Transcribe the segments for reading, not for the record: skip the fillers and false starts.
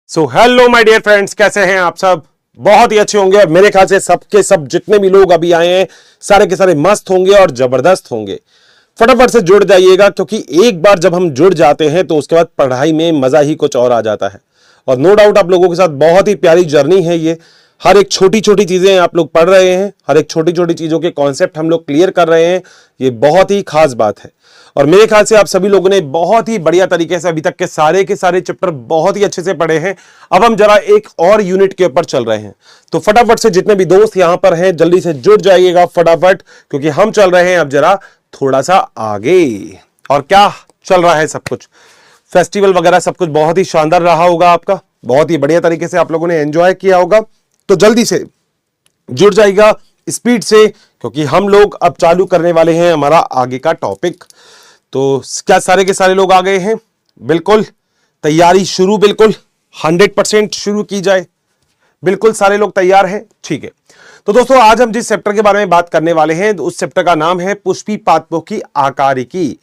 So hello my dear friends, कैसे हैं आप सब? बहुत ही अच्छे होंगे। मेरे ख्याल से सबके सब जितने भी लोग अभी आए हैं सारे के सारे मस्त होंगे और जबरदस्त होंगे। फटाफट से जुड़ जाइएगा, क्योंकि एक बार जब हम जुड़ जाते हैं तो उसके बाद पढ़ाई में मजा ही कुछ और आ जाता है। और नो डाउट आप लोगों के साथ बहुत ही प्यारी जर्नी है ये। हर एक छोटी छोटी चीजें आप लोग पढ़ रहे हैं, हर एक छोटी छोटी चीजों के कॉन्सेप्ट हम लोग क्लियर कर रहे हैं। ये बहुत ही खास बात है। और मेरे ख्याल से आप सभी लोगों ने बहुत ही बढ़िया तरीके से अभी तक के सारे चैप्टर बहुत ही अच्छे से पढ़े हैं। अब हम जरा एक और यूनिट के ऊपर चल रहे हैं, तो फटाफट से जितने भी दोस्त यहां पर हैं जल्दी से जुड़ जाइएगा फटाफट, क्योंकि हम चल रहे हैं अब जरा थोड़ा सा आगे। और क्या चल रहा है? सब कुछ फेस्टिवल वगैरह सब कुछ बहुत ही शानदार रहा होगा आपका, बहुत ही बढ़िया तरीके से आप लोगों ने एंजॉय किया होगा। तो जल्दी से जुड़ जाइएगा स्पीड से, क्योंकि हम लोग अब चालू करने वाले हैं हमारा आगे का टॉपिक। तो क्या सारे के सारे लोग आ गए हैं? बिल्कुल तैयारी शुरू, बिल्कुल 100% शुरू की जाए। बिल्कुल सारे लोग तैयार हैं? ठीक है। तो दोस्तों आज हम जिस चैप्टर के बारे में बात करने वाले हैं उस चैप्टर का नाम है पुष्पी पादपों की आकारिकी।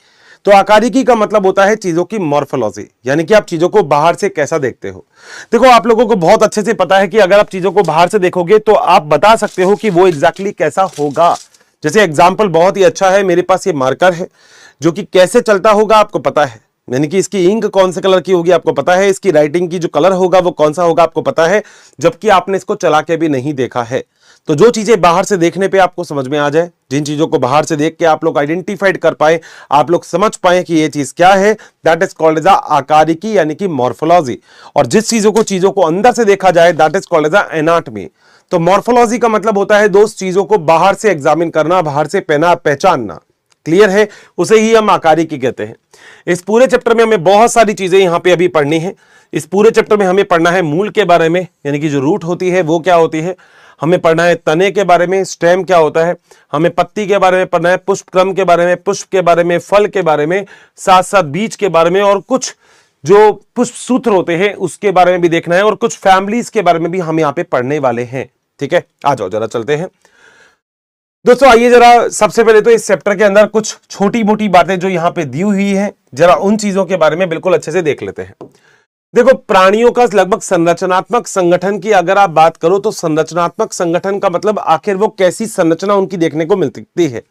तो आकारिकी का मतलब होता है चीजों की मॉर्फोलॉजी, यानी कि आप चीजों को बाहर से कैसा देखते हो। देखो आप लोगों को बहुत अच्छे से पता है कि अगर आप चीजों को बाहर से देखोगे तो आप बता सकते हो कि वो एग्जैक्टली कैसा होगा। जैसे एग्जाम्पल बहुत ही अच्छा है, मेरे पास ये मार्कर है जो कि कैसे चलता होगा आपको पता है, यानी कि इसकी इंक कौन से कलर की होगी आपको पता है, इसकी राइटिंग की जो कलर होगा वो कौन सा होगा आपको पता है, जबकि आपने इसको चला के भी नहीं देखा है। तो जो चीजें बाहर से देखने पे आपको समझ में आ जाए, जिन चीजों को बाहर से देख के आप लोग आइडेंटिफाइड कर पाए, आप लोग समझ पाए कि ये चीज क्या है, दैट इज कॉल्ड एज आकारिकी यानी कि मॉर्फोलॉजी। और जिस चीजों को अंदर से देखा जाए that is called as anatomy. तो मॉर्फोलॉजी का मतलब होता है दोस्त चीजों को बाहर से एग्जामिन करना, बाहर से पहचानना। क्लियर है? उसे ही हम आकारिकी कहते हैं। इस पूरे चैप्टर में हमें बहुत सारी चीजें यहां पे अभी पढ़नी है। इस पूरे चैप्टर में हमें पढ़ना है मूल के बारे में, यानी कि जो रूट होती है वो क्या होती है। हमें पढ़ना है तने के बारे में, स्टेम क्या होता है। हमें पत्ती के बारे में पढ़ना है, पुष्प क्रम के बारे में, पुष्प के बारे में, फल के बारे में, साथ साथ बीज के बारे में, और कुछ जो पुष्प सूत्र होते हैं उसके बारे में भी देखना है, और कुछ फैमिलीज के बारे में भी हम यहाँ पे पढ़ने वाले हैं। ठीक है, आ जाओ जरा चलते हैं दोस्तों। आइए जरा सबसे पहले तो इस चैप्टर के अंदर कुछ छोटी मोटी बातें जो यहां पे दी हुई हैं, जरा उन चीजों के बारे में बिल्कुल अच्छे से देख लेते हैं। देखो प्राणियों का लगभग संरचनात्मक संगठन की अगर आप बात करो तो संरचनात्मक संगठन का मतलब आखिर वो कैसी संरचना उनकी देखने को मिलती है।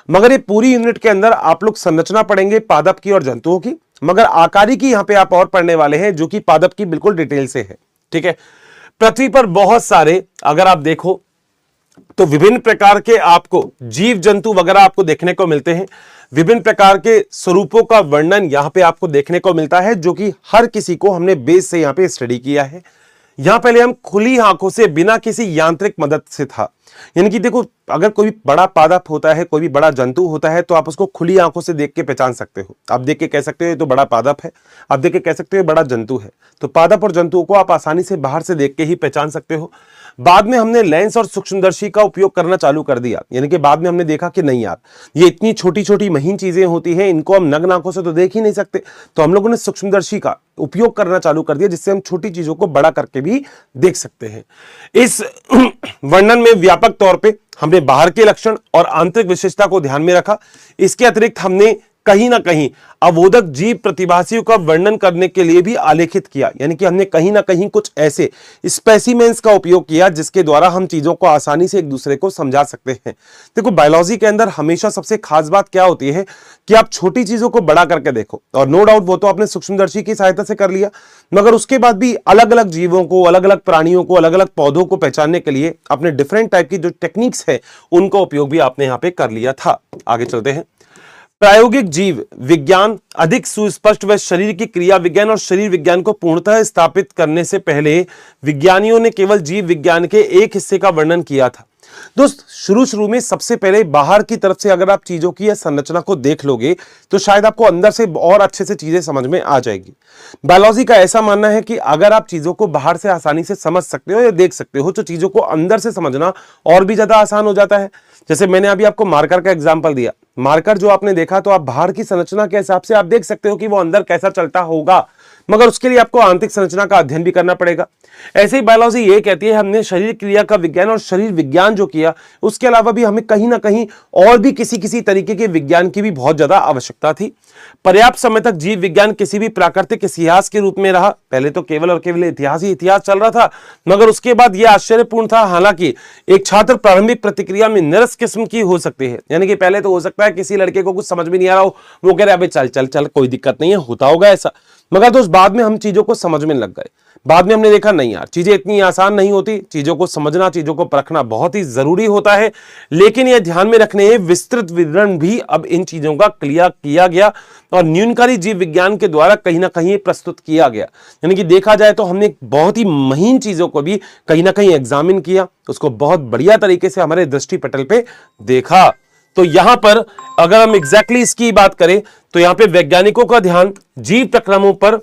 मगर ये पूरी यूनिट के अंदर आप लोग संरचना पढ़ेंगे पादप की और जंतुओं की, मगर आकारिकी यहां पे आप और पढ़ने वाले हैं जो कि पादप की बिल्कुल डिटेल से है। ठीक है। पृथ्वी पर बहुत सारे अगर आप देखो तो विभिन्न प्रकार के आपको जीव जंतु वगैरह आपको देखने को मिलते हैं। विभिन्न प्रकार के स्वरूपों का वर्णन यहां पे आपको देखने को मिलता है, जो कि हर किसी को हमने बेस से यहां पे स्टडी किया है। यहां पहले हम खुली आंखों से बिना किसी यांत्रिक मदद से था, यानी कि देखो अगर कोई बड़ा पादप होता है, कोई भी बड़ा जंतु होता है, तो आप उसको खुली आंखों से देख के पहचान सकते हो। आप देख के कह सकते हो ये तो बड़ा पादप है, आप देख के कह सकते हो बड़ा जंतु है। तो पादप और जंतुओं को आप आसानी से बाहर से देख के ही पहचान सकते हो। बाद में हमने लेंस और सूक्ष्मदर्शी का उपयोग करना चालू कर दिया, यानी कि बाद में हमने देखा कि नहीं यार ये इतनी छोटी छोटी महीन चीजें होती हैं, इनको हम नग्न आंखों से तो देख ही नहीं सकते। तो हम लोगों ने सूक्ष्मदर्शी का उपयोग करना चालू कर दिया, जिससे हम छोटी चीजों को बड़ा करके भी देख सकते हैं। इस वर्णन में व्यापक तौर पे हमने बाहर के लक्षण और आंतरिक विशेषता को ध्यान में रखा। इसके अतिरिक्त हमने कहीं ना कहीं अवोधक जीव प्रतिभासियों का वर्णन करने के लिए भी आलेखित किया, यानी कि हमने कहीं ना कहीं कुछ ऐसे स्पेसिमेंस का उपयोग किया जिसके द्वारा हम चीजों को आसानी से एक दूसरे को समझा सकते हैं। देखो बायोलॉजी के अंदर हमेशा सबसे खास बात क्या होती है कि आप छोटी चीजों को बड़ा करके देखो, और नो डाउट वो तो आपने सूक्ष्मदर्शी की सहायता से कर लिया, मगर उसके बाद भी अलग अलग जीवों को, अलग अलग प्राणियों को, अलग अलग पौधों को पहचानने के लिए अपने डिफरेंट टाइप की जो टेक्निक्स है उनका उपयोग भी आपने यहां पे कर लिया था। आगे चलते हैं। प्रायोगिक जीव विज्ञान अधिक सुस्पष्ट व शरीर की क्रिया विज्ञान और शरीर विज्ञान को पूर्णतः स्थापित करने से पहले विज्ञानियों ने केवल जीव विज्ञान के एक हिस्से का वर्णन किया था। दोस्त शुरू में सबसे पहले बाहर की तरफ से अगर आप चीजों की संरचना को देख लोगे तो शायद आपको अंदर से और अच्छे से चीजें समझ में आ जाएगी। बायोलॉजी का ऐसा मानना है कि अगर आप चीजों को बाहर से आसानी से समझ सकते हो या देख सकते हो तो चीजों को अंदर से समझना और भी ज्यादा आसान हो जाता है। जैसे मैंने अभी आपको मार्कर का एग्जाम्पल दिया, मार्कर जो आपने देखा तो आप बाहर की संरचना के हिसाब से आप देख सकते हो कि वो अंदर कैसा चलता होगा, मगर उसके लिए आपको आंतरिक संरचना का अध्ययन भी करना पड़ेगा। ऐसे ही बायोलॉजी ये कहती है हमने शरीर क्रिया का विज्ञान और शरीर विज्ञान जो किया, उसके अलावा भी हमें कहीं ना कहीं और भी किसी तरीके के विज्ञान की भी बहुत ज्यादा आवश्यकता थी। पर्याप्त समय तक जीव विज्ञान किसी भी प्राकृतिक इतिहास के रूप में रहा। पहले तो केवल और केवल इतिहास ही इतिहास चल रहा था, मगर उसके बाद यह आश्चर्यपूर्ण था। हालांकि एक छात्र प्रारंभिक प्रतिक्रिया में निरस किस्म की हो सकती है, यानी कि पहले तो हो सकता है किसी लड़के को कुछ समझ में नहीं आ रहा हो, वो कह रहे अबे चल चल चल कोई दिक्कत नहीं है, होता होगा ऐसा। मगर दोस्त बाद में हम चीजों को समझने लग गए। बाद में हमने देखा नहीं यार, चीजें इतनी आसान नहीं होती, चीजों को समझना, चीजों को परखना बहुत ही जरूरी होता है। लेकिन यह ध्यान में रखने विस्तृत विवरण भी अब इन चीजों का क्लियर किया गया और न्यूनकारी जीव विज्ञान के द्वारा कहीं ना कहीं प्रस्तुत किया गया। यानी कि देखा जाए तो हमने बहुत ही महीन चीजों को भी कहीं ना कहीं एग्जामिन किया, उसको बहुत बढ़िया तरीके से हमारे दृष्टि पटल पे देखा। तो यहां पर अगर हम एग्जैक्टली इसकी बात करें तो यहां पे वैज्ञानिकों का ध्यान जीव प्रक्रमों पर,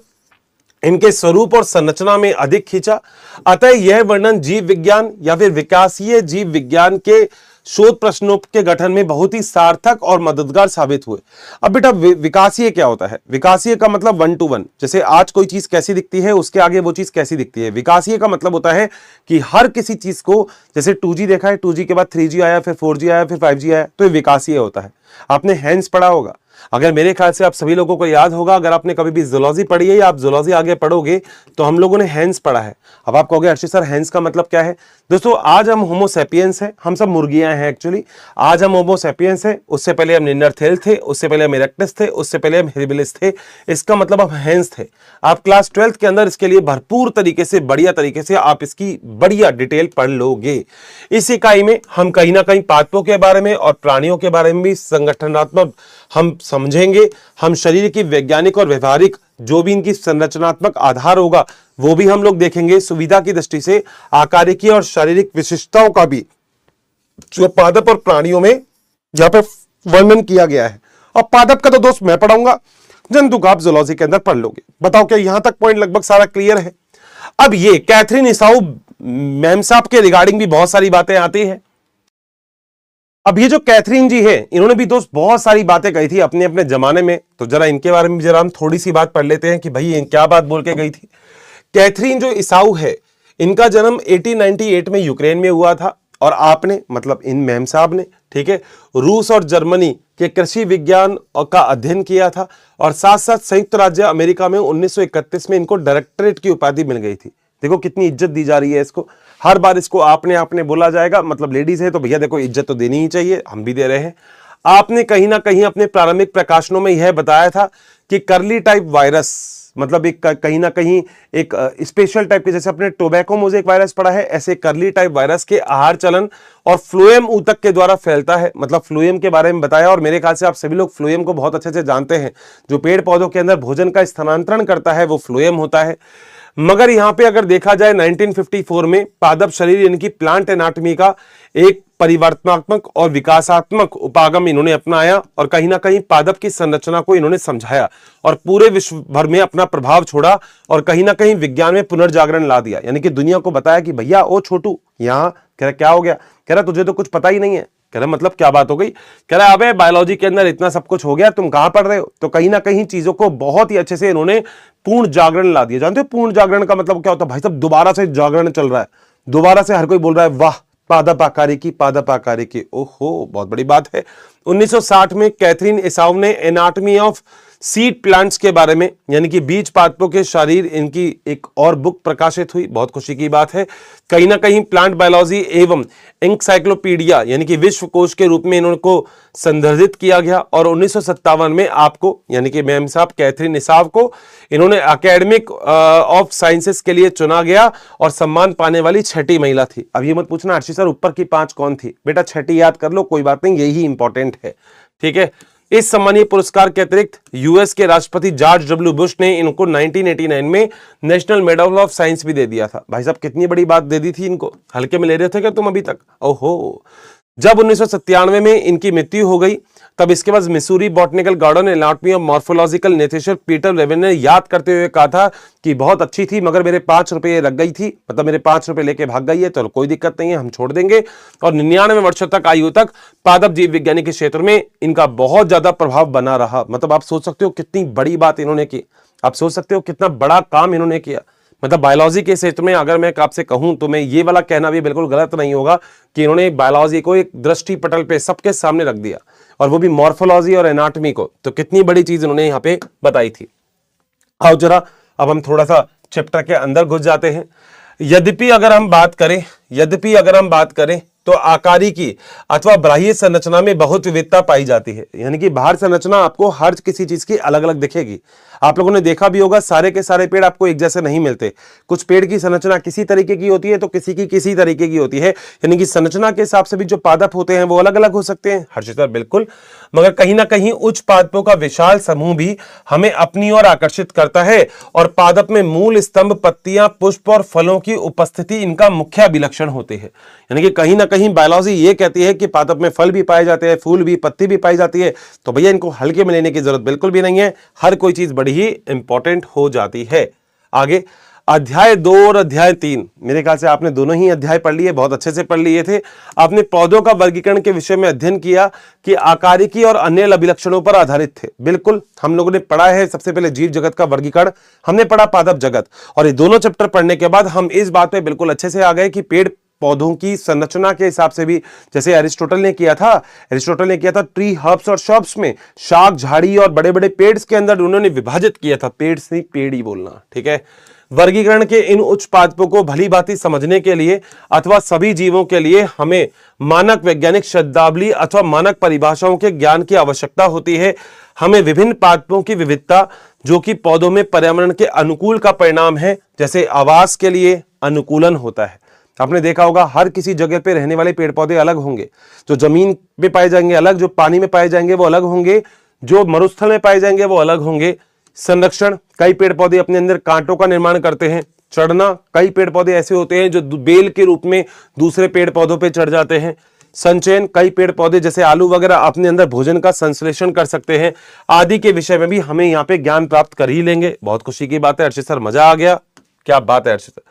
इनके स्वरूप और संरचना में अधिक खींचा। अतः यह वर्णन जीव विज्ञान या फिर विकासीय जीव विज्ञान के शोध प्रश्नों के गठन में बहुत ही सार्थक और मददगार साबित हुए। अब बेटा विकासीय क्या होता है? विकासीय का मतलब 1 to 1, जैसे आज कोई चीज कैसी दिखती है उसके आगे वो चीज कैसी दिखती है। विकासीय का मतलब होता है कि हर किसी चीज को, जैसे 2G देखा है, 2G के बाद 3G आया, फिर 4G आया, फिर 5G आया, तो ये विकासीय होता है। आपने हैंस पढ़ा होगा, अगर मेरे ख्याल से आप सभी लोगों को याद होगा, अगर आपने कभी भी जूलॉजी पढ़ी है या आप जूलॉजी आगे पढ़ोगे तो हम लोगों ने हैंस पढ़ा है। अब आप कहोगे अर्षित सर हैंस का मतलब क्या है? दोस्तों आज हम होमो सैपियंस हैं, हम सब मुर्गियां हैं एक्चुअली। आज हम होमो सैपियंस हैं, उससे पहले हम निंडरथेल थे, उससे पहले हम इरेक्टस थे, उससे पहले हम हेरिबिलिस थे। इसका मतलब हम हैंस थे। आप क्लास 12th के अंदर इसके लिए भरपूर तरीके से, बढ़िया तरीके से आप इसकी बढ़िया डिटेल पढ़ लोगे। इस इकाई में हम कहीं ना कहीं पादपों के बारे में और प्राणियों के बारे में भी संगठनात्मक हम समझेंगे। हम शरीर की वैज्ञानिक और व्यवहारिक जो भी इनकी संरचनात्मक आधार होगा वो भी हम लोग देखेंगे। सुविधा की दृष्टि से आकारिकी और शारीरिक विशिष्टताओं का भी जो पादप और प्राणियों में यहां पे वर्णन किया गया है। अब पादप का तो दोस्त मैं पढ़ाऊंगा, जंतु का आप जूलॉजी के अंदर पढ़ लोगे। बताओ क्या यहां तक पॉइंट लगभग सारा क्लियर है? अब ये कैथरीन इसाऊ मैम साहब के रिगार्डिंग भी बहुत सारी बातें आती है। अब ये जो कैथरीन जी है, इन्होंने भी दोस्त बहुत सारी बातें कही थी अपने अपने जमाने में, तो जरा इनके बारे में जरा हम थोड़ी सी बात पढ़ लेते हैं कि भाई ये क्या बात बोल के गई थी। कैथरीन जो इसाऊ है, इनका जन्म 1898 में यूक्रेन में हुआ था और आपने मतलब इन मैम साहब ने, ठीक है, रूस और जर्मनी के कृषि विज्ञान का अध्ययन किया था और साथ साथ संयुक्त राज्य अमेरिका में 1931 में इनको डायरेक्टरेट की उपाधि मिल गई थी। देखो कितनी इज्जत दी जा रही है इसको, हर बार इसको आपने बोला जाएगा, मतलब लेडीज है तो भैया देखो इज्जत तो देनी ही चाहिए, हम भी दे रहे हैं। आपने कहीं ना कहीं अपने प्रारंभिक प्रकाशनों में यह बताया था कि कर्ली टाइप वायरस, मतलब एक कहीं ना कहीं एक स्पेशल टाइप के, जैसे अपने टोबैको मोज़ेक वायरस पढ़ा है, ऐसे कर्ली टाइप वायरस के आहार चलन और फ्लोएम ऊतक के द्वारा फैलता है। मतलब फ्लोएम के बारे में बताया और मेरे ख्याल से आप सभी लोग फ्लोएम को बहुत अच्छे से जानते हैं। जो पेड़ पौधों के अंदर भोजन का स्थानांतरण करता है वो फ्लोएम होता है। मगर यहां पे अगर देखा जाए 1954 में पादप शरीर यानी कि प्लांट एनाटॉमी का एक परिवर्तनात्मक और विकासात्मक उपागम इन्होंने अपनाया और कहीं ना कहीं पादप की संरचना को इन्होंने समझाया और पूरे विश्व भर में अपना प्रभाव छोड़ा और कहीं ना कहीं विज्ञान में पुनर्जागरण ला दिया। यानी कि दुनिया को बताया कि भैया ओ छोटू यहाँ कह रहा क्या हो गया, कह रहा तुझे तो कुछ पता ही नहीं है। कह रहा मतलब क्या बात हो गई? कह रहा अबे बायोलॉजी के अंदर इतना सब कुछ हो गया, तुम कहां पढ़ रहे हो? तो कहीं ना कहीं चीजों को बहुत ही अच्छे से इन्होंने पूर्ण जागरण ला दिया। जानते हो पूर्ण जागरण का मतलब क्या होता है? भाई साहब दोबारा से जागरण चल रहा है, दोबारा से हर कोई बोल रहा है वाह पादप आकारिकी, पादप आकारिकी, ओहो बहुत बड़ी बात है। 1960 में कैथरीन इसाऊ ने एनाटॉमी ऑफ सीड प्लांट्स के बारे में, यानी कि बीज पादपों के शरीर, इनकी एक और बुक प्रकाशित हुई, बहुत खुशी की बात है। कहीं ना कहीं प्लांट बायोलॉजी एवं एनसाइक्लोपीडिया यानी कि विश्व कोश के रूप में इनको संदर्भित किया गया और 1957 में आपको यानी कि मैम साहब कैथरीन इसाऊ को इन्होंने एकेडमिक ऑफ साइंसेस के लिए चुना गया और सम्मान पाने वाली छठी महिला थी। अब ये मत पूछना अर्षित सर ऊपर की 5 कौन थी, बेटा छठी याद कर लो, कोई बात नहीं, यही इंपॉर्टेंट है, ठीक है। इस सम्मानीय पुरस्कार के अतिरिक्त यूएस के राष्ट्रपति जॉर्ज डब्ल्यू बुश ने इनको 1989 में नेशनल मेडल ऑफ साइंस भी दे दिया था। भाई साहब कितनी बड़ी बात दे दी थी इनको, हल्के में ले रहे थे क्या तुम अभी तक? ओहो। जब 1997 में इनकी मृत्यु हो गई तब इसके बाद Missouri botanical garden anatomy of morphological nature Peter Levin ने याद करते हुए कहा था कि बहुत अच्छी थी मगर मेरे 5 रुपये लग गई थी, मतलब मेरे 5 रुपये लेके भाग गई है, चलो कोई दिक्कत नहीं है, हम छोड़ देंगे। और 99 वर्षों तक आयु तक पादप जीव विज्ञानी के क्षेत्र में इनका बहुत ज्यादा प्रभाव बना रहा। मतलब आप सोच सकते हो कितनी बड़ी बात इन्होंने की, आप सोच सकते हो कितना बड़ा काम इन्होंने किया। मतलब बायोलॉजी के क्षेत्र में अगर मैं आपसे कहूं तो मैं ये वाला कहना भी बिल्कुल गलत नहीं होगा कि इन्होंने बायोलॉजी को एक दृष्टि पटल पे सबके सामने रख दिया। और वो भी मॉर्फोलॉजी और एनाटॉमी को। तो कितनी बड़ी चीज उन्होंने यहाँ पे बताई थी। आओ जरा अब हम थोड़ा सा चैप्टर के अंदर घुस जाते हैं। यद्यपि अगर हम बात करें तो आकारी की अथवा बाह्य संरचना में बहुत विविधता पाई जाती है, यानी कि बाहर संरचना आपको हर किसी चीज की अलग अलग दिखेगी। आप लोगों ने देखा भी होगा सारे के सारे पेड़ आपको एक जैसे नहीं मिलते। कुछ पेड़ की संरचना किसी तरीके की होती है तो किसी की किसी तरीके की होती है, यानी कि संरचना के हिसाब से भी जो पादप होते हैं वो अलग अलग हो सकते हैं। हर्षित सर बिल्कुल, मगर कहीं ना कहीं उच्च पादपों का विशाल समूह भी हमें अपनी ओर आकर्षित करता है और पादप में मूल, स्तंभ, पत्तियां, पुष्प और फलों की उपस्थिति इनका मुख्य अभिलक्षण होते हैं। यानी कि कहीं ना कहीं बायोलॉजी ये कहती है कि पादप में फल भी पाए जाते हैं, फूल भी, पत्ती भी पाई जाती है, तो भैया इनको हल्के में लेने की जरूरत बिल्कुल भी नहीं है। हर कोई चीज बड़ी ही इंपॉर्टेंट हो जाती है। आगे अध्याय 2 और अध्याय 3, मेरे ख्याल से आपने दोनों ही अध्याय पढ़ लिए, बहुत अच्छे से पढ़ लिए थे। आपने पौधों का वर्गीकरण के विषय में अध्ययन किया कि आकारिकी और अन्य अभिलक्षणों पर आधारित थे। बिल्कुल, हम लोगों ने पढ़ा है सबसे पहले जीव जगत का वर्गीकरण, हमने पढ़ा पादप जगत, और ये दोनों चैप्टर पढ़ने के बाद हम इस बात पे बिल्कुल अच्छे से आ गए कि पेड़ पौधों की संरचना के हिसाब से भी, जैसे अरिस्टोटल ने किया था ट्री, हर्ब्स और श्रब्स में शाक, झाड़ी और बड़े बड़े पेड़ के अंदर उन्होंने विभाजित किया था। पेड़ से पेड़ ही बोलना, ठीक है। वर्गीकरण के इन उच्च पादपों को भली भांति समझने के लिए अथवा सभी जीवों के लिए हमें मानक वैज्ञानिक शब्दावली अथवा मानक परिभाषाओं के ज्ञान की आवश्यकता होती है। हमें विभिन्न पादपों की विविधता, जो कि पौधों में पर्यावरण के अनुकूल का परिणाम है, जैसे आवास के लिए अनुकूलन होता है। आपने देखा होगा हर किसी जगह पे रहने वाले पेड़ पौधे अलग होंगे, जो जमीन पे पाए जाएंगे अलग, जो पानी में पाए जाएंगे वो अलग होंगे, जो मरुस्थल में पाए जाएंगे वो अलग होंगे। संरक्षण, कई पेड़ पौधे अपने अंदर कांटों का निर्माण करते हैं। चढ़ना, कई पेड़ पौधे ऐसे होते हैं जो बेल के रूप में दूसरे पेड़ पौधों पे चढ़ जाते हैं। संचयन, कई पेड़ पौधे जैसे आलू वगैरह अपने अंदर भोजन का संश्लेषण कर सकते हैं। आदि के विषय में भी हमें यहाँ पे ज्ञान प्राप्त कर ही लेंगे। बहुत खुशी की बात है अर्षित सर, मजा आ गया, क्या बात है अर्षित सर,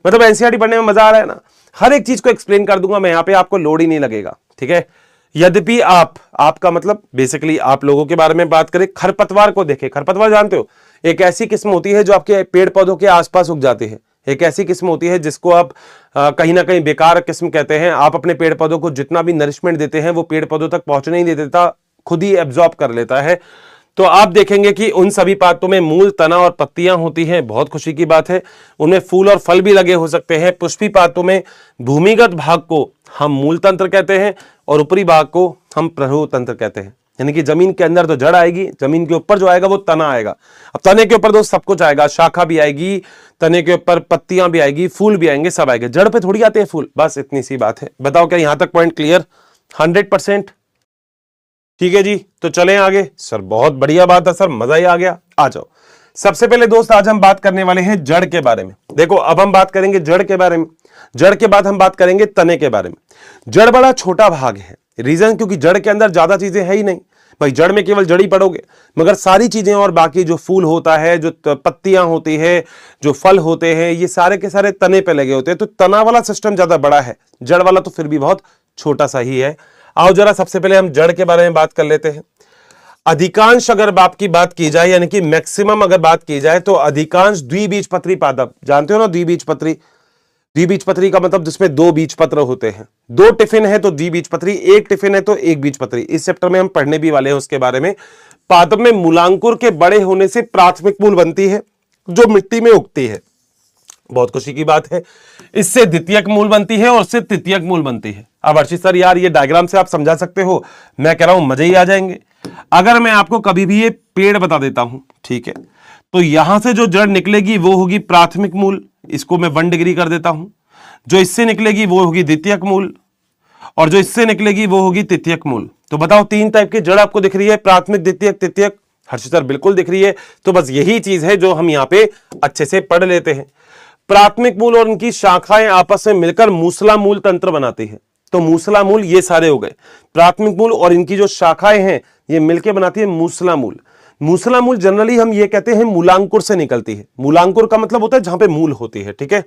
मतलब एनसीईआरटी पढ़ने में मजा आ रहा है ना। हर एक चीज को एक्सप्लेन कर दूंगा मैं यहाँ पे, आपको लोड ही नहीं लगेगा, ठीक है। यद्यपि आपका मतलब बेसिकली आप लोगों के बारे में बात करें, खरपतवार को देखें। खरपतवार जानते हो, एक ऐसी किस्म होती है जो आपके पेड़ पौधों के आसपास उग जाती है। एक ऐसी किस्म होती है जिसको आप कहीं ना कहीं बेकार किस्म कहते हैं। आप अपने पेड़ पौधों को जितना भी नरिशमेंट देते हैं वो पेड़ पौधों तक पहुंचने ही नहीं देता, खुद ही एब्जॉर्ब कर लेता है। तो आप देखेंगे कि उन सभी पादपों में मूल, तना और पत्तियां होती हैं। बहुत खुशी की बात है, उनमें फूल और फल भी लगे हो सकते हैं। पुष्पी पादपों में भूमिगत भाग को हम मूल तंत्र कहते हैं और ऊपरी भाग को हम प्रभु तंत्र कहते हैं। यानी कि जमीन के अंदर तो जड़ आएगी, जमीन के ऊपर जो आएगा वो तना आएगा। अब तने के ऊपर दोस्त सब कुछ आएगा, शाखा भी आएगी, तने के ऊपर पत्तियां भी आएगी, फूल भी आएंगे, सब आएंगे। जड़ पे थोड़ी आते हैं फूल, बस इतनी सी बात है। बताओ क्या यहां तक पॉइंट क्लियर? 100%? ठीक है जी, तो चलें आगे। सर बहुत बढ़िया बात है सर, मजा ही आ गया, आ जाओ। सबसे पहले दोस्त आज हम बात करने वाले हैं जड़ के बारे में। देखो अब हम बात करेंगे जड़ के बारे में, जड़ के बाद हम बात करेंगे तने के बारे में। जड़ बड़ा छोटा भाग है, रीजन क्योंकि जड़ के अंदर ज्यादा चीजें है ही नहीं भाई। जड़ में केवल जड़ ही पड़ोगे, मगर सारी चीजें और बाकी जो फूल होता है, जो पत्तियां होती है, जो फल होते हैं, ये सारे के सारे तने पे लगे होते हैं। तो तना वाला सिस्टम ज्यादा बड़ा है, जड़ वाला तो फिर भी बहुत छोटा सा ही है। आओ जरा सबसे पहले हम जड़ के बारे में बात कर लेते हैं। अधिकांश अगर बाप की बात की जाए, यानी कि मैक्सिमम अगर बात की जाए, तो अधिकांश द्विबीजपत्री पादप, जानते हो ना द्विबीजपत्री। द्विबीजपत्री का मतलब जिसमें 2 बीजपत्र होते हैं। 2 टिफिन है तो द्विबीजपत्री, 1 टिफिन है तो 1 बीजपत्री। इस चैप्टर में हम पढ़ने भी वाले हैं उसके बारे में। पादप में मूलांकुर के बड़े होने से प्राथमिक मूल बनती है जो मिट्टी में उगती है। बहुत खुशी की बात है, इससे द्वितीयक मूल बनती है और उससे तृतीयक मूल बनती है। अब अर्षित सर यार ये डायग्राम से आप समझा सकते हो, मैं कह रहा हूं मजे ही आ जाएंगे। अगर मैं आपको कभी भी ये पेड़ बता देता हूं, ठीक है, तो यहां से जो जड़ निकलेगी वो होगी प्राथमिक मूल, इसको मैं 1 डिग्री कर देता हूं। जो इससे निकलेगी वो होगी द्वितीयक मूल, और जो इससे निकलेगी वो होगी तृतीयक मूल। तो बताओ 3 टाइप की जड़ आपको दिख रही है, प्राथमिक, द्वितीयक, तृतीयक। हर्षित सर बिल्कुल दिख रही है। तो बस यही चीज है जो हम यहां पे अच्छे से पढ़ लेते हैं। प्राथमिक मूल और उनकी शाखाएं आपस में मिलकर मूसला मूल तंत्र बनाती है। तो मूसला मूल ये सारे हो गए, प्राथमिक मूल और इनकी जो शाखाएं हैं ये मिलकर बनाती है मूसला मूल। मूसला मूल जनरली हम ये कहते हैं मूलांकुर से निकलती है। मूलांकुर का मतलब होता है जहां पे मूल होती है, ठीक है।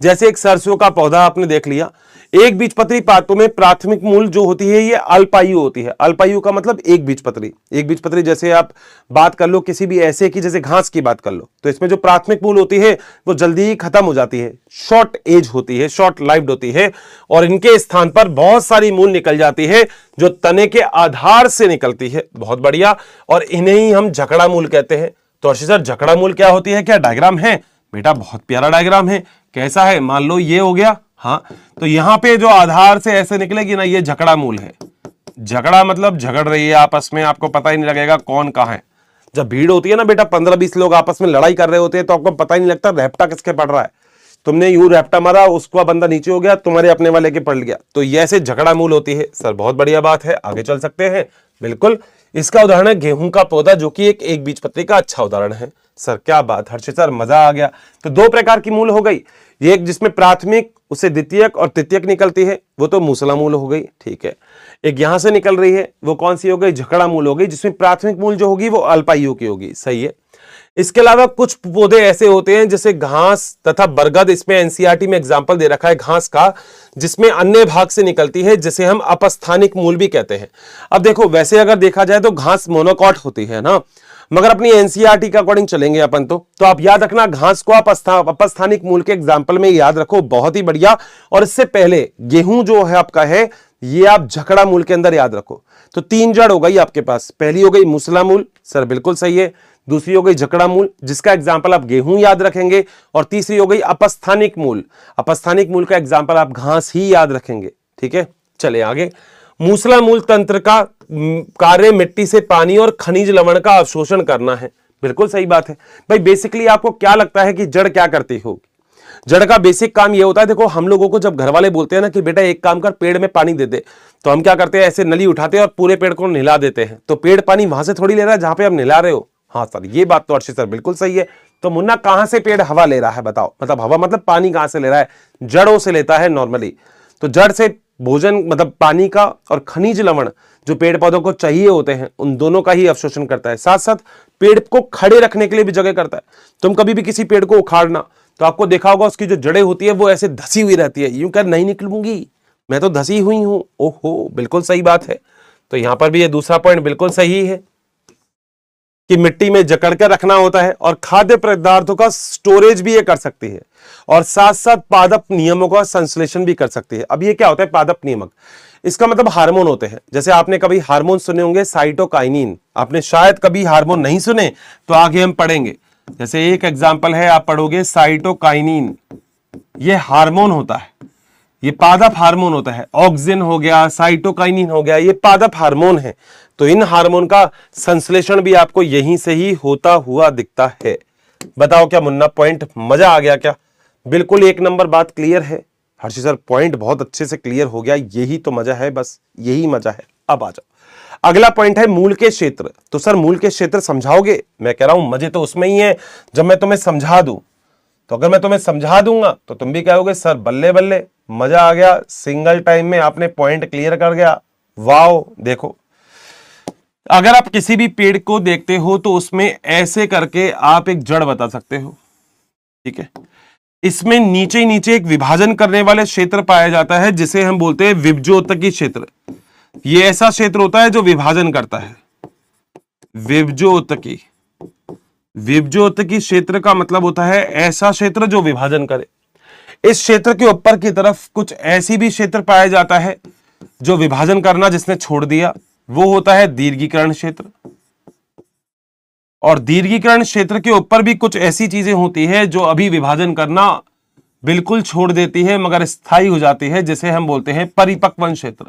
जैसे एक सरसों का पौधा आपने देख लिया, एक बीजपत्री पात्रों में प्राथमिक मूल जो होती है ये अल्पायु होती है। अल्पायु का मतलब एक बीजपत्री। एक बीजपत्री जैसे आप बात कर लो किसी भी ऐसे की, जैसे घास की बात कर लो, तो इसमें जो प्राथमिक मूल होती है वो जल्दी ही खत्म हो जाती है, शॉर्ट एज होती है, शॉर्ट लाइव्ड होती है, और इनके स्थान पर बहुत सारी मूल निकल जाती है जो तने के आधार से निकलती है। बहुत बढ़िया। और इन्हें ही हम झकड़ा मूल कहते हैं। तो अर्षि सर झकड़ा मूल क्या होती है, क्या डायग्राम है? बेटा बहुत प्यारा डायग्राम है। कैसा है? मान लो ये हो गया, हाँ, तो यहां पे जो आधार से ऐसे निकलेगी ना, ये झकड़ा मूल है। झगड़ा मतलब झगड़ रही है आपस में, आपको पता ही नहीं लगेगा कौन कहां है। जब भीड़ होती है ना बेटा, 15-20 लोग आपस में लड़ाई कर रहे होते हैं, तो आपको पता ही नहीं लगता रैप्टा किसके पड़ रहा है। तुमने यूं रैप्टा मारा, उसका बंदा नीचे हो गया, तुम्हारे अपने वाले के पड़ गया, तो ये ऐसे झगड़ा मूल होती है। सर बहुत बढ़िया बात है, आगे चल सकते हैं। बिल्कुल, इसका उदाहरण है गेहूं का पौधा, जो कि एक बीजपत्री का अच्छा उदाहरण है। सर क्या बात, हर्षित सर मजा आ गया। तो दो प्रकार की मूल हो गई, एक जिसमें प्राथमिक उससे द्वितीयक और तृतीयक निकलती है, वो तो मूसला मूल हो गई, ठीक है। एक यहां से निकल रही है, वो कौन सी हो गई? झकड़ा मूल हो गई, जिसमें प्राथमिक मूल जो होगी वो अल्पायु की होगी, सही है। इसके अलावा कुछ पौधे ऐसे होते हैं जैसे घास तथा बरगद, इसमें एनसीईआरटी में एग्जांपल दे रखा है घास का, जिसमें अन्य भाग से निकलती है, जिसे हम अपस्थानिक मूल भी कहते हैं। अब देखो, वैसे अगर देखा जाए तो घास मोनोकॉट होती है ना, मगर अपनी एनसीईआरटी के अकॉर्डिंग चलेंगे अपन तो आप याद रखना घास को अपस्थानिक मूल के एग्जाम्पल में याद रखो, बहुत ही बढ़िया। और इससे पहले गेहूं जो है आपका है, ये आप झकड़ा मूल के अंदर याद रखो। तो 3 जड़ हो गई आपके पास, पहली हो गई मूसला मूल, सर बिल्कुल सही है। दूसरी हो गई झकड़ा मूल, जिसका एग्जाम्पल आप गेहूं याद रखेंगे, और तीसरी हो गई अपस्थानिक मूल। अपस्थानिक मूल का एग्जाम्पल आप घास ही याद रखेंगे, ठीक है। चले आगे। मूसला मूल तंत्र का कार्य मिट्टी से पानी और खनिज लवण का अवशोषण करना है, बिल्कुल सही बात है भाई। बेसिकली आपको क्या लगता है कि जड़ क्या करती होगी? जड़ का बेसिक काम यह होता है, देखो हम लोगों को जब घर वाले बोलते हैं ना कि बेटा एक काम कर, पेड़ में पानी दे दे, तो हम क्या करते हैं, ऐसे नली उठाते हैं और पूरे पेड़ को नहला देते हैं। तो पेड़ पानी वहां से थोड़ी ले रहा है जहां पे आप नहला रहे हो। हाँ सर, ये बात तो अर्षित सर बिल्कुल सही है। तो मुन्ना कहां से पेड़ हवा ले रहा है बताओ? मतलब हवा मतलब पानी कहां से ले रहा है? जड़ों से लेता है नॉर्मली। तो जड़ से भोजन मतलब पानी का और खनिज लवण जो पेड़ पौधों को चाहिए होते हैं, उन दोनों का ही अवशोषण करता है। साथ साथ पेड़ को खड़े रखने के लिए भी जगह करता है। तुम कभी भी किसी पेड़ को उखाड़ना, तो आपको देखा होगा उसकी जो जड़ें होती है वो ऐसे धसी हुई रहती है, यूं कर नहीं निकलूंगी, मैं तो धसी हुई हूं। ओहो, बिल्कुल सही बात है। तो यहां पर भी ये दूसरा पॉइंट बिल्कुल सही है कि मिट्टी में जकड़ कर रखना होता है, और खाद्य पदार्थों का स्टोरेज भी ये कर सकती है, और साथ साथ पादप नियमों का संश्लेषण भी कर सकती है। अब ये क्या होता है पादप नियमक? इसका मतलब हार्मोन होते हैं। जैसे आपने कभी हार्मोन सुने होंगे, साइटोकाइनिन, आपने शायद कभी हार्मोन नहीं सुने, तो आगे हम पढ़ेंगे। जैसे एक एग्जाम्पल है, आप पढ़ोगे साइटोकाइनिन, ये हार्मोन होता है, ये पादप हार्मोन होता है। ऑक्सिन हो गया, साइटोकाइनिन हो गया, ये पादप हार्मोन है। तो इन हार्मोन का संश्लेषण भी आपको यहीं से ही होता हुआ दिखता है। बताओ क्या मुन्ना, पॉइंट मजा आ गया क्या? बिल्कुल 1 नंबर बात क्लियर है हर्षि सर, पॉइंट बहुत अच्छे से क्लियर हो गया। यही तो मजा है, बस यही मजा है। अब आ जाओ, अगला पॉइंट है मूल के क्षेत्र। तो सर मूल के क्षेत्र समझाओगे? मैं कह रहा हूं मजे तो उसमें ही है जब मैं तुम्हें समझा दूं। तो अगर मैं तुम्हें समझा दूंगा तो तुम भी कहोगे सर बल्ले बल्ले, मजा आ गया, सिंगल टाइम में आपने पॉइंट क्लियर कर गया, वाओ। देखो, अगर आप किसी भी पेड़ को देखते हो तो उसमें ऐसे करके आप एक जड़ बता सकते हो, ठीक है। इसमें नीचे नीचे एक विभाजन करने वाले क्षेत्र पाया जाता है, जिसे हम बोलते हैं विभज्योतकी क्षेत्र। ये ऐसा क्षेत्र होता है जो विभाजन करता है, विभज्योतकी। विभज्योतकी क्षेत्र का मतलब होता है ऐसा क्षेत्र जो विभाजन करे। इस क्षेत्र के ऊपर की तरफ कुछ ऐसी भी क्षेत्र पाया जाता है जो विभाजन करना जिसने छोड़ दिया, वो होता है दीर्घीकरण क्षेत्र। और दीर्घीकरण क्षेत्र के ऊपर भी कुछ ऐसी चीजें होती है जो अभी विभाजन करना बिल्कुल छोड़ देती है मगर स्थायी हो जाती है, जिसे हम बोलते हैं परिपक्वन क्षेत्र।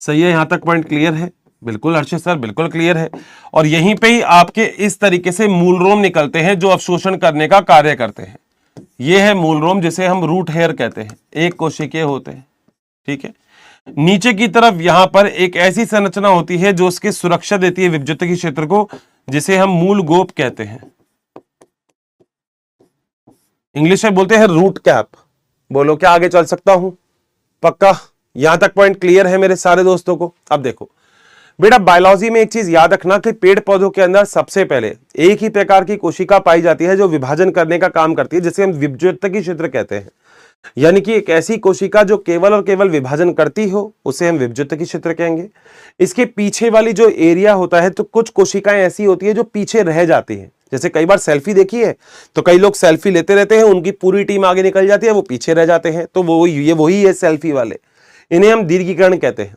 सही है, यहां तक पॉइंट क्लियर है? बिल्कुल हर्षित सर, बिल्कुल क्लियर है। और यहीं पे ही आपके इस तरीके से मूलरोम निकलते हैं जो अवशोषण करने का कार्य करते हैं। यह है मूलरोम, जिसे हम रूट हेयर कहते हैं, एक कोशिकीय होते हैं, ठीक है। नीचे की तरफ यहां पर एक ऐसी संरचना होती है जो उसकी सुरक्षा देती है विभज्योतकी क्षेत्र को, जिसे हम मूल गोप कहते हैं। इंग्लिश में बोलते हैं रूट कैप। बोलो क्या आगे चल सकता हूं? पक्का? यहां तक पॉइंट क्लियर है मेरे सारे दोस्तों को? अब देखो, बेटा बायोलॉजी में एक चीज याद रखना कि पेड़ पौधों के अंदर सबसे पहले एक ही प्रकार की कोशिका पाई जाती है जो विभाजन करने का काम करती है, जिसे हम विभज्योतकी क्षेत्र कहते हैं। यानी कि एक ऐसी कोशिका जो केवल और केवल विभाजन करती हो उसे हम विभज्योतकी क्षेत्र कहेंगे। इसके पीछे वाली जो एरिया होता है, तो कुछ कोशिकाएं ऐसी होती है जो पीछे रह जाती है। जैसे कई बार सेल्फी देखी है, तो कई लोग सेल्फी लेते रहते हैं, उनकी पूरी टीम आगे निकल जाती है, वो पीछे रह जाते हैं, तो वो ये वही है सेल्फी वाले, इन्हें हम दीर्घीकरण कहते हैं।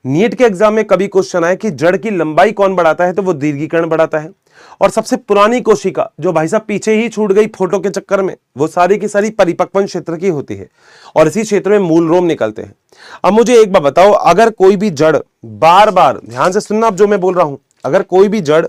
नीट के एग्जाम में कभी क्वेश्चन आए कि जड़ की लंबाई कौन बढ़ाता है, तो वो दीर्घीकरण बढ़ाता है। और सबसे पुरानी कोशिका जो भाई साहब पीछे ही छूट गई फोटो के चक्कर में, वो सारी की सारी परिपक्वन क्षेत्र की होती है और इसी क्षेत्र में मूल रोम निकलते हैं। अब मुझे एक बात बताओ, अगर कोई भी जड़ बार बार, ध्यान से सुनना अब जो मैं बोल रहा हूं, अगर कोई भी जड़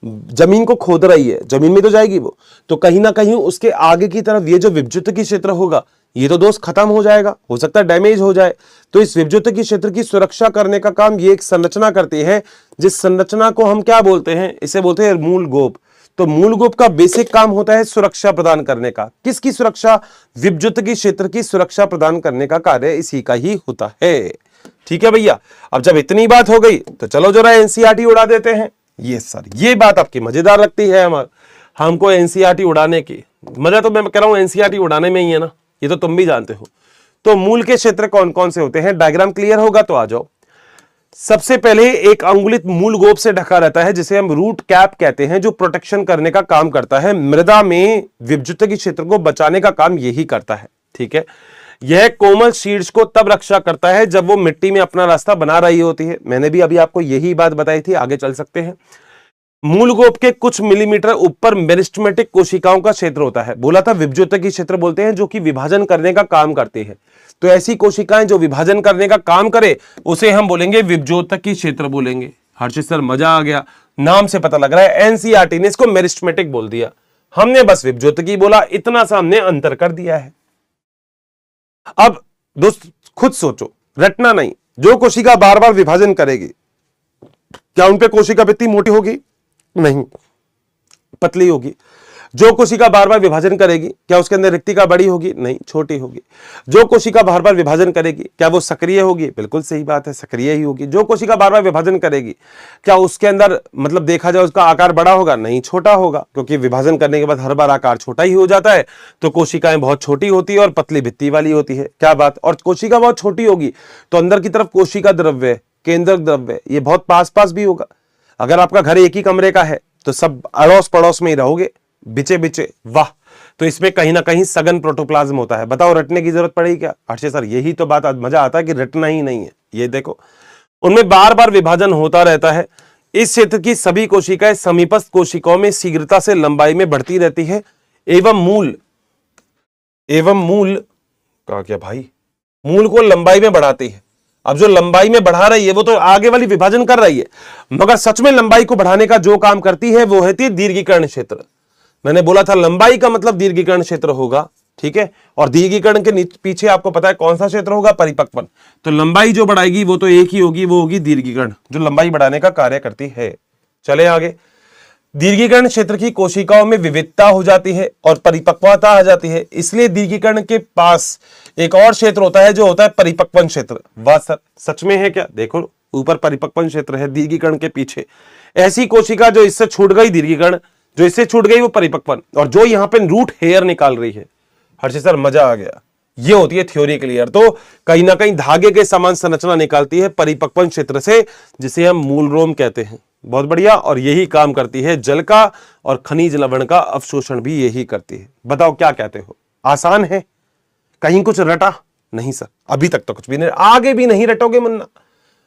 जमीन को खोद रही है, जमीन में तो जाएगी वो, तो कहीं ना कहीं उसके आगे की तरफ ये जो विभज्योतकी क्षेत्र होगा, ये तो दोस्त खत्म हो जाएगा, हो सकता है डैमेज हो जाए। तो इस विभज्योतकी क्षेत्र की सुरक्षा करने का काम ये एक संरचना करती है, जिस संरचना को हम क्या बोलते हैं, इसे बोलते हैं मूल गोप। तो मूल गोप का बेसिक काम होता है सुरक्षा प्रदान करने का। किसकी सुरक्षा? विभज्योतकी क्षेत्र की सुरक्षा प्रदान करने का कार्य इसी का ही होता है। ठीक है भैया, अब जब इतनी बात हो गई तो चलो जरा एनसीईआरटी उड़ा देते हैं। ये सर, ये बात आपकी मजेदार लगती है, हमको एनसीईआरटी उड़ाने की मजा तो मैं कह रहा हूं एनसीईआरटी उड़ाने में ही है ना, ये तो तुम भी जानते हो। तो मूल के क्षेत्र कौन कौन से होते हैं, डायग्राम क्लियर होगा तो आ जाओ। सबसे पहले एक अंगुलित मूल गोप से ढका रहता है, जिसे हम रूट कैप कहते हैं, जो प्रोटेक्शन करने का काम करता है। मृदा में विभज्योतकी क्षेत्र को बचाने का काम यही करता है। ठीक है, यह कोमल शीर्ष को तब रक्षा करता है जब वो मिट्टी में अपना रास्ता बना रही होती है। मैंने भी अभी आपको यही बात बताई थी, आगे चल सकते हैं। मूल गोप के कुछ मिलीमीटर ऊपर मेरिस्टेमेटिक कोशिकाओं का क्षेत्र होता है। बोला था विभज्योतकी क्षेत्र बोलते हैं, जो कि विभाजन करने का काम करती है। तो ऐसी कोशिकाएं जो विभाजन करने का काम करे उसे हम बोलेंगे विभज्योतकी क्षेत्र बोलेंगे। हर्षित सर मजा आ गया, नाम से पता लग रहा है एनसीईआरटी ने इसको मेरिस्टेमेटिक बोल दिया, हमने बस विभज्योतकी बोला, इतना सा हमने अंतर कर दिया है। अब दोस्त खुद सोचो, रटना नहीं। जो कोशिका बार बार विभाजन करेगी, क्या उन पे कोशिका भित्ति मोटी होगी? नहीं, पतली होगी। जो कोशिका बार बार विभाजन करेगी, क्या उसके अंदर रिक्तिका बड़ी होगी? नहीं, छोटी होगी। जो कोशिका बार बार विभाजन करेगी, क्या वो सक्रिय होगी? बिल्कुल सही बात है, सक्रिय ही होगी। जो कोशिका बार बार विभाजन करेगी, क्या उसके अंदर मतलब देखा जाए उसका आकार बड़ा होगा? नहीं, छोटा होगा, क्योंकि विभाजन करने के बाद हर बार आकार छोटा ही हो जाता है। तो कोशिकाएं बहुत छोटी होती है और पतली भित्ति वाली होती है। क्या बात। और कोशिका बहुत छोटी होगी तो अंदर की तरफ कोशिका द्रव्य, केंद्रक द्रव्य, ये बहुत पास पास भी होगा। अगर आपका घर एक ही कमरे का है तो सब अड़ोस पड़ोस में ही रहोगे, बिचे बिचे, वाह। तो इसमें कहीं ना कहीं सघन प्रोटोप्लाज्म होता है। बताओ रटने की जरूरत पड़ेगी क्या? हर्षित सर यही तो बात मजा आता है कि रटना ही नहीं है। ये देखो, उनमें बार बार विभाजन होता रहता है। इस क्षेत्र की सभी कोशिकाएं समीपस्थ कोशिकाओं में शीघ्रता से लंबाई में बढ़ती रहती है एवं मूल कहा क्या भाई, मूल को लंबाई में बढ़ाती है। अब जो लंबाई में बढ़ा रही है वो तो आगे वाली विभाजन कर रही है, मगर सच में लंबाई को बढ़ाने का जो काम करती है वो है दीर्घीकरण क्षेत्र। मैंने बोला था लंबाई का मतलब दीर्घीकरण क्षेत्र होगा। ठीक है, और दीर्घीकरण के पीछे आपको पता है कौन सा क्षेत्र होगा? परिपक्वन। तो लंबाई जो बढ़ाएगी वो तो एक ही होगी, वो होगी दीर्घीकरण, जो लंबाई बढ़ाने का कार्य करती है। चले आगे। दीर्घीकरण क्षेत्र की कोशिकाओं में विविधता हो जाती है और परिपक्वता आ जाती है, इसलिए दीर्घीकरण के पास एक और क्षेत्र होता है जो होता है परिपक्वन क्षेत्र। वाह सर, सच में है क्या? देखो ऊपर परिपक्वन क्षेत्र है दीर्घीकरण के पीछे। ऐसी कोशिका जो इससे छूट गई दीर्घीकरण, जो इससे छूट गई वो परिपक्वन, और जो यहां पे रूट हेयर निकाल रही है। हर्षित सर मजा आ गया, ये होती है थ्योरी क्लियर। तो कहीं ना कहीं धागे के समान संरचना निकालती है परिपक्वन क्षेत्र से, जिसे हम मूल रोम कहते हैं। बहुत बढ़िया, और यही काम करती है जल का और खनिज लवण का अवशोषण भी यही करती है। बताओ क्या कहते हो? आसान है? कहीं कुछ रटा? नहीं सर, अभी तक तो कुछ भी नहीं, आगे भी नहीं रटोगे मुन्ना।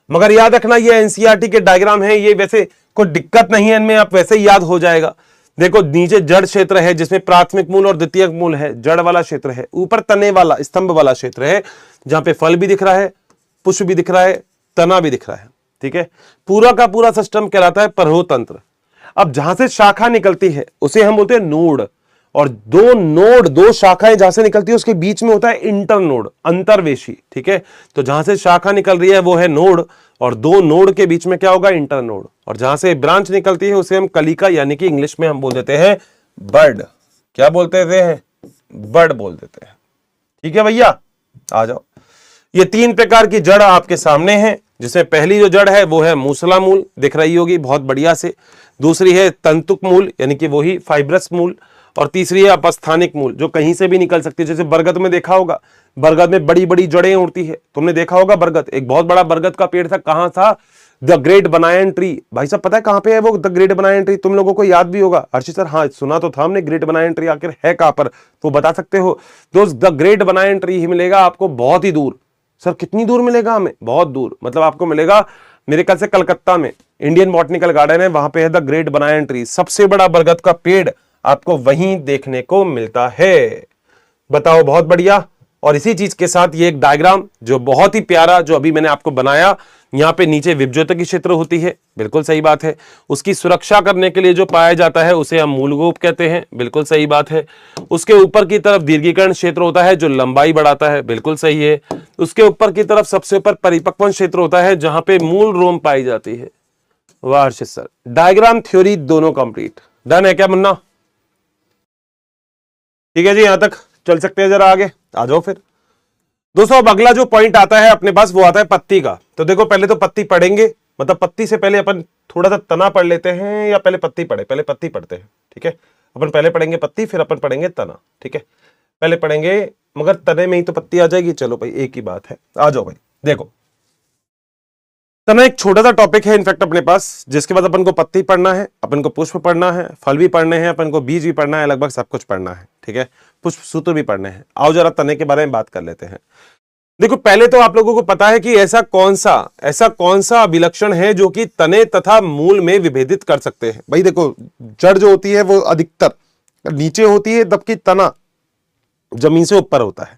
मगर याद रखना ये एनसीईआरटी के डायग्राम है, ये वैसे कोई दिक्कत नहीं है इनमें, आप वैसे ही याद हो जाएगा। देखो नीचे जड़ क्षेत्र है जिसमें प्राथमिक मूल और द्वितीयक मूल है, जड़ वाला क्षेत्र है। ऊपर तने वाला स्तंभ वाला क्षेत्र है जहां पे फल भी दिख रहा है, पुष्प भी दिख रहा है, तना भी दिख रहा है। ठीक है, पूरा का पूरा सिस्टम कहलाता है परहोतंत्र। अब जहां से शाखा निकलती है उसे हम बोलते हैं नोड, और दो शाखाएं जहां से निकलती है उसके बीच में होता है इंटरनोड, अंतर्वेशी। ठीक है, तो जहां से शाखा निकल रही है वो है नोड, और दो नोड के बीच में क्या होगा? इंटरनोड। और जहां से ब्रांच निकलती है उसे हम कलिका, यानी कि इंग्लिश में हम बोल देते हैं बर्ड। क्या बोलते हैं? बर्ड बोल देते हैं। ठीक है भैया, आ जाओ। ये तीन प्रकार की जड़ आपके सामने है। जिसमें पहली जो जड़ है वो है मूसला मूल, दिख रही होगी बहुत बढ़िया से। दूसरी है तंतुक मूल, यानी कि वही फाइब्रस मूल। और तीसरी है अपस्थानिक मूल, जो कहीं से भी निकल सकती है। जैसे बरगद में देखा होगा, बरगद में बड़ी बड़ी जड़ें उड़ती है। तुमने देखा होगा बरगद, एक बहुत बड़ा बरगद का पेड़ था, कहां था? The great banyan tree. भाई साहब पता है कहां पे है वो द ग्रेट बनायन ट्री? तुम लोगों को याद भी होगा। हर्षित सर हाँ सुना तो था हमने, ग्रेट बनायन ट्री आखिर है कहां पर, तो बता सकते हो? दोस्त द ग्रेट बनायन ट्री ही मिलेगा आपको बहुत ही दूर। सर कितनी दूर मिलेगा हमें? बहुत दूर, मतलब आपको मिलेगा मेरे ख्याल से कलकत्ता में इंडियन बॉटनिकल गार्डन है, वहां पे है द ग्रेट बनायन ट्री। सबसे बड़ा बरगद का पेड़ आपको वहीं देखने को मिलता है। बताओ, बहुत बढ़िया। और इसी चीज के साथ ये एक डायग्राम जो बहुत ही प्यारा, जो अभी मैंने आपको बनाया, यहाँ पे नीचे विभज्योति क्षेत्र होती है, बिल्कुल सही बात है। उसकी सुरक्षा करने के लिए जो पाया जाता है उसे हम मूलगोप कहते हैं, बिल्कुल सही बात है। उसके ऊपर की तरफ दीर्घीकरण क्षेत्र होता है जो लंबाई बढ़ाता है, बिल्कुल सही है। उसके ऊपर की तरफ सबसे ऊपर परिपक्वन क्षेत्र होता है जहां पे मूल रोम पाई जाती है। वाह हर्षित सर, डायग्राम थ्योरी दोनों कंप्लीट। डन है क्या मुन्ना? ठीक है जी, यहां तक चल सकते हैं, जरा आगे आ जाओ फिर। दोस्तों अब अगला जो पॉइंट आता है अपने पास वो आता है पत्ती का। तो देखो पहले तो पत्ती पढ़ेंगे, मतलब पत्ती से पहले अपन थोड़ा सा तना पढ़ लेते हैं, या पहले पत्ती पढ़े? पहले पत्ती पढ़ते हैं, ठीक है। अपन पहले पढ़ेंगे पत्ती, फिर अपन पढ़ेंगे तना, ठीक है। पहले पढ़ेंगे, मगर तने में ही तो पत्ती आ जाएगी। चलो भाई एक ही बात है, आ जाओ भाई। देखो तना एक छोटा सा टॉपिक है इनफैक्ट अपने पास, जिसके बाद अपन को पत्ती पढ़ना है, अपन को पुष्प पढ़ना है, फल भी पढ़ने हैं, अपन को बीज भी पढ़ना है, लगभग सब कुछ पढ़ना है, ठीक है। पुष्प सूत्र भी पढ़ने हैं। आओ जरा तने के बारे में बात कर लेते हैं। देखो पहले तो आप लोगों को पता है कि ऐसा कौन सा अभिलक्षण है जो कि तने तथा मूल में विभेदित कर सकते हैं। भाई देखो जड़ जो होती है वो अधिकतर नीचे होती है, जबकि तना जमीन से ऊपर होता है।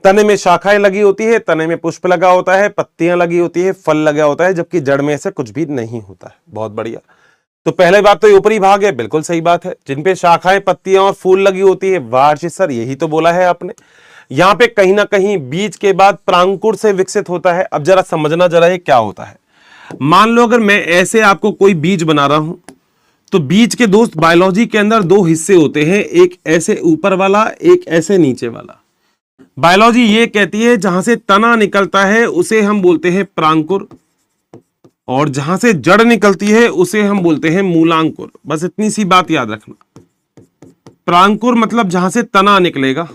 तने में शाखाएं लगी होती है, तने में पुष्प लगा होता है, पत्तियां लगी होती है, फल लगा होता है, जबकि जड़ में ऐसे कुछ भी नहीं होता है। बहुत बढ़िया। तो पहले बात तो ये ऊपरी भाग है, बिल्कुल सही बात है, जिनपे शाखाएं, पत्तियां और फूल लगी होती है। वाह सर, यही तो बोला है आपने। यहां पे कहीं ना कहीं बीज के बाद प्रांकुर से विकसित होता है। अब जरा समझना जरा ये क्या होता है। मान लो अगर मैं ऐसे आपको कोई बीज बना रहा हूं, तो बीज के दोस्त बायोलॉजी के अंदर दो हिस्से होते हैं, एक ऐसे ऊपर वाला, एक ऐसे नीचे वाला। बायोलॉजी ये कहती है जहां से तना निकलता है उसे हम बोलते हैं प्रांकुर, और जहां से जड़ निकलती है उसे हम बोलते हैं मूलांकुर। बस इतनी सी बात याद रखना। प्रांकुर मतलब जहां से तना निकलेगा,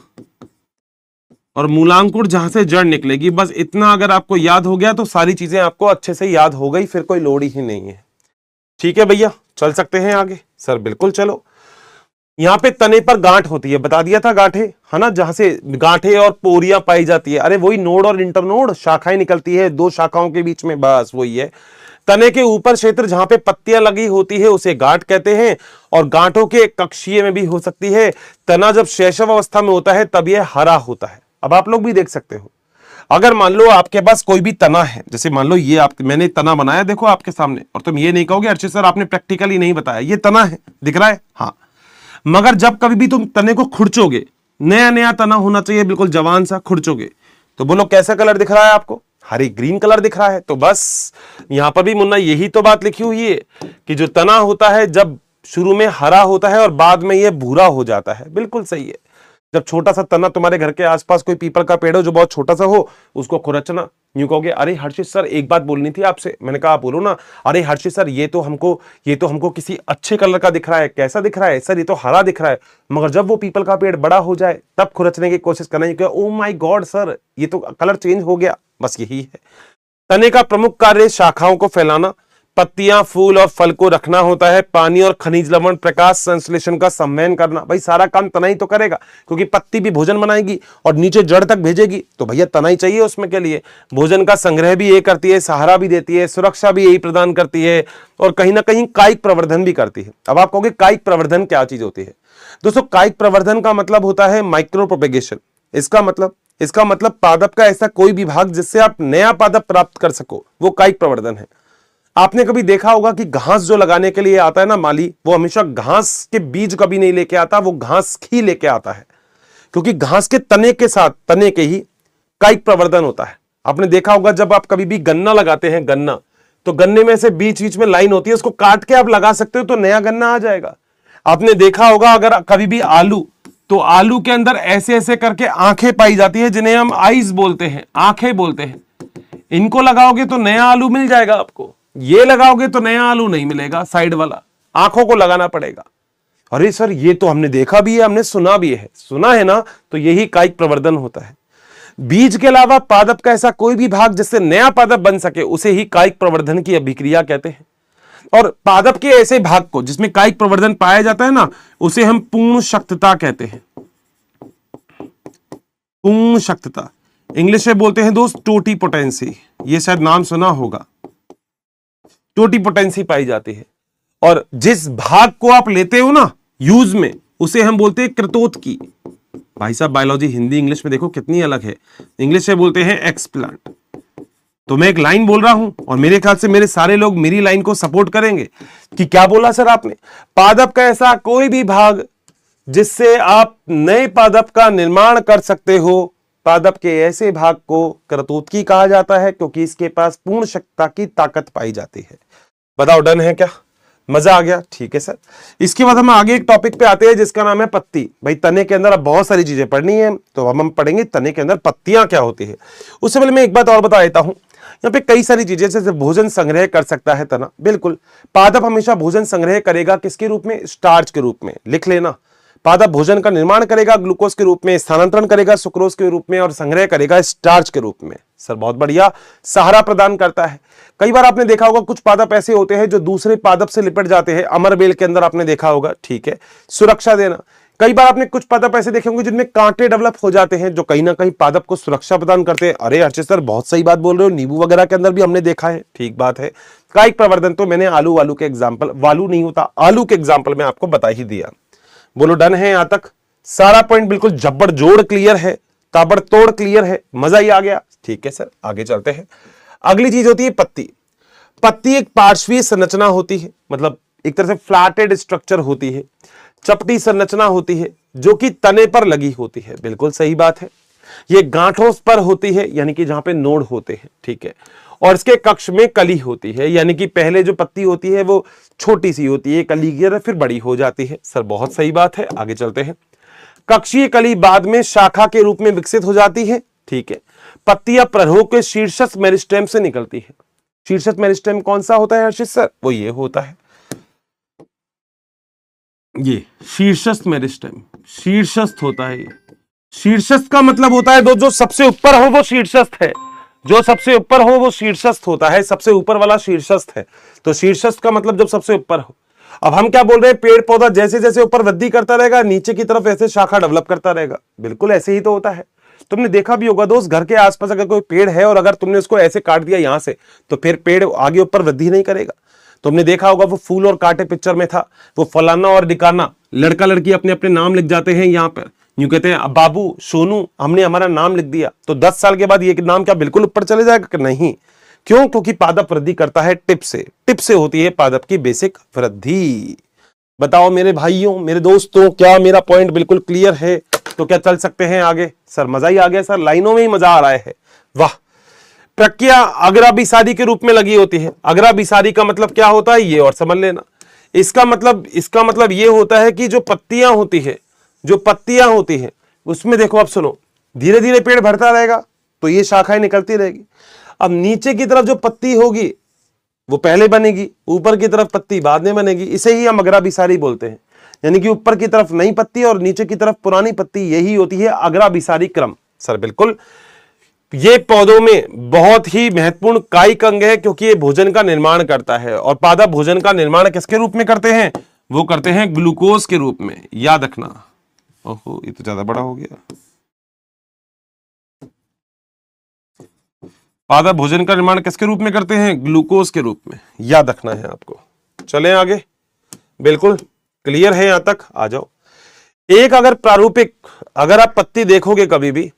और मूलांकुर जहां से जड़ निकलेगी। बस इतना अगर आपको याद हो गया तो सारी चीजें आपको अच्छे से याद हो गई, फिर कोई लोड ही नहीं है। ठीक है भैया, चल सकते हैं आगे? सर बिल्कुल चलो। यहां पे तने पर गांठ होती है, बता दिया था गांठे, है ना, जहां से गांठे और पोरियां पाई जाती है। अरे वही नोड और इंटरनोड, शाखाएं निकलती है दो शाखाओं के बीच में, बस वही है। तने के ऊपर क्षेत्र जहां पे पत्तियां लगी होती है उसे गांठ कहते हैं, और गांठों के कक्षीय में भी हो सकती है। तना जब शैशव अवस्था में होता है तब यह हरा होता है। अब आप लोग भी देख सकते हो, अगर मान लो आपके पास कोई भी तना है, जैसे मान लो ये मैंने तना बनाया देखो आपके सामने, और तुम ये नहीं कहोगे अर्चित सर आपने प्रैक्टिकली नहीं बताया, ये तना है, दिख रहा है, हाँ। मगर जब कभी भी तुम तने को खुरचोगे, नया नया तना होना चाहिए, बिल्कुल जवान सा, खुरचोगे तो बोलो कैसा कलर दिख रहा है आपको? हरी ग्रीन कलर दिख रहा है। तो बस यहां पर भी मुन्ना यही तो बात लिखी हुई है कि जो तना होता है जब शुरू में हरा होता है और बाद में यह भूरा हो जाता है। बिल्कुल सही है। जब छोटा सा तना तुम्हारे घर के आसपास कोई पीपल का पेड़ हो जो बहुत छोटा सा हो, उसको खुरचना, यूं कहोगे अरे हर्षित सर एक बात बोलनी थी आपसे। मैंने कहा आप बोलो ना। अरे हर्षित सर ये तो हमको किसी अच्छे कलर का दिख रहा है। कैसा दिख रहा है सर? ये तो हरा दिख रहा है। मगर जब वो पीपल का पेड़ बड़ा हो जाए तब खुरचने की कोशिश करना, कि ओ माय गॉड सर ये तो कलर चेंज हो गया। बस यही है। तने का प्रमुख कार्य शाखाओं को फैलाना, पत्तियां, फूल और फल को रखना होता है, पानी और खनिज लवण, प्रकाश संश्लेषण का संवहन करना। भाई सारा काम तना ही तो करेगा, क्योंकि पत्ती भी भोजन बनाएगी और नीचे जड़ तक भेजेगी, तो भैया तना ही चाहिए उसमें के लिए। भोजन का संग्रह भी ये करती है, सहारा भी देती है, सुरक्षा भी यही प्रदान करती है, और कहीं ना कहीं कायिक प्रवर्धन भी करती है। अब आप कहोगे कायिक प्रवर्धन क्या चीज होती है? दोस्तों कायिक प्रवर्धन का मतलब होता है माइक्रो प्रोपेगेशन। इसका मतलब पादप का ऐसा कोई भी भाग जिससे आप नया पादप प्राप्त कर सको, वो कायिक प्रवर्धन है। आपने कभी देखा होगा कि घास जो लगाने के लिए आता है ना माली, वो हमेशा घास के बीज कभी नहीं लेके आता, वो घास ही लेके आता है, क्योंकि घास के तने के साथ तने के ही कायिक प्रवर्धन होता है। आपने देखा होगा जब आप कभी भी गन्ना लगाते हैं, गन्ना, तो गन्ने में से बीच बीच में लाइन होती है, उसको काट के आप लगा सकते हो तो नया गन्ना आ जाएगा। आपने देखा होगा अगर कभी भी आलू, तो आलू के अंदर ऐसे ऐसे करके आंखें पाई जाती है, जिन्हें हम आईज बोलते हैं, आंखें बोलते हैं। इनको लगाओगे तो नया आलू मिल जाएगा आपको, ये लगाओगे तो नया आलू नहीं मिलेगा, साइड वाला आंखों को लगाना पड़ेगा। अरे सर ये तो हमने देखा भी है, हमने सुना भी है। सुना है ना, तो यही कायिक प्रवर्धन होता है। बीज के अलावा पादप का ऐसा कोई भी भाग जिससे नया पादप बन सके उसे ही कायिक प्रवर्धन की अभिक्रिया कहते हैं। और पादप के ऐसे भाग को जिसमें कायिक प्रवर्धन पाया जाता है ना, उसे हम पूर्ण शक्तता कहते हैं। पूर्ण शक्तता इंग्लिश में बोलते हैं दोस्त टोटीपोटेंसी, ये शायद नाम सुना होगा। टोटीपोटेंसी पाई जाती है। और जिस भाग को आप लेते हो ना यूज में, उसे हम बोलते हैं कृतोत्की। भाई साहब बायोलॉजी हिंदी इंग्लिश में देखो कितनी अलग है। इंग्लिश में बोलते हैं एक्सप्लांट। तो मैं एक लाइन बोल रहा हूं और मेरे ख्याल से मेरे सारे लोग मेरी लाइन को सपोर्ट करेंगे कि क्या बोला सर आपने। पादप का ऐसा कोई भी भाग जिससे आप नए पादप का निर्माण कर सकते हो, पादप के ऐसे भाग को कृतोत्की कहा जाता है, क्योंकि इसके पास पूर्ण शक्ति की ताकत पाई जाती है। बताओ डन है क्या? मजा आ गया? ठीक है सर। इसके बाद हम आगे एक टॉपिक पे आते हैं जिसका नाम है पत्ती। भाई तने के अंदर अब बहुत सारी चीजें पढ़नी है, तो हम पढ़ेंगे तने के अंदर पत्तियां क्या होती है। उससे पहले मैं एक बात और बता देता हूं, यहाँ पे कई सारी चीजें जैसे भोजन संग्रह कर सकता है तना। बिल्कुल, पादप हमेशा भोजन संग्रह करेगा किसके रूप में? स्टार्च के रूप में। लिख लेना, पादप भोजन का निर्माण करेगा ग्लूकोज के रूप में, स्थानांतरण करेगा सुक्रोज के रूप में, और संग्रह करेगा स्टार्च के रूप में। सर बहुत बढ़िया, सहारा प्रदान करता है। कई बार आपने देखा होगा कुछ पादप ऐसे होते हैं जो दूसरे पादप से लिपट जाते हैं, अमरबेल के अंदर आपने देखा होगा, ठीक है, सुरक्षा देना। कई बार आपने कुछ पादप ऐसे देखे होंगे जिनमें कांटे डेवलप हो जाते हैं, जो कहीं ना कहीं पादप को सुरक्षा प्रदान करते हैं। अरे अर्चित सर बहुत सही बात बोल रहे हो, नींबू वगैरह के अंदर भी हमने देखा है। ठीक बात है। कायिक प्रवर्धन तो मैंने आलू वालू के एग्जाम्पल, वालू नहीं होता, आलू के एग्जाम्पल में आपको बता ही दिया। बोलो डन है? यहां तक सारा पॉइंट बिल्कुल जब्बड़ जोड़ क्लियर है, ताबड़तोड़ क्लियर है, मजा ही आ गया। ठीक है सर, आगे चलते हैं। अगली चीज होती है पत्ती। पत्ती एक पार्श्वीय संरचना होती है, मतलब एक तरह से फ्लैटेड स्ट्रक्चर होती है, चपटी संरचना होती है जो कि तने पर लगी होती है। बिल्कुल सही बात है। ये गांठों पर होती है, यानी कि जहां पे नोड होते हैं, ठीक है। और इसके कक्ष में कली होती है, यानी कि पहले जो पत्ती होती है वो छोटी सी होती है, कली की फिर बड़ी हो जाती है। सर बहुत सही बात है, आगे चलते हैं। कक्षीय कली बाद में शाखा के रूप में विकसित हो जाती है, ठीक है। पत्तियां प्ररोह के शीर्षस्थ मेरिस्टेम से निकलती है। शीर्षस्थ मेरिस्टेम कौन सा होता है हर्षित सर? वो ये होता है, ये शीर्षस्थ मेरिस्टेम, शीर्षस्थ होता है ये। शीर्षस्थ का मतलब होता है जो सबसे ऊपर हो वो शीर्षस्थ है, जो सबसे ऊपर हो वो शीर्षस्थ होता है, सबसे ऊपर वाला शीर्षस्थ है। तो शीर्षस्थ का मतलब जब सबसे ऊपर हो। अब हम क्या बोल रहे हैं, पेड़ पौधा जैसे जैसे ऊपर वृद्धि करता रहेगा, नीचे की तरफ ऐसे शाखा डेवलप करता रहेगा। बिल्कुल ऐसे ही तो होता है। तुमने देखा भी होगा दोस्त, घर के आसपास अगर कोई पेड़ है और अगर तुमने उसको ऐसे काट दिया यहां से, तो फिर पेड़ आगे ऊपर वृद्धि नहीं करेगा। तुमने देखा होगा वो फूल और कांटे पिक्चर में था, वो फलाना और डिकाना, लड़का लड़की अपने अपने नाम लिख जाते हैं यहाँ पर, यूं कहते हैं बाबू सोनू, हमने हमारा नाम लिख दिया, तो 10 साल के बाद ये नाम क्या बिल्कुल ऊपर चले जाएगा कि नहीं? क्यों? क्योंकि पादप वृद्धि करता है टिप से। टिप से होती है पादप की बेसिक वृद्धि। बताओ मेरे भाइयों, मेरे दोस्तों, क्या मेरा पॉइंट बिल्कुल क्लियर है? तो क्या चल सकते हैं आगे? सर मजा ही आ गया सर, लाइनों में ही मजा आ रहा है, वाह। प्रक्रिया अग्राभिसारी के रूप में लगी होती है। अग्राभिसारी का मतलब क्या होता है ये और समझ लेना। इसका मतलब ये होता है कि जो पत्तियां होती है उसमें देखो, अब सुनो, धीरे धीरे पेड़ बढ़ता रहेगा तो ये शाखाएं निकलती रहेगी। अब नीचे की तरफ जो पत्ती होगी वो पहले बनेगी, ऊपर की तरफ पत्ती बाद में बनेगी। इसे ही हम अग्राभिसारी बोलते हैं, यानी कि ऊपर की तरफ नई पत्ती और नीचे की तरफ पुरानी पत्ती, यही होती है अग्राभिसारी क्रम। सर बिल्कुल, ये पौधों में बहुत ही महत्वपूर्ण कायिक अंग है, क्योंकि ये भोजन का निर्माण करता है। और पादप भोजन का निर्माण किसके रूप में करते हैं? वो करते हैं ग्लूकोज के रूप में, याद रखना। ओहो, ये तो ज्यादा बड़ा हो गया। पादप भोजन का निर्माण किसके रूप में करते हैं? ग्लूकोज के रूप में, याद रखना है आपको। चलें आगे, बिल्कुल क्लियर है यहां तक? आ जाओ। एक अगर प्रारूपिक, अगर आप पत्ती देखोगे कभी भी,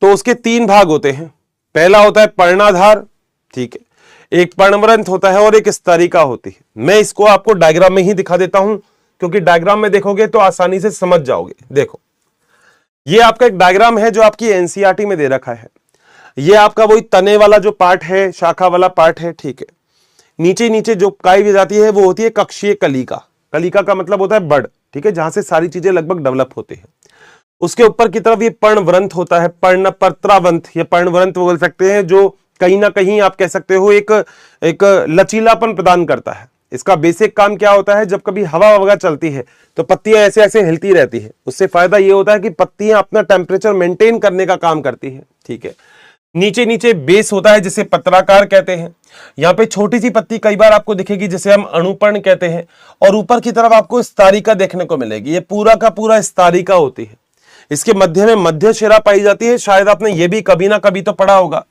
तो उसके 3 भाग होते हैं। पहला होता है पर्णाधार, ठीक है, एक पर्णवृंत होता है और एक स्तरिका होती है। मैं इसको आपको डायग्राम में ही दिखा देता हूं, क्योंकि डायग्राम में देखोगे तो आसानी से समझ जाओगे। देखो, ये आपका एक डायग्राम है जो आपकी एनसीईआरटी में दे रखा है। ये आपका वही तने वाला जो पार्ट है, शाखा वाला पार्ट है, ठीक है। नीचे नीचे जो पाई जाती है वो होती है कक्षीय कलिका। कलिका का मतलब होता है बड, ठीक है, जहां से सारी चीजें लगभग डेवलप होती है। उसके ऊपर की तरफ ये पर्णवृंत होता है, पर्णपत्रावंत, ये पर्णवृंत बोल सकते हैं, जो कहीं ना कहीं आप कह सकते हो एक लचीलापन प्रदान करता है। इसका बेसिक काम क्या होता है, जब कभी हवा वगैरह चलती है तो पत्तियां ऐसे ऐसे हिलती रहती है, उससे फायदा ये होता है कि पत्तियां अपना टेम्परेचर मेंटेन करने का काम करती है। ठीक है, नीचे नीचे बेस होता है जिसे पत्राकार कहते हैं। यहां पे छोटी सी पत्ती कई बार आपको दिखेगी जिसे हम अणुपर्ण कहते हैं, और ऊपर की तरफ आपको स्तरिका देखने को मिलेगी, ये पूरा का पूरा स्तरिका होती है। इसके मध्य में मध्य शिरा पाई जाती है। शायद आपने ये भी कभी ना कभी तो पढ़ा होगा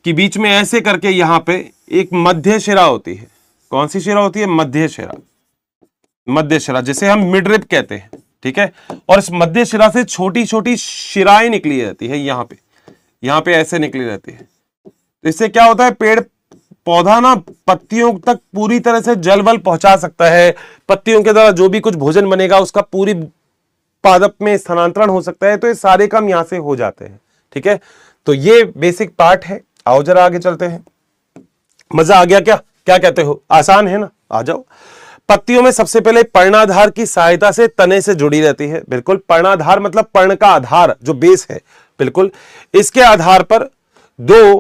कि बीच में ऐसे करके यहां पे एक मध्य शिरा होती है। कौन सी शिरा होती है? मध्य शिरा, मध्य शिरा जिसे हम मिडरिप कहते हैं। ठीक है, और इस मध्य शिरा से छोटी छोटी शिराएं निकली रहती है, यहां पे ऐसे निकली रहती है। तो इससे क्या होता है, पेड़ पौधा ना पत्तियों तक पूरी तरह से जल बल पहुंचा सकता है। पत्तियों के द्वारा जो भी कुछ भोजन बनेगा उसका पूरी पादप में स्थानांतरण हो सकता है। तो ये सारे काम यहां से हो जाते हैं। ठीक है, तो ये बेसिक पार्ट है। आओ जरा आगे चलते हैं। मजा आ गया क्या? क्या कहते हो? आसान है ना? आ जाओ। पत्तियों में सबसे पहले पर्णाधार की सहायता से तने से जुड़ी रहती है। बिल्कुल, पर्णाधार मतलब पर्ण का आधार जो बेस है। बिल्कुल, इसके आधार पर दो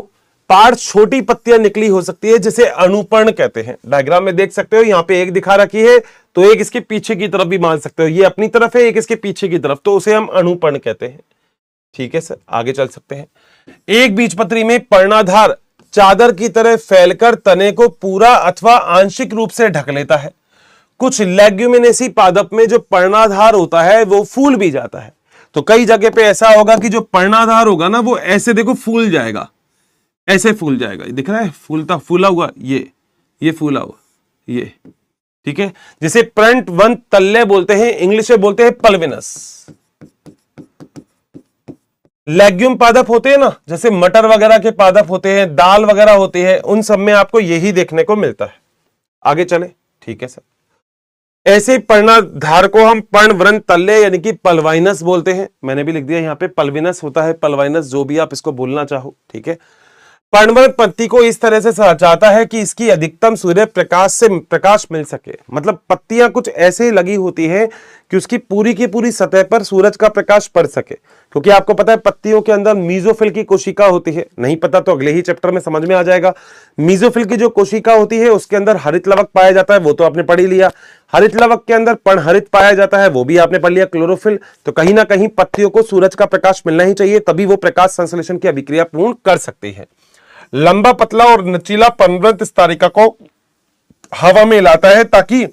पार्ट छोटी पत्तियां निकली हो सकती है जिसे अणुपर्ण कहते हैं। डायग्राम में देख सकते हो, यहां पे एक दिखा रखी है तो एक इसके पीछे की तरफ भी मान सकते हो, ये अपनी तरफ है, एक इसके पीछे की तरफ, तो उसे हम अणुपर्ण कहते हैं। ठीक है सर, आगे चल सकते हैं। एक बीजपत्री में पर्णाधार चादर की तरह फैलकर तने को पूरा अथवा आंशिक रूप से ढक लेता है। कुछ लेग्यूमिनेसी पादप में जो पर्णाधार होता है वो फूल भी जाता है। तो कई जगह पे ऐसा होगा कि जो पर्णाधार होगा ना वो ऐसे देखो फूल जाएगा, ऐसे फूल जाएगा, दिख रहा है फूलता फूला हुआ, ये फूला हुआ ये। ठीक है, जिसे प्रंट वन तल्ले बोलते हैं, इंग्लिश में बोलते हैं पल्विनस। लेग्यूम पादप होते हैं ना, जैसे मटर वगैरह के पादप होते हैं, दाल वगैरह होती है, उन सब में आपको यही देखने को मिलता है। आगे चले। ठीक है सर, ऐसे पर्णाधार को हम पर्णवृंत तल्ले यानी कि पल्वाइनस बोलते हैं। मैंने भी लिख दिया यहाँ पे, पल्विनस होता है, पल्वाइनस, जो भी आप इसको बोलना चाहो। ठीक है, पर्णवृंत पत्ती को इस तरह से चाहता है कि इसकी अधिकतम सूर्य प्रकाश से प्रकाश मिल सके। मतलब पत्तियां कुछ ऐसे लगी होती है कि उसकी पूरी की पूरी सतह पर सूरज का प्रकाश पड़ सके। क्योंकि आपको पता है पत्तियों के अंदर मीजोफिल की कोशिका होती है, नहीं पता तो अगले ही चैप्टर में समझ में आ जाएगा। मीजोफिल की जो कोशिका होती है उसके अंदर हरित लवक पाया जाता है, वो तो आपने पढ़ ही लिया। हरित लवक के अंदर पर्णहरित पाया जाता है, वो भी आपने पढ़ लिया, क्लोरोफिल। तो कहीं ना कहीं पत्तियों को सूरज का प्रकाश मिलना ही चाहिए, तभी वो प्रकाश संश्लेषण की अभिक्रिया पूर्ण कर सकती है। लंबा पतला और नचीला पर्णवृंत स्तरिका को हवा में लाता है ताकि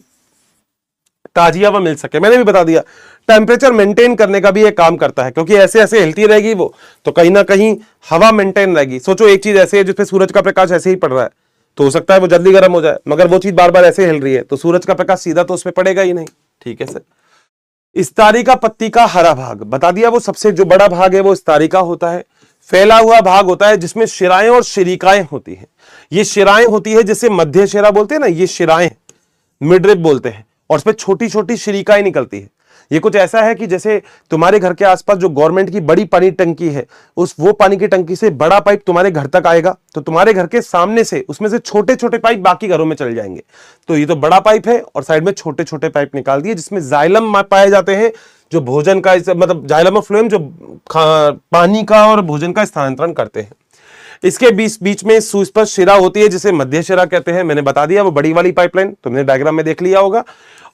ताजी हवा मिल सके। मैंने भी बता दिया, टेम्परेचर मेंटेन करने का भी ये काम करता है, क्योंकि ऐसे ऐसे हिलती रहेगी वो, तो कहीं ना कहीं हवा मेंटेन रहेगी। सोचो एक चीज ऐसे है जिसपे सूरज का प्रकाश ऐसे ही पड़ रहा है, तो हो सकता है वो जल्दी गर्म हो जाए, मगर वो चीज बार बार ऐसे हिल रही है तो सूरज का प्रकाश सीधा तो उस पर पड़ेगा ही नहीं। ठीक है सर। स्तरिका पत्ती का हरा भाग बता दिया, वो सबसे जो बड़ा भाग है वो स्तरिका होता है। फैला हुआ भाग होता है जिसमें शिराएं और शिरिकाएं होती हैं। ये शिराएं होती है जिसे मध्य शिरा बोलते हैं ना, ये शिराएं मिडरिप बोलते हैं, और उसमें छोटी छोटी शिरिकाएं निकलती है। ये कुछ ऐसा है कि जैसे तुम्हारे घर के आसपास जो गवर्नमेंट की बड़ी पानी टंकी है, वो पानी की टंकी से बड़ा पाइप तुम्हारे घर तक आएगा, तो तुम्हारे घर के सामने से उसमें से छोटे छोटे पाइप बाकी घरों में चले जाएंगे। तो ये तो बड़ा पाइप है और साइड में छोटे छोटे पाइप निकाल दिए जिसमें जाइलम पाए जाते हैं, जो भोजन का मतलब जाइलम ऑफ फ्लोएम जो पानी का और भोजन का स्थानांतरण करते हैं। इसके बीच में सुस्पष्ट शिरा होती है जिसे मध्य शिरा कहते हैं। मैंने बता दिया वो बड़ी वाली पाइपलाइन, तुमने डायग्राम में देख लिया होगा।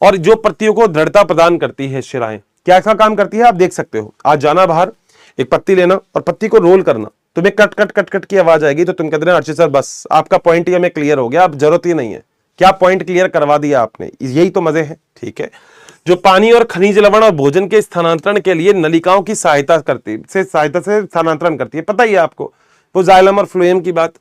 और जो पत्तियों को दृढ़ता प्रदान करती है शिराएं, क्या क्या काम करती है आप देख सकते हो। आज जाना बाहर, एक पत्ती लेना और पत्ती को रोल करना, तुम्हें कट कट कट कट की आवाज आएगी, तो तुम कहते हैं अर्चित सर बस आपका पॉइंट ही हमें क्लियर हो गया, अब जरूरत ही नहीं है। क्या पॉइंट क्लियर करवा दिया आपने, यही तो मजे है। ठीक है, जो पानी और खनिज लवण और भोजन के स्थानांतरण के लिए नलिकाओं की सहायता से स्थानांतरण करती है, पता ही है आपको, वो जाइलम और फ्लोएम की बात।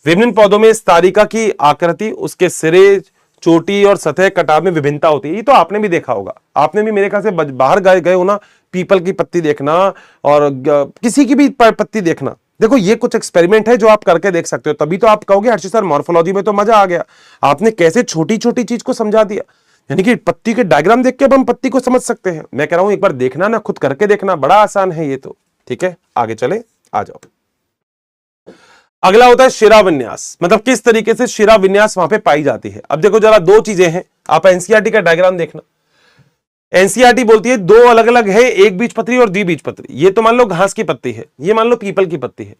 विभिन्न पौधों में स्तरिका की आकृति, उसके सिरे, चोटी और सतह कटाव में विभिन्नता होती है। ये तो आपने भी देखा होगा, आपने भी मेरे ख्याल से बाहर गए हो ना, पीपल की पत्ती देखना और किसी की भी पत्ती देखना। देखो ये कुछ एक्सपेरिमेंट है जो आप करके देख सकते हो, तभी तो आप कहोगे हर्षित सर मॉर्फोलॉजी में तो मजा आ गया, आपने कैसे छोटी छोटी चीज को समझा दिया। यानी कि पत्ती के डायग्राम देख के अब हम पत्ती को समझ सकते हैं। मैं कह रहा हूं एक बार देखना ना, खुद करके देखना, बड़ा आसान है ये तो। ठीक है, आगे चले, आ जाओ। अगला होता है शिरा विन्यास, मतलब किस तरीके से शिरा विन्यास वहां पे पाई जाती है। अब देखो जरा दो चीजें हैं, आप एनसीईआरटी का डायग्राम देखना। एनसीईआरटी बोलती है दो अलग अलग है, एक बीजपत्री और द्विबीजपत्री। ये तो मान लो घास की पत्ती है, ये मान लो पीपल की पत्ती है।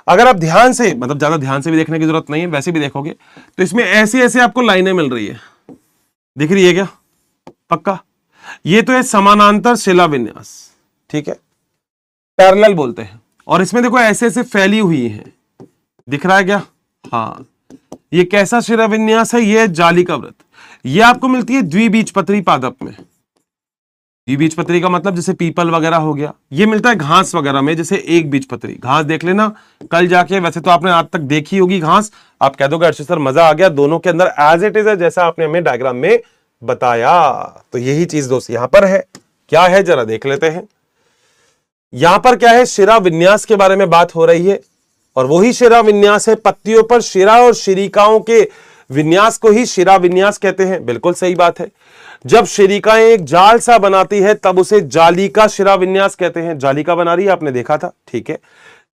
अगर आप ध्यान से, मतलब ज्यादा ध्यान से भी देखने की जरूरत नहीं है, वैसे भी देखोगे तो इसमें ऐसे ऐसे आपको लाइनें मिल रही है, दिख रही है क्या? पक्का? ये तो है समानांतर शिला विन्यास, ठीक है, पैरेलल बोलते हैं। और इसमें देखो ऐसे ऐसे फैली हुई है, दिख रहा है क्या? हाँ, ये कैसा शिला विन्यास है? ये जालिका व्रत। ये आपको मिलती है द्विबीजपत्री पादप में। द्विबीजपत्री का मतलब जैसे पीपल वगैरह हो गया, ये मिलता है घास वगैरह में, जैसे एक बीजपत्री। घास देख लेना कल जाके, वैसे तो आपने आज तक देखी होगी घास, आप कह दोगे अर्षित सर मजा आ गया, दोनों के अंदर एज इट इज है जैसा आपने हमें डायग्राम में बताया। तो यही चीज दोस्त यहां पर है। क्या है जरा देख लेते हैं। यहां पर क्या है, शिरा विन्यास के बारे में बात हो रही है, और वही शिरा विन्यास है, पत्तियों पर शिरा और शिरीकाओं के विन्यास को ही शिरा विन्यास कहते हैं। बिल्कुल सही बात है। जब शिरीकाएं एक जाल सा बनाती है तब उसे जालिका शिरा विन्यास कहते हैं। जालिका बना रही है, आपने देखा था, ठीक है।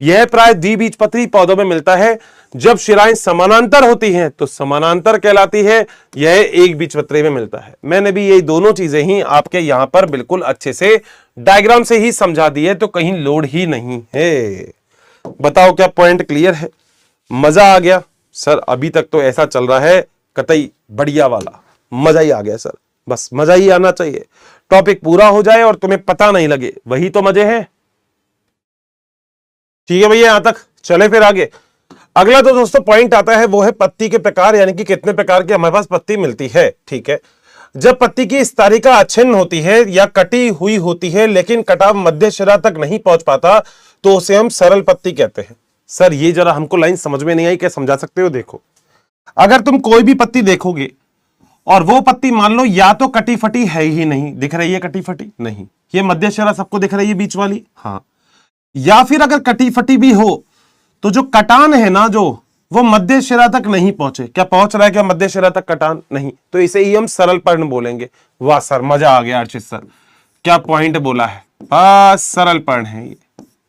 यह प्राय द्विबीजपत्री पौधों में मिलता है। जब शिराएं समानांतर होती हैं तो समानांतर कहलाती है। यह एक बीजपत्री में मिलता है। मैंने भी ये दोनों चीजें ही आपके यहां पर बिल्कुल अच्छे से डायग्राम से ही समझा दी है, तो कहीं लोड ही नहीं है। बताओ क्या पॉइंट क्लियर है? मजा आ गया सर? अभी तक तो ऐसा चल रहा है कतई बढ़िया वाला, मजा ही आ गया सर। बस मजा ही आना चाहिए, टॉपिक पूरा हो जाए और तुम्हें पता नहीं लगे, वही तो मजे हैं। ठीक है भैया, यहां तक चले फिर आगे। अगला तो दोस्तों पॉइंट आता है, वो है पत्ती के प्रकार, यानी कि कितने प्रकार की हमारे पास पत्ती मिलती है। ठीक है, जब पत्ती की स्तरिका अछिन्न होती है या कटी हुई होती है लेकिन कटाव मध्य शिरा तक नहीं पहुंच पाता तो उसे हम सरल पत्ती कहते हैं। सर ये जरा हमको लाइन समझ में नहीं आई, क्या समझा सकते हो? देखो, अगर तुम कोई भी पत्ती देखोगे और वो पत्ती मान लो या तो कटी फटी है ही नहीं, दिख रही है कटी फटी नहीं, ये मध्य शिरा सबको दिख रही है बीच वाली, हाँ, या फिर अगर कटी फटी भी हो तो जो कटान है ना, जो वो मध्य शिरा तक नहीं पहुंचे। क्या पहुंच रहा है क्या मध्य शिरा तक कटान? नहीं, तो इसे ही हम सरल पर्ण बोलेंगे। वाह सर, मजा आ गया अर्चित सर, क्या पॉइंट बोला है। बस सरल पर्ण है ये।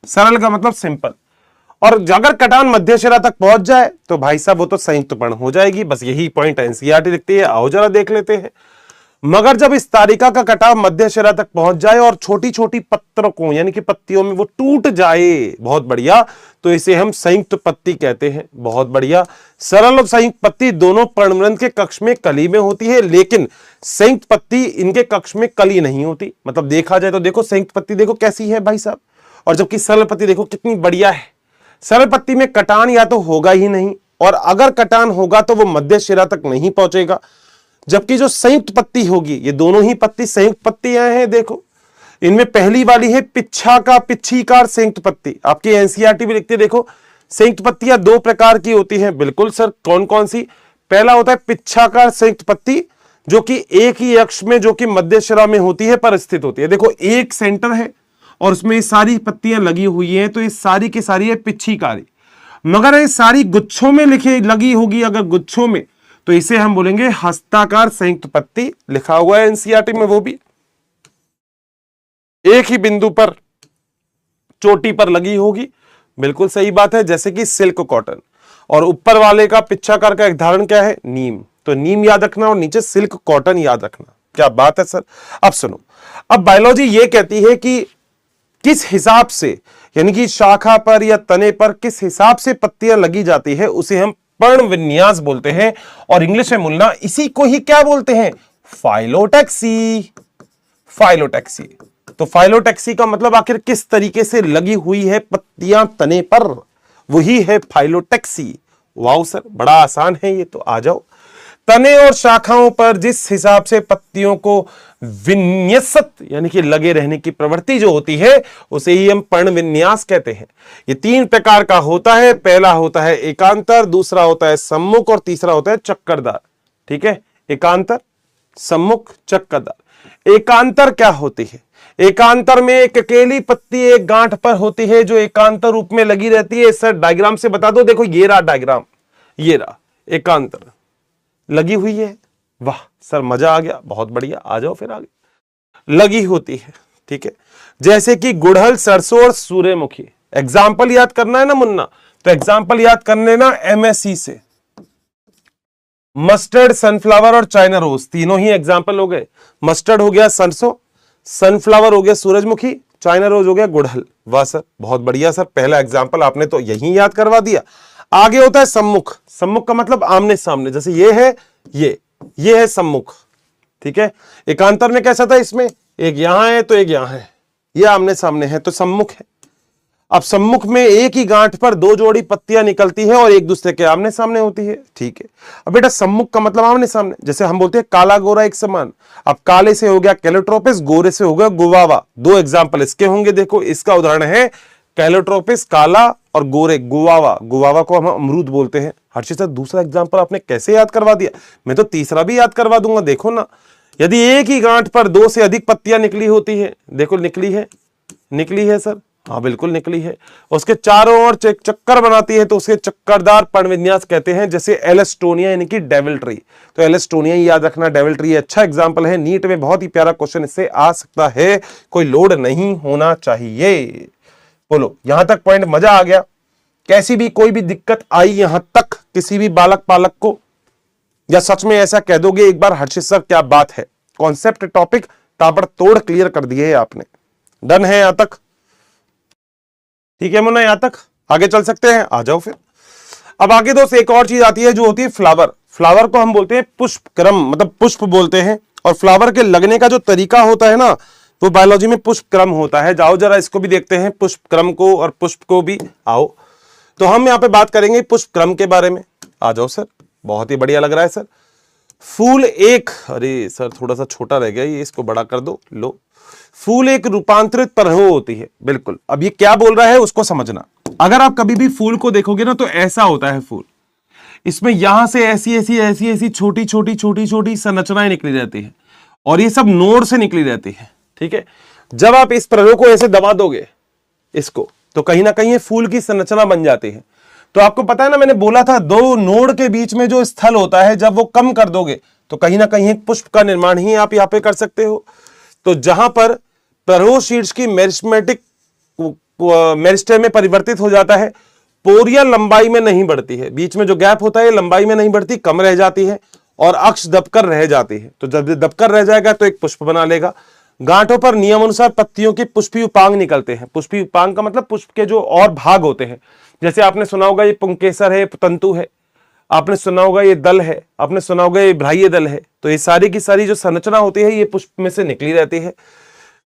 सरल का मतलब सिंपल, और अगर कटान मध्य शिरा तक पहुंच जाए तो भाई साहब वो तो संयुक्त पर्ण हो जाएगी। बस यही पॉइंट एनसीईआरटी लिखती है। आओ जरा देख लेते हैं। मगर जब इस तारिका का कटाव मध्य शिरा तक पहुंच जाए और छोटी छोटी पत्रों यानी कि पत्तियों में वो टूट जाए, बहुत बढ़िया, तो इसे हम संयुक्त पत्ती कहते हैं। बहुत बढ़िया। सरल और संयुक्त पत्ती दोनों पर्णवृंत के कक्ष में कली में होती है, लेकिन संयुक्त पत्ती इनके कक्ष में कली नहीं होती। मतलब देखा जाए तो देखो, संयुक्त पत्ती देखो कैसी है भाई साहब, और जबकि सरल पत्ती देखो कितनी बढ़िया है। सरल पत्ती में कटान या तो होगा ही नहीं, और अगर कटान होगा तो वो मध्य शिरा तक नहीं पहुंचेगा। जबकि जो संयुक्त पत्ती होगी, ये दोनों ही पत्ती संयुक्त पत्तियां हैं। देखो, इनमें पहली वाली है पिच्छीकार संयुक्त पत्ती। आपकी एनसीईआरटी भी लिखती है, देखो संयुक्त पत्तियां दो प्रकार की होती हैं। बिल्कुल सर, कौन कौन सी? पहला होता है पिच्छाकार संयुक्त पत्ती, जो कि एक ही अक्ष में, जो कि मध्य शिरा में होती है, पर स्थित होती है। देखो एक सेंटर है और उसमें सारी पत्तियां लगी हुई हैं, तो ये सारी की सारी है पिच्छीकारी। मगर ये सारी गुच्छों में लगी होगी, अगर गुच्छों में, तो इसे हम बोलेंगे हस्ताकार संयुक्त पत्ती। लिखा हुआ है एनसीईआरटी में, वो भी एक ही बिंदु पर चोटी पर लगी होगी। बिल्कुल सही बात है, जैसे कि सिल्क कॉटन। और ऊपर वाले का पिच्छाकार का एक धारण क्या है? नीम। तो नीम याद रखना और नीचे सिल्क कॉटन याद रखना। क्या बात है सर। अब सुनो, अब बायोलॉजी ये कहती है कि किस हिसाब से, यानी कि शाखा पर या तने पर किस हिसाब से पत्तियां लगी जाती है, उसे हम पर्ण विन्यास बोलते हैं। और इंग्लिश में मुन्ना इसी को ही क्या बोलते हैं? फाइलोटैक्सी। फाइलोटैक्सी। तो फाइलोटैक्सी का मतलब आखिर किस तरीके से लगी हुई है पत्तियां तने पर, वही है फाइलोटैक्सी। वाओ सर, बड़ा आसान है ये तो। आ जाओ। तने और शाखाओं पर जिस हिसाब से पत्तियों को विन्यस्त यानी कि लगे रहने की प्रवृत्ति जो होती है, उसे ही हम पर्ण विन्यास कहते हैं। ये तीन प्रकार का होता है। पहला होता है एकांतर, दूसरा होता है सम्मुख, और तीसरा होता है चक्करदार। ठीक है, एकांतर, सम्मुख, चक्करदार। एकांतर क्या होती है? एकांतर में एक अकेली पत्ती एक गांठ पर होती है, जो एकांतर रूप में लगी रहती है। सर डायग्राम से बता दो। देखो ये रहा डायग्राम, ये रहा एकांतर लगी हुई है। वाह सर, मजा आ गया, बहुत बढ़िया। आ जाओ फिर आगे। लगी होती है, ठीक है, जैसे कि गुड़हल, सरसों और सूर्यमुखी। एग्जाम्पल याद करना है ना मुन्ना, तो एग्जाम्पल याद कर लेना एमएससी से। मस्टर्ड, सनफ्लावर और चाइना रोज, तीनों ही एग्जाम्पल हो गए। मस्टर्ड हो गया सरसों, सनफ्लावर हो गया सूरजमुखी, चाइना रोज हो गया गुड़हल। वाह सर, बहुत बढ़िया सर, पहला एग्जाम्पल आपने तो यही याद करवा दिया। आगे होता है सम्मुख। सम्मुख का मतलब आमने सामने, जैसे ये है, ये है सम्मुख, ठीक है। एकांतर में कैसा था, इसमें एक यहां है तो एक यहां है, ये आमने सामने है तो सम्मुख है। अब सम्मुख में एक ही गांठ पर दो जोड़ी पत्तियां निकलती है और एक दूसरे के आमने सामने होती है, ठीक है। अब बेटा सम्मुख का मतलब आमने सामने, जैसे हम बोलते हैं काला गोरा एक समान। अब काले से हो गया कैलोट्रोपिस, गोरे से हो गया गुवावा। दो एग्जाम्पल इसके होंगे। देखो इसका उदाहरण है कैलोट्रोपिस काला और गोरे गुवावा। गुवावा को हम अमरूद बोलते हैं। हर्षित सर दूसरा एग्जाम्पल आपने कैसे याद करवा दिया, मैं तो तीसरा भी याद करवा दूंगा। देखो ना, यदि एक ही गांठ पर दो से अधिक पत्तियां निकली होती है, देखो निकली है सर, हाँ बिल्कुल निकली है, उसके चारों ओर चक्कर बनाती है तो उसे चक्करदार पर्णविन्यास कहते हैं, जैसे एलेस्टोनिया यानी कि डेविल ट्री। तो एलेस्टोनिया ही याद रखना, डेविल ट्री अच्छा एग्जांपल है। नीट में बहुत ही प्यारा क्वेश्चन इससे आ सकता है, कोई लोड नहीं होना चाहिए। बोलो यहां तक पॉइंट मजा आ गया? कैसी भी कोई भी दिक्कत आई यहां तक किसी भी बालक पालक को, या सच में ऐसा कह दोगे एक बार हर्षित सर क्या बात है, कॉन्सेप्ट टॉपिक ताबड़तोड़ क्लियर कर दिए है आपने। डन है यहां तक? ठीक है मुन्ना, यहां तक आगे चल सकते हैं, आ जाओ फिर। अब आगे दोस्त एक और चीज आती है जो होती है फ्लावर। फ्लावर को हम बोलते हैं पुष्प क्रम, मतलब पुष्प बोलते हैं। और फ्लावर के लगने का जो तरीका होता है ना, वो बायोलॉजी में पुष्प क्रम होता है। जाओ जरा इसको भी देखते हैं, पुष्प क्रम को और पुष्प को भी। आओ तो हम यहां पे बात करेंगे पुष्प क्रम के बारे में। आ जाओ सर, बहुत ही बढ़िया लग रहा है सर। फूल एक, अरे सर थोड़ा सा छोटा रह गया ये, इसको बड़ा कर दो। लो, फूल एक रूपांतरित परहो होती है। बिल्कुल, अब ये क्या बोल रहा है उसको समझना। अगर आप कभी भी फूल को देखोगे ना तो ऐसा होता है फूल, इसमें यहां से ऐसी छोटी छोटी संरचनाएं निकली रहती है और ये सब नोड से निकली रहती है, ठीक है। जब आप इस परहो को ऐसे दबा दोगे इसको, तो कहीं ना कहीं ये फूल की संरचना बन जाती है। तो आपको पता है ना, मैंने बोला था दो नोड के बीच में जो स्थल होता है, जब वो कम कर दोगे तो कहीं ना कहीं एक पुष्प का निर्माण ही आप यहां पे कर सकते हो। तो जहां पर परहो शीर्ष की मेरिस्टेम में परिवर्तित हो जाता है, पोरिया लंबाई में नहीं बढ़ती है, बीच में जो गैप होता है लंबाई में नहीं बढ़ती, कम रह जाती है और अक्ष दबकर रह जाती है। तो जब दबकर रह जाएगा तो एक पुष्प बना लेगा। गांठों पर नियम अनुसार पत्तियों के पुष्पी उपांग निकलते हैं। पुष्पी उपांग का मतलब पुष्प के जो और भाग होते हैं, जैसे आपने सुना होगा ये पुंकेसर है, तंतु है, आपने सुना होगा ये दल है, आपने सुना होगा ये बाह्य दल है। तो ये सारी की सारी जो संरचना होती है ये पुष्प में से निकली रहती है।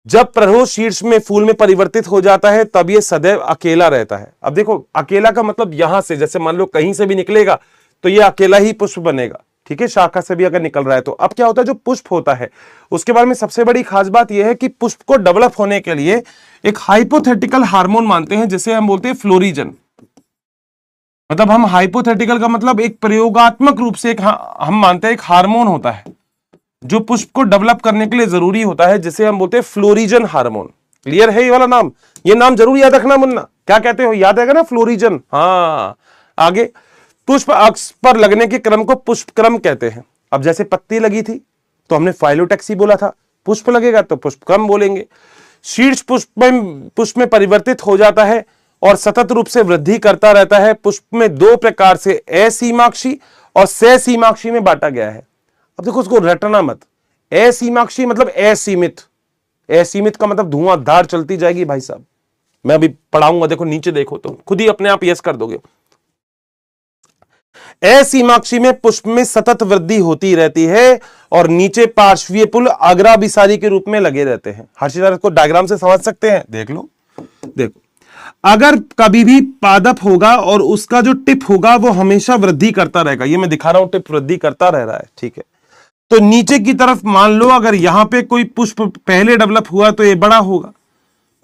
जब परहो शीर्ष में फूल में परिवर्तित हो जाता है तब ये सदैव अकेला रहता है। अब देखो अकेला का मतलब यहां से, जैसे मान लो कहीं से भी निकलेगा तो ये अकेला ही पुष्प बनेगा, ठीक है, शाखा से भी अगर निकल रहा है तो। अब क्या होता है, जो पुष्प होता है उसके बारे में सबसे बड़ी खास बात यह है कि पुष्प को डेवलप होने के लिए एक हाइपोथेटिकल हार्मोन मानते हैं, जिसे हम बोलते हैं फ्लोरिजन। मतलब हम हाइपोथेटिकल का मतलब एक प्रयोगात्मक रूप से हम मानते हैं एक हार्मोन होता है जो पुष्प को डेवलप करने के लिए जरूरी होता है, जिसे हम बोलते हैं फ्लोरिजन हार्मोन। क्लियर है ये वाला नाम? ये नाम जरूर याद रखना मुन्ना, क्या कहते हो, याद आएगा ना फ्लोरिजन। हाँ, आगे पुष्प अक्ष पर लगने के क्रम को पुष्प क्रम कहते हैं। अब जैसे पत्ती लगी थी तो हमने फाइलोटैक्सी बोला था, पुष्प लगेगा तो पुष्प क्रम बोलेंगे। शीर्ष पुष्प में परिवर्तित हो जाता है और सतत रूप से वृद्धि करता रहता है। पुष्प में दो प्रकार से असीमाक्षी और ससीमाक्षी में बांटा गया है। अब देखो उसको रटना मत। असीमाक्षी मतलब असीमित, असीमित का मतलब धुआंधार चलती जाएगी भाई साहब। मैं अभी पढ़ाऊंगा, देखो नीचे देखो तो खुद ही अपने आप यस कर दोगे। असीमाक्षी में पुष्प में सतत वृद्धि होती रहती है और नीचे पार्श्वीय पुल अग्राभिसारी के रूप में लगे रहते हैं। हर्षित को डायग्राम से समझ सकते हैं, देख लो। देखो अगर कभी भी पादप होगा और उसका जो टिप होगा वो हमेशा वृद्धि करता रहेगा, ये मैं दिखा रहा हूं, टिप वृद्धि करता रह रहा है, ठीक है। तो नीचे की तरफ मान लो अगर यहां पे कोई पुष्प पहले डेवलप हुआ तो ये बड़ा होगा,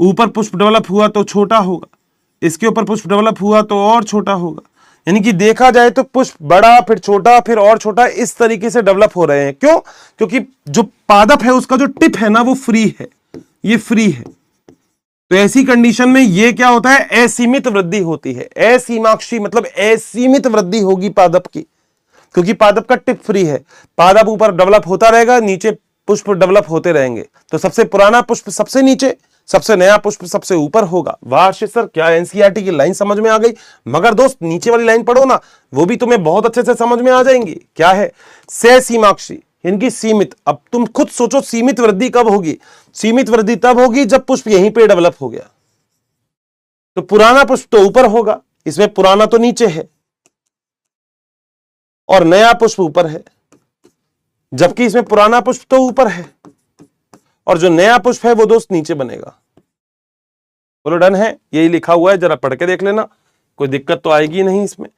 ऊपर पुष्प डेवलप हुआ तो छोटा होगा, इसके ऊपर पुष्प डेवलप हुआ तो और छोटा होगा। यानी कि देखा जाए तो पुष्प बड़ा फिर छोटा फिर और छोटा इस तरीके से डेवलप हो रहे हैं। क्यों? क्योंकि जो पादप है उसका जो टिप है ना वो फ्री है, ये फ्री है। तो ऐसी कंडीशन में ये क्या होता है, असीमित वृद्धि होती है। असीमाक्षी मतलब असीमित वृद्धि होगी पादप की, क्योंकि पादप का टिप फ्री है। पादप ऊपर डेवलप होता रहेगा, नीचे पुष्प डेवलप होते रहेंगे। तो सबसे पुराना पुष्प सबसे नीचे, सबसे नया पुष्प सबसे ऊपर होगा। वाह हर्षित सर, क्या एनसीईआरटी की लाइन समझ में आ गई। मगर दोस्त नीचे वाली लाइन पढ़ो ना, वो भी तुम्हें बहुत अच्छे से समझ में आ जाएंगी। क्या है? ससीमाक्षी यानी कि सीमित। अब तुम खुद सोचो सीमित वृद्धि कब होगी? सीमित वृद्धि तब होगी जब पुष्प यहीं पे डेवलप हो गया। तो पुराना पुष्प तो ऊपर होगा, इसमें पुराना तो नीचे है और नया पुष्प ऊपर है, जबकि इसमें पुराना पुष्प तो ऊपर है और जो नया पुष्प है वो दोस्त नीचे बनेगा। बोलो डन है? यही लिखा हुआ है, जरा पढ़ के देख लेना, कोई दिक्कत तो आएगी नहीं इसमें।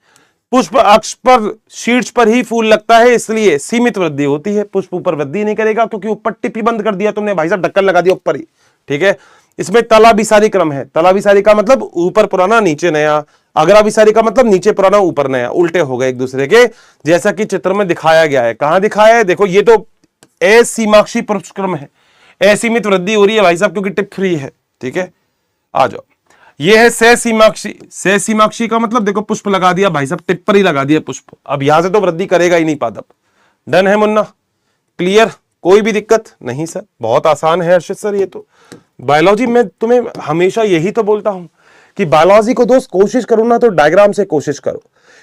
पुष्प अक्ष पर शीर्ष पर ही फूल लगता है, इसलिए सीमित वृद्धि होती है। पुष्प ऊपर वृद्धि नहीं करेगा क्योंकि ऊपर टिप्पी बंद कर दिया तुमने भाई साहब, ढक्कन लगा दिया ऊपर ही। ठीक है, इसमें तलाभिसारी क्रम है। तलाभिसारी का मतलब ऊपर पुराना नीचे नया, अग्राभिसारी का मतलब नीचे पुराना ऊपर नया, उल्टे हो गए एक दूसरे के, जैसा कि चित्र में दिखाया गया है। कहां दिखाया है? देखो, ये तो असीमाक्षी पुष्प क्रम है, असीमित वृद्धि हो रही है भाई साहब क्योंकि टिप फ्री है। ठीक है, आ जाओ। ये है सहसीमाक्षी। सहसीमाक्षी का मतलब देखो पुष्प लगा दिया भाई साहब, टिप पर ही लगा दिया पुष्प, अब यहां से तो वृद्धि करेगा ही नहीं पादप। डन है मुन्ना? क्लियर? कोई भी दिक्कत नहीं सर, बहुत आसान है अर्षित सर। ये तो बायोलॉजी में तुम्हें हमेशा यही तो बोलता हूं कि बायोलॉजी को दोस्त कोशिश करो ना तो डायग्राम से कोशिश करो,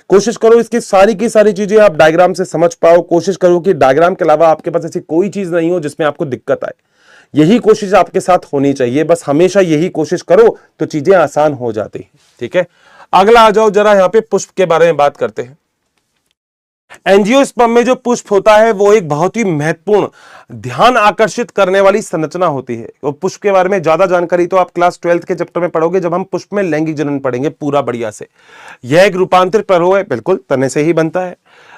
कोशिश करो इसकी सारी की सारी चीजें आप डायग्राम से समझ पाओ। कोशिश करो कि डायग्राम के अलावा आपके पास ऐसी कोई चीज नहीं हो जिसमें आपको दिक्कत आए। यही कोशिश आपके साथ होनी चाहिए, बस हमेशा यही कोशिश करो तो चीजें आसान हो जाती हैं। ठीक है, अगला आ जाओ, जरा यहां पे पुष्प के बारे में बात करते हैं। एंजियोस्पर्म में जो पुष्प होता है वो एक बहुत ही महत्वपूर्ण, ध्यान आकर्षित करने वाली संरचना होती है। और पुष्प के बारे में ज्यादा जानकारी तो आप क्लास 12th के चैप्टर में पढ़ोगे, जब हम पुष्प में लैंगिक जनन पढ़ेंगे पूरा बढ़िया से। यह एक रूपांतरित पर्व है, बिल्कुल तने से ही बनता है,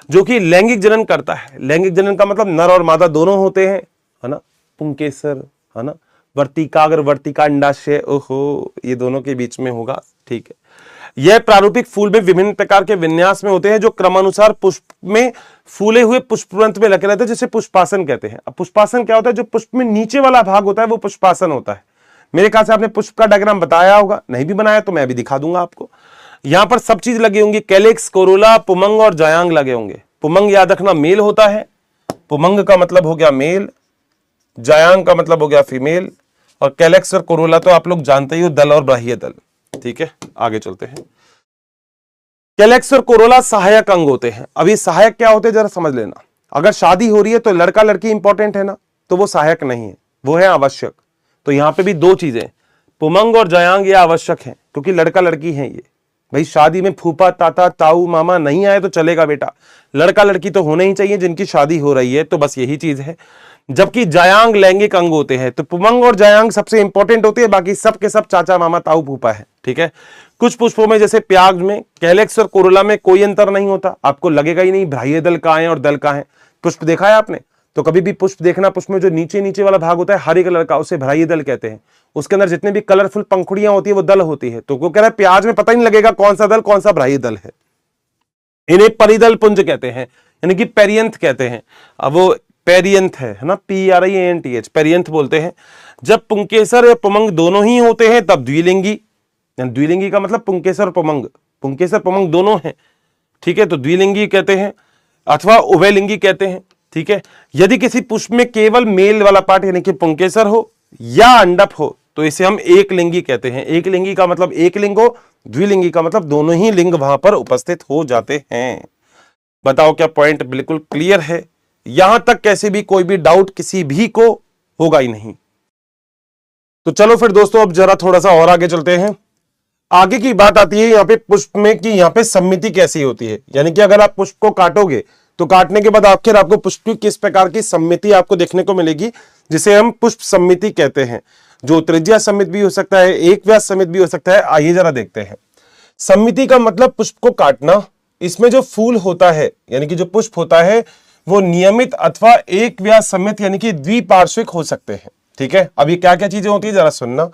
जो कि लैंगिक जनन करता है। लैंगिक जनन का मतलब नर और मादा दोनों होते हैं, है ना। पुंकेसर, है ना, वर्तिकाग्र, वर्तिका अंडाशय, ओहो, ये दोनों के बीच में होगा। ठीक है, यह प्रारूपिक फूल में विभिन्न प्रकार के विन्यास में होते हैं जो क्रमानुसार पुष्प में फूले हुए पुष्पवृंत में लगे रहते हैं, जिसे पुष्पासन कहते हैं। अब पुष्पासन क्या होता है? जो पुष्प में नीचे वाला भाग होता है वो पुष्पासन होता है। मेरे ख्याल से आपने पुष्प का डायग्राम बताया होगा, नहीं भी बनाया तो मैं भी दिखा दूंगा आपको। यहां पर सब चीज लगी होंगी, कैलिक्स, कोरोला, पुमंग और जायांग लगे होंगे। पुमंग याद रखना मेल होता है, पुमंग का मतलब हो गया मेल, जायांग का मतलब हो गया फीमेल, और कैलेक्स और कोरोला तो आप लोग जानते ही हो, दल और बाह्य दल। ठीक है, आगे चलते हैं। कैलेक्स और कोरोला सहायक अंग होते हैं। अभी सहायक क्या होते हैं जरा समझ लेना। अगर शादी हो रही है तो लड़का लड़की इंपॉर्टेंट है ना, तो वो सहायक नहीं है, वो है आवश्यक। तो यहां पे भी दो चीजें, पुमंग और जायांग, ये आवश्यक है क्योंकि लड़का लड़की है। ये भाई शादी में फूफा, ताता, ताऊ, मामा नहीं आए तो चलेगा बेटा, लड़का लड़की तो होने ही चाहिए जिनकी शादी हो रही है, तो बस यही चीज है। जबकि जायांग लैंगिक अंग होते हैं, तो पुमंग और जायांग सबसे इंपॉर्टेंट होती है, बाकी सब के सब चाचा, मामा, ताऊ, फूफा है। ठीक है, कुछ पुष्पों में जैसे प्याग में, कैलेक्स और कोरोला में कोई अंतर नहीं होता, आपको लगेगा ही नहीं बाह्य दल कहां है और दल कहां है। पुष्प देखा है आपने? तो कभी भी पुष्प देखना, पुष्प में जो नीचे नीचे वाला भाग होता है हरे कलर का, उसे बाह्य दल कहते हैं। उसके अंदर जितने भी कलरफुल पंखुड़ियां होती है वो दल होती है। तो वो कह रहा है प्याज में पता ही नहीं लगेगा कौन सा दल कौन सा बाह्य दल है। इन्हें परिदल पुंज कहते हैं, यानी कि पेरियंथ कहते हैं। अब वो पेरियंथ है ना, PRIANTH, पेरियंथ बोलते हैं। जब पुंकेसर या पुमंग दोनों ही होते हैं तब द्विलिंगी, द्विलिंगी का मतलब पुंकेसर पुमंग, पुंकेसर पुमंग दोनों हैं। ठीक है, तो द्विलिंगी कहते हैं अथवा उभयलिंगी कहते हैं। ठीक है, यदि किसी पुष्प में केवल मेल वाला पार्ट यानी कि पुंकेसर हो या अंडप हो तो इसे हम एक लिंगी कहते हैं। एक लिंगी का मतलब एक लिंग हो, द्विलिंगी का मतलब दोनों ही लिंग वहां पर उपस्थित हो जाते हैं। बताओ क्या पॉइंट बिल्कुल क्लियर है? यहां तक कैसे भी कोई भी डाउट किसी भी को होगा ही नहीं। तो चलो फिर दोस्तों, अब जरा थोड़ा सा और आगे चलते हैं। आगे की बात आती है यहाँ पे पुष्प में कि यहाँ पे सम्मिति कैसी होती है, यानी कि अगर आप पुष्प को काटोगे तो काटने के बाद आखिर आपको पुष्प की किस प्रकार की सम्मिति आपको देखने को मिलेगी, जिसे हम पुष्प सम्मिति कहते हैं। जो त्रिज्या सम्मित भी हो सकता है, एक व्यास सम्मित भी हो सकता है। आइए जरा देखते हैं। सम्मिति का मतलब पुष्प को काटना। इसमें जो फूल होता है यानी कि जो पुष्प होता है वो नियमित अथवा एक व्यास सम्मित यानी कि द्विपार्श्विक हो सकते हैं। ठीक है, अभी क्या क्या चीजें होती है जरा सुनना।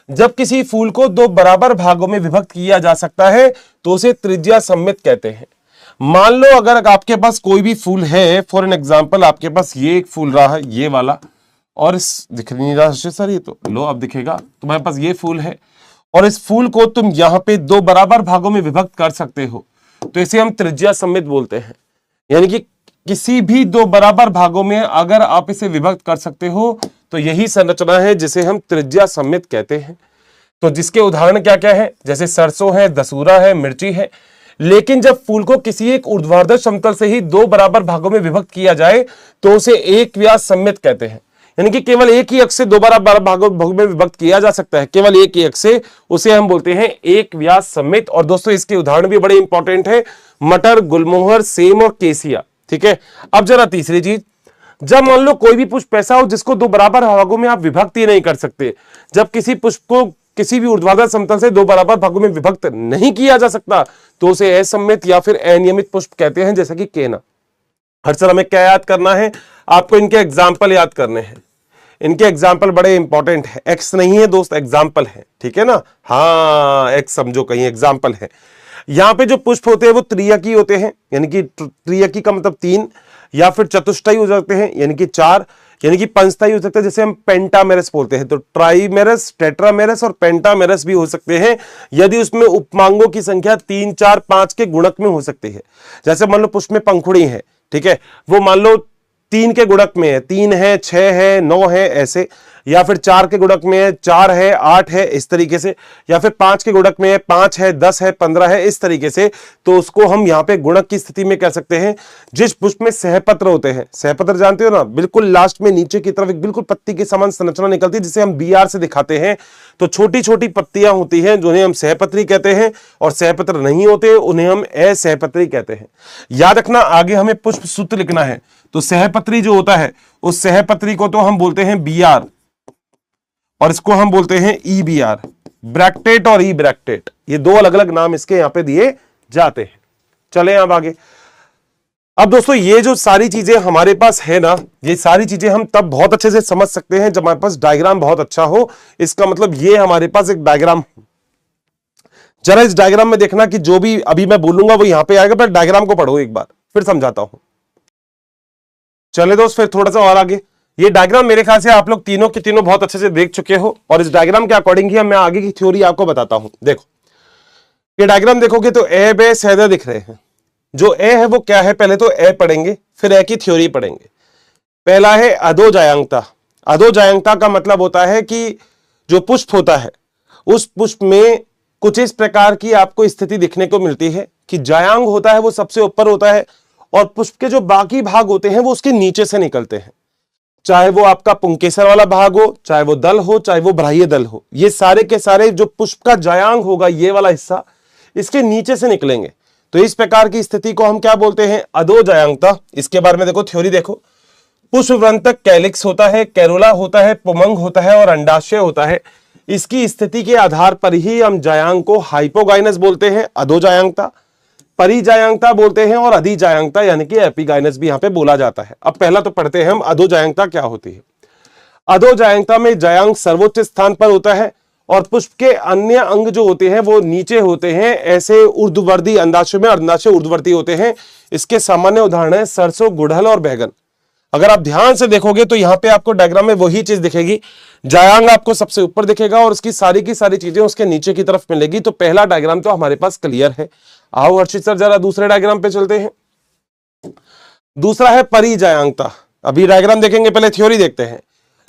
जब किसी फूल को दो बराबर भागों में विभक्त किया जा सकता है तो उसे त्रिज्या सम्मित कहते हैं। मान लो अगर आपके पास कोई भी फूल है, फॉर एन एग्जांपल आपके पास ये एक फूल रहा है, ये वाला, और इस दिख नहीं रहा सर, ये तो लो अब दिखेगा। तुम्हारे पास ये फूल है और इस फूल को तुम यहां पे दो बराबर भागों में विभक्त कर सकते हो, तो इसे हम त्रिज्या सम्मित बोलते हैं। यानी कि किसी भी दो बराबर भागों में अगर आप इसे विभक्त कर सकते हो तो यही संरचना है जिसे हम त्रिज्या सम्मित कहते हैं। तो जिसके उदाहरण क्या क्या है, जैसे सरसों है, दसूरा है, मिर्ची है। लेकिन जब फूल को किसी एक ऊर्ध्वाधर समतल से ही दो बराबर भागों में विभक्त किया जाए तो उसे एक व्यास सममित कहते हैं। यानी कि केवल एक ही अक्ष से दो बराबर भागों में विभक्त किया जा सकता है, केवल एक ही अक्ष से, उसे हम बोलते हैं एक व्यास सममित। और दोस्तों इसके उदाहरण भी बड़े इंपॉर्टेंट है, मटर, गुलमोहर, सेम और केसिया। ठीक है, अब जरा तीसरी चीज, जब मान लो कोई भी पुष्प ऐसा हो जिसको दो बराबर भागों में आप विभक्त ही नहीं कर सकते, जब किसी पुष्प को किसी भी ऊर्ध्वाधर समतल से दो बराबर भागों में विभक्त नहीं किया जा सकता तो उसे असममित या फिर अनियमित पुष्प कहते हैं, जैसा कि केना। हर सर हमें क्या याद करना है, आपको इनके एग्जाम्पल याद करने हैं। इनके एग्जाम्पल बड़े इंपॉर्टेंट है, एक्स नहीं है दोस्त, एग्जाम्पल है, ठीक है ना। हाँ, एक्स समझो कहीं, एग्जाम्पल है। यहां पे जो पुष्प होते हैं वो त्रियकी होते हैं, यानी कि त्रियकी का मतलब तीन, या फिर चतुष्टयी हो सकते हैं यानी कि चार, यानी कि पंचतयी हो सकते हैं, जैसे हम पेंटामेरस बोलते हैं। तो ट्राइमेरस, टेट्रामेरस और पेंटामेरस भी हो सकते हैं यदि उसमें उपमांगों की संख्या 3, 4, 5 के गुणक में हो सकती है। जैसे मान लो पुष्प में पंखुड़ी है, ठीक है, वो मान लो 3 के गुणक में है, 3 है, 6 है, 9 है, ऐसे, या फिर 4 के गुणक में है, 4 है, 8 है, इस तरीके से, या फिर 5 के गुणक में है, 5 है, 10 है, 15 है, इस तरीके से। तो उसको हम यहां पे गुणक की स्थिति में कह सकते हैं। जिस पुष्प में सहपत्र होते हैं, सहपत्र जानते हो ना, बिल्कुल लास्ट में नीचे की तरफ एक बिल्कुल पत्ती के समान संरचना निकलती है, जिसे हम बीआर से दिखाते हैं। तो छोटी छोटी पत्तियां होती हैं जिन्हें हम सहपत्री कहते हैं, और सहपत्र नहीं होते उन्हें हम असहपत्री कहते हैं। याद रखना, आगे हमें पुष्प सूत्र लिखना है, तो सहपत्री जो होता है उस सहपत्री को तो हम बोलते हैं बीआर, और इसको हम बोलते हैं ई बी आर, ब्रैक्टेट और ई ब्रैक्टेट, ये दो अलग अलग नाम इसके यहां पे दिए जाते हैं। चले अब आगे। अब दोस्तों ये जो सारी चीजें हमारे पास है ना, ये सारी चीजें हम तब बहुत अच्छे से समझ सकते हैं जब हमारे पास डायग्राम बहुत अच्छा हो। इसका मतलब ये हमारे पास एक डायग्राम, जरा इस डायग्राम में देखना कि जो भी अभी मैं बोलूंगा वो यहां पे आएगा, पर डायग्राम को पढ़ो एक बार, फिर समझाता हूं। चले दोस्त फिर थोड़ा सा और आगे। ये डायग्राम मेरे ख्याल से आप लोग तीनों के तीनों बहुत अच्छे से देख चुके हो, और इस डायग्राम के अकॉर्डिंग ही मैं आगे की थ्योरी आपको बताता हूं। देखो ये डायग्राम देखोगे तो ए, बे, सैदा दिख रहे हैं। जो ए है वो क्या है, पहले तो ए पढ़ेंगे, फिर ए की थ्योरी पढ़ेंगे। पहला है अधोजायांगता। अधोजायांगता का मतलब होता है कि जो पुष्प होता है उस पुष्प में कुछ इस प्रकार की आपको स्थिति दिखने को मिलती है कि जायांग होता है वो सबसे ऊपर होता है, और पुष्प के जो बाकी भाग होते हैं वो उसके नीचे से निकलते हैं। चाहे वो आपका पुंकेसर वाला भाग हो, चाहे वो दल हो, चाहे वो बाह्य दल हो, ये सारे के सारे जो पुष्प का जायांग होगा, ये वाला हिस्सा इसके नीचे से निकलेंगे। तो इस प्रकार की स्थिति को हम क्या बोलते हैं, अधोजायांगता। इसके बारे में देखो, थ्योरी देखो। पुष्पवृंतक कैलिक्स होता है, कैरोला होता है, पुमंग होता है और अंडाशय होता है। इसकी स्थिति के आधार पर ही हम जायांग को हाइपोगाइनस बोलते हैं, अधोजायांगता, परिजायांगता बोलते हैं, और अधिजायांगता यानी कि एपिगाइनस भी यहां पे बोला जाता है। अब पहला तो पढ़ते हैं हम अधोजायांगता क्या होती है। अधोजायांगता में जायांग सर्वोच्च स्थान पर होता है और पुष्प के अन्य अंग जो होते हैं वो नीचे होते हैं, ऐसे ऊर्ध्ववर्ती अंडाशय में, अंडाशय ऊर्ध्ववर्ती होते हैं। इसके सामान्य उदाहरण है सरसों, गुड़हल और बैगन। अगर आप ध्यान से देखोगे तो यहाँ पे आपको डायग्राम में वही चीज दिखेगी, जायांग आपको सबसे ऊपर दिखेगा और उसकी सारी की सारी चीजें उसके नीचे की तरफ मिलेगी। तो पहला डायग्राम तो हमारे पास क्लियर है। आओ हर्षित सर जरा दूसरे डायग्राम पे चलते हैं। दूसरा है परिजायांगता। अभी डायग्राम देखेंगे, पहले थ्योरी देखते हैं।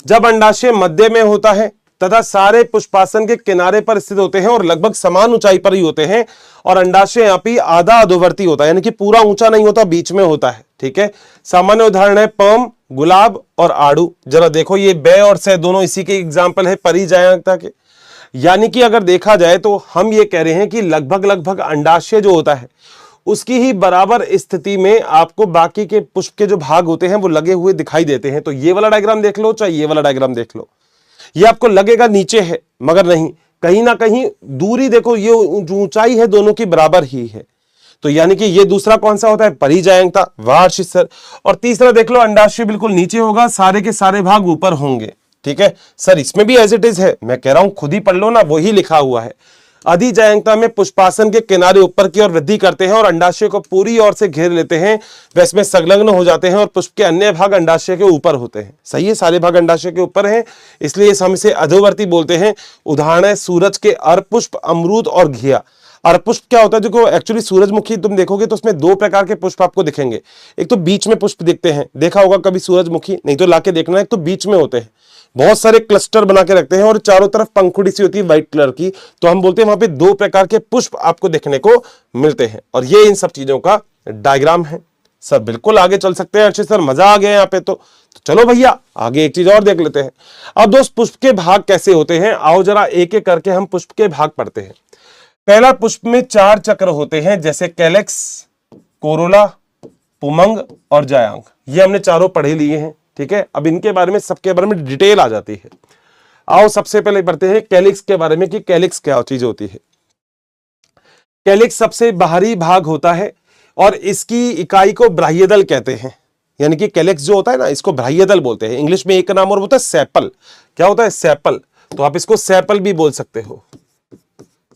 जब अंडाशय मध्य में होता है तथा सारे पुष्पासन के किनारे पर स्थित होते हैं और लगभग समान ऊंचाई पर ही होते हैं, और अंडाशय यहाँ पे आधा अधोवर्ती होता है, यानी कि पूरा ऊंचा नहीं होता, बीच में होता है। ठीक है, सामान्य उदाहरण है पम, गुलाब और आड़ू। जरा देखो ये बे और से दोनों इसी के एग्जाम्पल है परिजायांगता के। यानी कि अगर देखा जाए तो हम ये कह रहे हैं कि लगभग लगभग अंडाशय जो होता है उसकी ही बराबर स्थिति में आपको बाकी के पुष्प के जो भाग होते हैं वो लगे हुए दिखाई देते हैं। तो ये वाला डायग्राम देख लो, चाहे ये वाला डायग्राम देख लो, ये आपको लगेगा नीचे है, मगर नहीं, कहीं ना कहीं दूरी देखो, ये ऊंचाई है दोनों की बराबर ही है। तो यानी कि ये दूसरा कौन सा होता है, परिजायांगता। वाह हर्षित सर। और तीसरा देख लो, अंडाशय बिल्कुल नीचे होगा, सारे के सारे भाग ऊपर होंगे। ठीक है सर, इसमें भी एज इट इज है, मैं कह रहा हूं खुद ही पढ़ लो ना, वही लिखा हुआ है। अधिजायांगता में पुष्पासन के किनारे ऊपर की ओर वृद्धि करते हैं और अंडाशय को पूरी ओर से घेर लेते हैं, वे इसमें संलग्न हो जाते हैं और पुष्प के अन्य भाग अंडाशय के ऊपर होते हैं। सही है, सारे भाग अंडाशय के ऊपर हैं, इसलिए हम इसे अधोवर्ती बोलते हैं। उदाहरण है सूरज के अर्धपुष्प, अमरूद और घिया। अर्धपुष्प क्या होता है, देखो एक्चुअली सूरजमुखी तुम देखोगे तो उसमें दो प्रकार के पुष्प आपको दिखेंगे। एक तो बीच में पुष्प दिखते हैं, देखा होगा कभी सूरजमुखी, नहीं तो लाके देखना, एक तो बीच में होते हैं, बहुत सारे क्लस्टर बना के रखते हैं और चारों तरफ पंखुड़ी सी होती है व्हाइट कलर की, तो हम बोलते हैं वहां पे दो प्रकार के पुष्प आपको देखने को मिलते हैं। और ये इन सब चीजों का डायग्राम है। सर बिल्कुल आगे चल सकते हैं अर्षित सर, मजा आ गया यहाँ पे तो चलो भैया आगे एक चीज और देख लेते हैं। अब दोस्त पुष्प के भाग कैसे होते हैं, आओ जरा एक एक करके हम पुष्प के भाग पढ़ते हैं। पहला, पुष्प में 4 चक्र होते हैं, जैसे कैलेक्स, कोरोला, पुमंग और जायांग। ये हमने चारों पढ़े लिए हैं, ठीक है। अब इनके बारे में सबके बारे में डिटेल आ जाती है। आओ सबसे पहले पढ़ते हैं कैलिक्स के बारे में कि कैलिक्स क्या चीज होती है। कैलिक्स सबसे बाहरी भाग होता है और इसकी इकाई को बाह्यदल कहते हैं। यानी कि कैलिक्स जो होता है ना, इसको बाह्यदल बोलते हैं। इंग्लिश में एक नाम और होता है सेपल। क्या होता है? सेपल। तो आप इसको सेपल भी बोल सकते हो,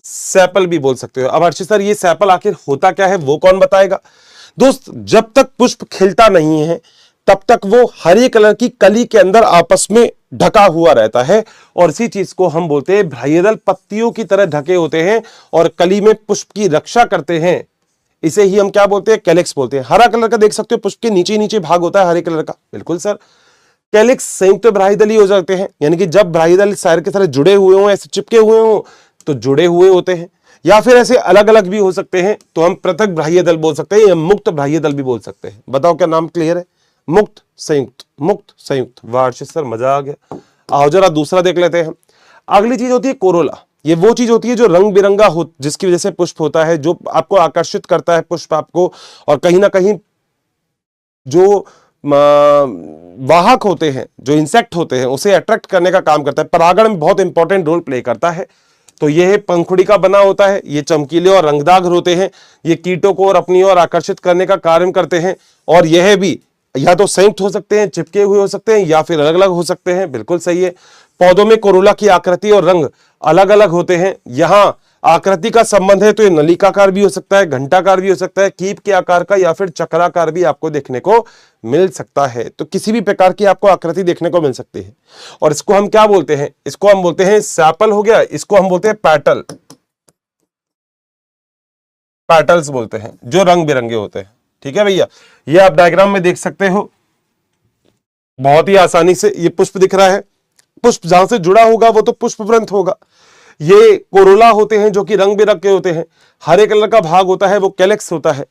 सेपल भी बोल सकते हो। अब अर्षित सर ये सेपल आखिर होता क्या है, वो कौन बताएगा? दोस्त, जब तक पुष्प खिलता नहीं है तब तक वो हरे कलर की कली के अंदर आपस में ढका हुआ रहता है और इसी चीज को हम बोलते हैं बाह्यदल। पत्तियों की तरह ढके होते हैं और कली में पुष्प की रक्षा करते हैं। इसे ही हम क्या बोलते हैं? कैलिक्स बोलते हैं। हरा कलर का देख सकते हो, पुष्प के नीचे नीचे भाग होता है हरे कलर का। बिल्कुल सर। कैलिक्स संयुक्त बाह्यदली हो जाते हैं, यानी कि जब बाह्यदल सारे के सारे जुड़े हुए हों, ऐसे चिपके हुए हों तो जुड़े हुए होते हैं, या फिर ऐसे अलग अलग भी हो सकते हैं तो हम पृथक बाह्यदल बोल सकते हैं या मुक्त बाह्यदल भी बोल सकते हैं। बताओ क्या नाम क्लियर है? मुक्त, संयुक्त, मुक्त, संयुक्त। वाह अर्षित सर मजा आ गया। आओ जरा दूसरा देख लेते हैं। अगली चीज होती है कोरोला। ये वो चीज होती है जो रंग बिरंगा हो, जिसकी वजह से पुष्प होता है, जो आपको आकर्षित करता है पुष्प आपको, और कहीं ना कहीं जो वाहक होते हैं, जो इंसेक्ट होते हैं, उसे अट्रैक्ट करने का काम करता है, परागण में बहुत इंपॉर्टेंट रोल प्ले करता है। तो यह पंखुड़ी का बना होता है, ये चमकीले और रंगदार होते हैं, ये कीटों को और अपनी ओर आकर्षित करने का कार्य करते हैं। और यह भी या तो संयुक्त हो सकते हैं, चिपके हुए हो सकते हैं, या फिर अलग अलग हो सकते हैं। बिल्कुल सही है। पौधों में कोरोला की आकृति और रंग अलग अलग होते हैं। यहां आकृति का संबंध है तो ये नलिकाकार भी हो सकता है, घंटाकार भी हो सकता है, कीप के आकार का, या फिर चक्राकार भी आपको देखने को मिल सकता है। तो किसी भी प्रकार की आपको आकृति देखने को मिल सकती है। और इसको हम क्या बोलते हैं? इसको हम बोलते हैं सैपल हो गया, इसको हम बोलते हैं पैटल, पैटल्स बोलते हैं, जो रंग बिरंगे होते हैं। ठीक है भैया, ये आप डायग्राम में देख सकते हो, बहुत ही आसानी से ये पुष्प दिख रहा है। पुष्प जहां से जुड़ा होगा वो तो पुष्प वृंत होगा। ये कोरोला होते हैं जो कि रंग बिरंगे होते हैं। हरे कलर का भाग होता है वो कैलेक्स होता है।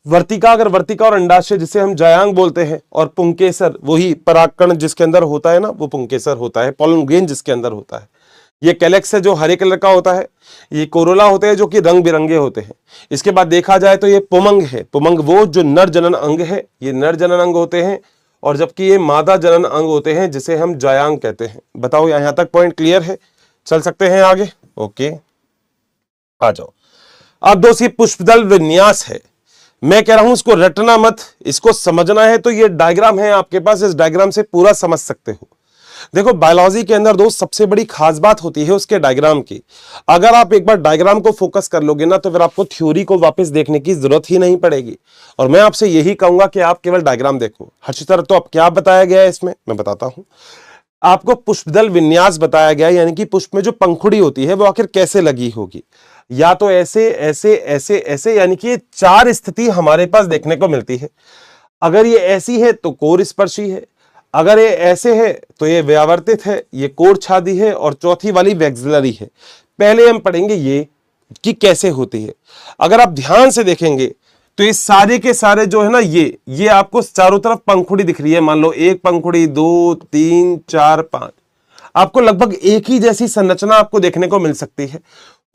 वर्तिका, अगर वर्तिका और अंडाशय जिसे हम जायांग बोलते हैं, और पुंकेसर वही परागकण जिसके अंदर होता है ना, वो पुंकेसर होता है। पॉलन ग्रेन जिसके अंदर होता है। ये कैलेक्स है जो हरे कलर का होता है। ये कोरोला होते हैं जो कि रंग बिरंगे होते हैं। इसके बाद देखा जाए तो ये पुमंग है। पुमंग वो जो नर जनन अंग है, ये नर जनन अंग होते हैं, और जबकि ये मादा जनन अंग होते हैं जिसे हम जायांग कहते हैं। बताओ यहां तक पॉइंट क्लियर है? चल सकते हैं आगे? ओके आ जाओ। अब दोस्त ये पुष्पदल विन्यास है। मैं कह रहा हूं इसको रटना मत, इसको समझना है। तो ये डायग्राम है आपके पास, इस डायग्राम से पूरा समझ सकते हो। देखो बायोलॉजी के अंदर दोस्त सबसे बड़ी खास बात होती है उसके डायग्राम की। अगर आप एक बार डायग्राम को फोकस कर लोगे ना तो फिर आपको थ्योरी को वापस देखने की जरूरत ही नहीं पड़ेगी। और मैं आपसे यही कहूंगा कि आप केवल डायग्राम देखो। हर्षित सर तो अब क्या बताया गया है इसमें, मैं बताता हूं आपको। पुष्पदल विन्यास बताया गया, यानी कि पुष्प में जो पंखुड़ी होती है वो आखिर कैसे लगी होगी। या तो ऐसे ऐसे ऐसे ऐसे, यानी कि ये 4 स्थिति हमारे पास देखने को मिलती है। अगर ये ऐसी है तो कोर स्पर्शी है, अगर ये ऐसे है तो ये व्यावर्तित है, ये कोर छादी है, और चौथी वाली वैक्सिलरी है। पहले हम पढ़ेंगे ये कि कैसे होती है। अगर आप ध्यान से देखेंगे तो ये सारे के सारे जो है ना, ये आपको चारों तरफ पंखुड़ी दिख रही है। मान लो 1 पंखुड़ी, 2, 3, 4, 5, आपको लगभग एक ही जैसी संरचना आपको देखने को मिल सकती है।